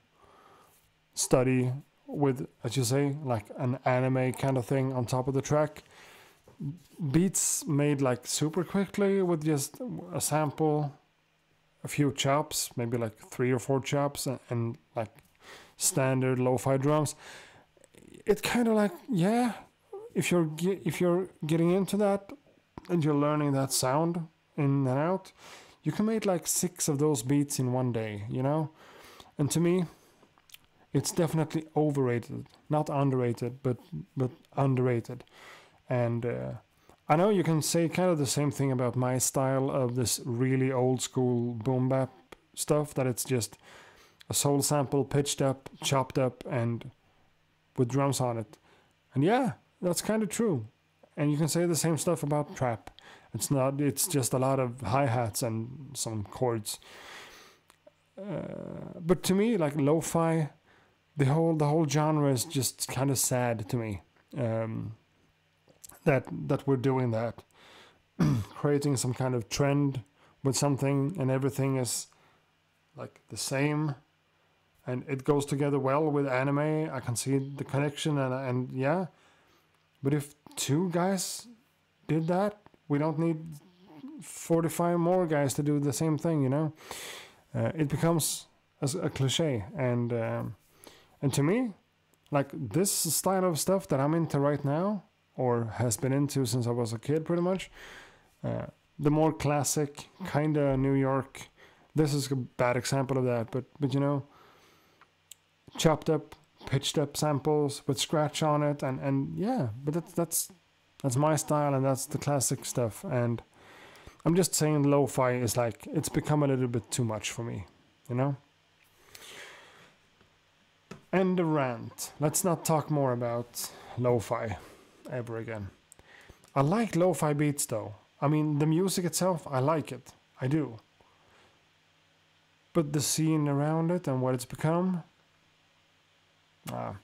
study with, as you say, like an anime kind of thing on top of the track. Beats made like super quickly with just a sample, a few chops, maybe like 3 or 4 chops, and like standard lo-fi drums. It's kind of like, yeah, if you're getting into that and you're learning that sound in and out, you can make like 6 of those beats in one day, you know? And to me, it's definitely overrated, not underrated, but underrated. And I know you can say kind of the same thing about my style of this really old school boom bap stuff, that it's just a soul sample pitched up, chopped up, and with drums on it. And yeah, that's kind of true. And you can say the same stuff about trap. It's not, it's just a lot of hi-hats and some chords. But to me, like lo-fi, the whole genre is just kind of sad to me. That we're doing that, creating some kind of trend with something, and everything is like the same, and it goes together well with anime. I can see the connection, and yeah. But if two guys did that, we don't need 45 more guys to do the same thing, you know? It becomes a cliche, and to me, like this style of stuff that I'm into right now, or has been into since I was a kid, pretty much. The more classic, kind of New York. This is a bad example of that, but you know, chopped up, pitched up samples with scratch on it, and yeah. But that's my style, and that's the classic stuff. And I'm just saying, lo-fi is like, it's become a little bit too much for me, you know. And the rant. Let's not talk more about lo-fi ever again. I like lo-fi beats though. I mean, the music itself, I like it. I do. But the scene around it and what it's become, a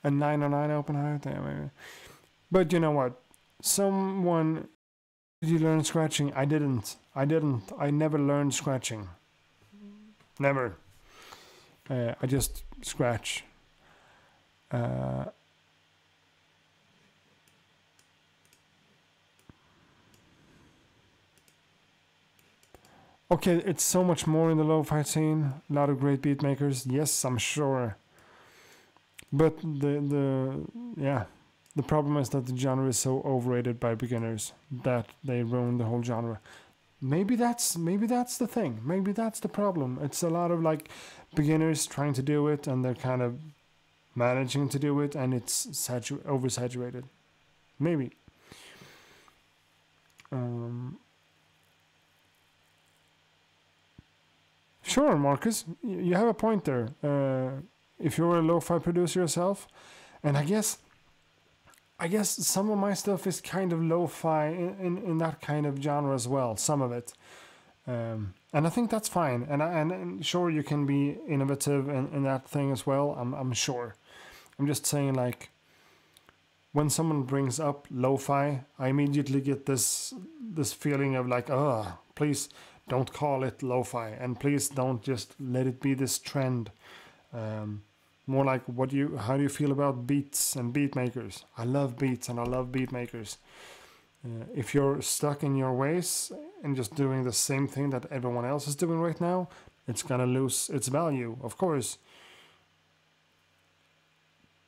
909 open heart. But you know what? Someone, did you learn scratching? I didn't. I never learned scratching. Never. I just scratch. Okay, it's so much more in the lo-fi scene. A lot of great beat makers. Yes, I'm sure. But the problem is that the genre is so overrated by beginners that they ruin the whole genre. Maybe that's the thing. Maybe that's the problem. It's a lot of like beginners trying to do it, and they're kind of managing to do it, and it's oversaturated. Maybe. Sure, Marcus, you have a point there. If you're a lo-fi producer yourself, and I guess some of my stuff is kind of lo-fi in that kind of genre as well. Some of it, and I think that's fine. And sure, you can be innovative in that thing as well. I'm sure. I'm just saying, like, when someone brings up lo-fi, I immediately get this feeling of like, please don't call it lo-fi, and please don't just let it be this trend. More like, how do you feel about beats and beat makers? I love beats and I love beat makers. If you're stuck in your ways and just doing the same thing that everyone else is doing right now, it's gonna lose its value, of course.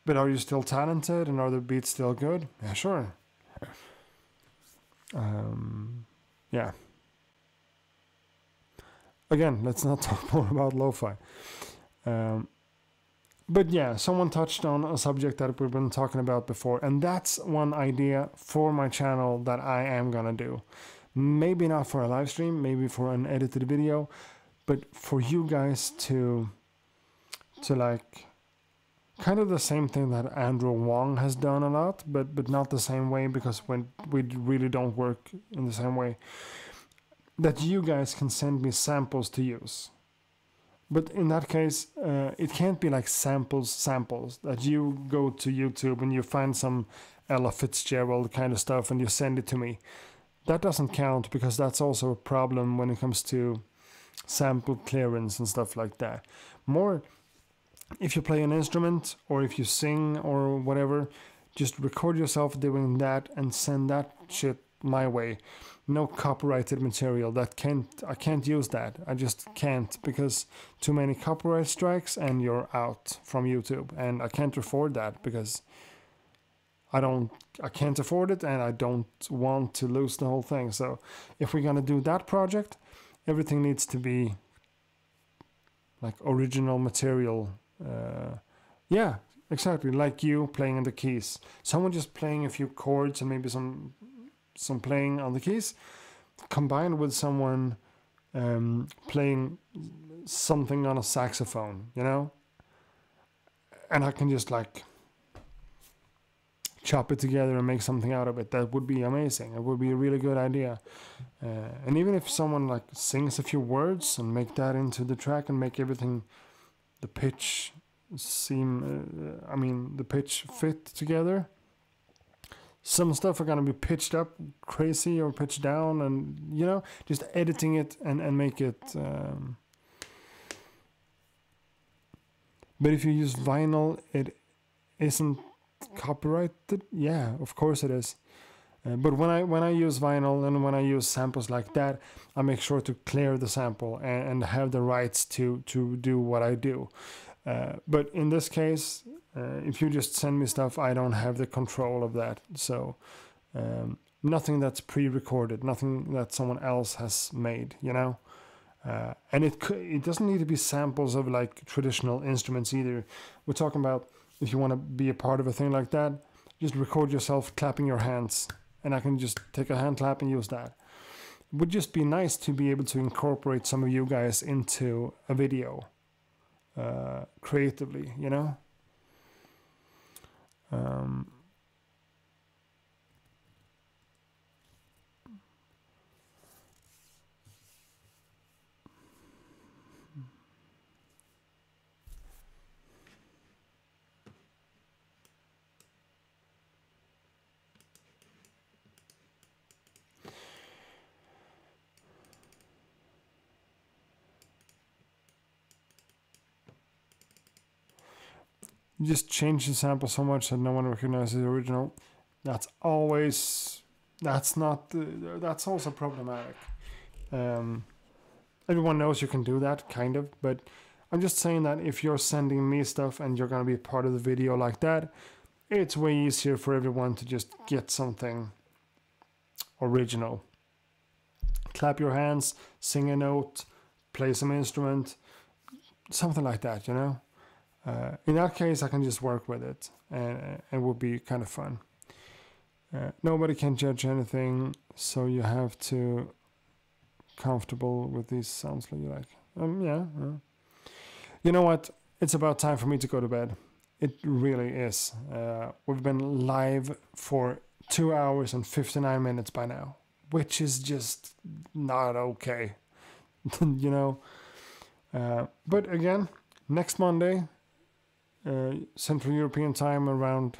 But are you still talented, and are the beats still good? Yeah, sure. Yeah. Again, let's not talk more about lo-fi. But yeah, someone touched on a subject that we've been talking about before, and that's one idea for my channel that I am gonna do. Maybe not for a live stream, maybe for an edited video, but for you guys to like, kind of the same thing that Andrew Wong has done a lot, but not the same way, because when we really don't work in the same way. That you guys can send me samples to use. But in that case, it can't be like samples, that you go to YouTube and you find some Ella Fitzgerald kind of stuff and you send it to me. That doesn't count, because that's also a problem when it comes to sample clearance and stuff like that. More, if you play an instrument or if you sing or whatever, just record yourself doing that and send that shit my way. No copyrighted material. I can't use that. I just can't, because too many copyright strikes and you're out from YouTube, and I can't afford that, because I can't afford it, and I don't want to lose the whole thing. So if we're gonna do that project, everything needs to be like original material. Yeah, exactly, like you playing on the keys. Someone just playing a few chords and maybe some playing on the keys, combined with someone playing something on a saxophone, you know? And I can just like chop it together and make something out of it. That would be amazing. It would be a really good idea. And even if someone like sings a few words and make that into the track and make everything, the pitch the pitch fit together. Some stuff are gonna be pitched up crazy or pitched down, and you know, just editing it and make it. But if you use vinyl, it isn't copyrighted. Yeah, of course it is. But when I use vinyl and when I use samples like that, I make sure to clear the sample and have the rights to do what I do. But in this case, if you just send me stuff, I don't have the control of that. So nothing that's pre-recorded, nothing that someone else has made, you know. And it doesn't need to be samples of like traditional instruments either. We're talking about if you want to be a part of a thing like that, just record yourself clapping your hands, and I can just take a hand clap and use that. It would just be nice to be able to incorporate some of you guys into a video creatively, you know. You just change the sample so much that no one recognizes the original. That's also problematic. Everyone knows you can do that, kind of, but I'm just saying that if you're sending me stuff and you're gonna be part of the video like that, it's way easier for everyone to just get something original. Clap your hands, sing a note, play some instrument, something like that, you know? In that case, I can just work with it, and it will be kind of fun. Nobody can judge anything, so you have to comfortable with these sounds that you like. Yeah. You know what? It's about time for me to go to bed. It really is. We've been live for 2 hours and 59 minutes by now, which is just not okay. You know? But again, next Monday, Central European time around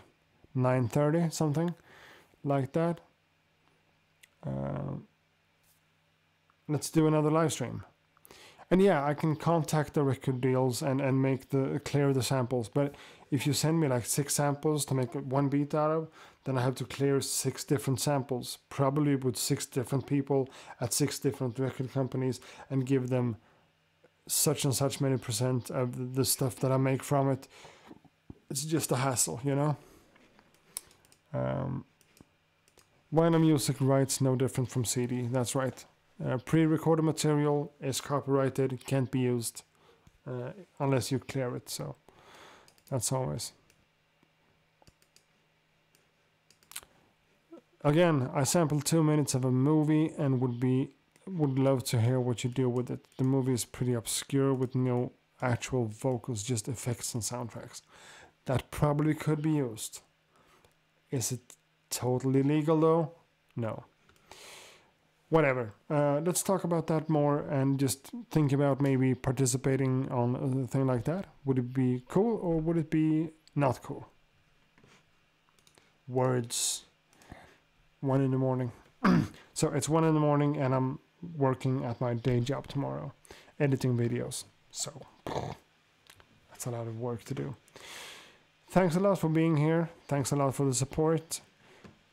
9:30, something like that. Let's do another live stream. And yeah, I can contact the record deals and make clear the samples. But if you send me like 6 samples to make one beat out of, then I have to clear 6 different samples, probably with 6 different people at 6 different record companies, and give them such and such many % of the stuff that I make from it. It's just a hassle, you know. Vinyl music rights no different from CD. That's right. Pre-recorded material is copyrighted, can't be used unless you clear it. So that's always. Again, I sampled 2 minutes of a movie and would love to hear what you do with it. The movie is pretty obscure with no actual vocals, just effects and soundtracks. That probably could be used. Is it totally legal though? No. Whatever. Let's talk about that more and just think about maybe participating on a thing like that. Would it be cool or would it be not cool? Words. 1 in the morning. So it's 1 in the morning and I'm working at my day job tomorrow, editing videos. So that's a lot of work to do. Thanks a lot for being here. Thanks a lot for the support.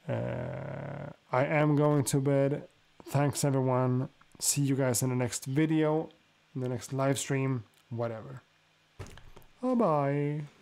I am going to bed. Thanks everyone. See you guys in the next video, in the next live stream, whatever. Bye bye.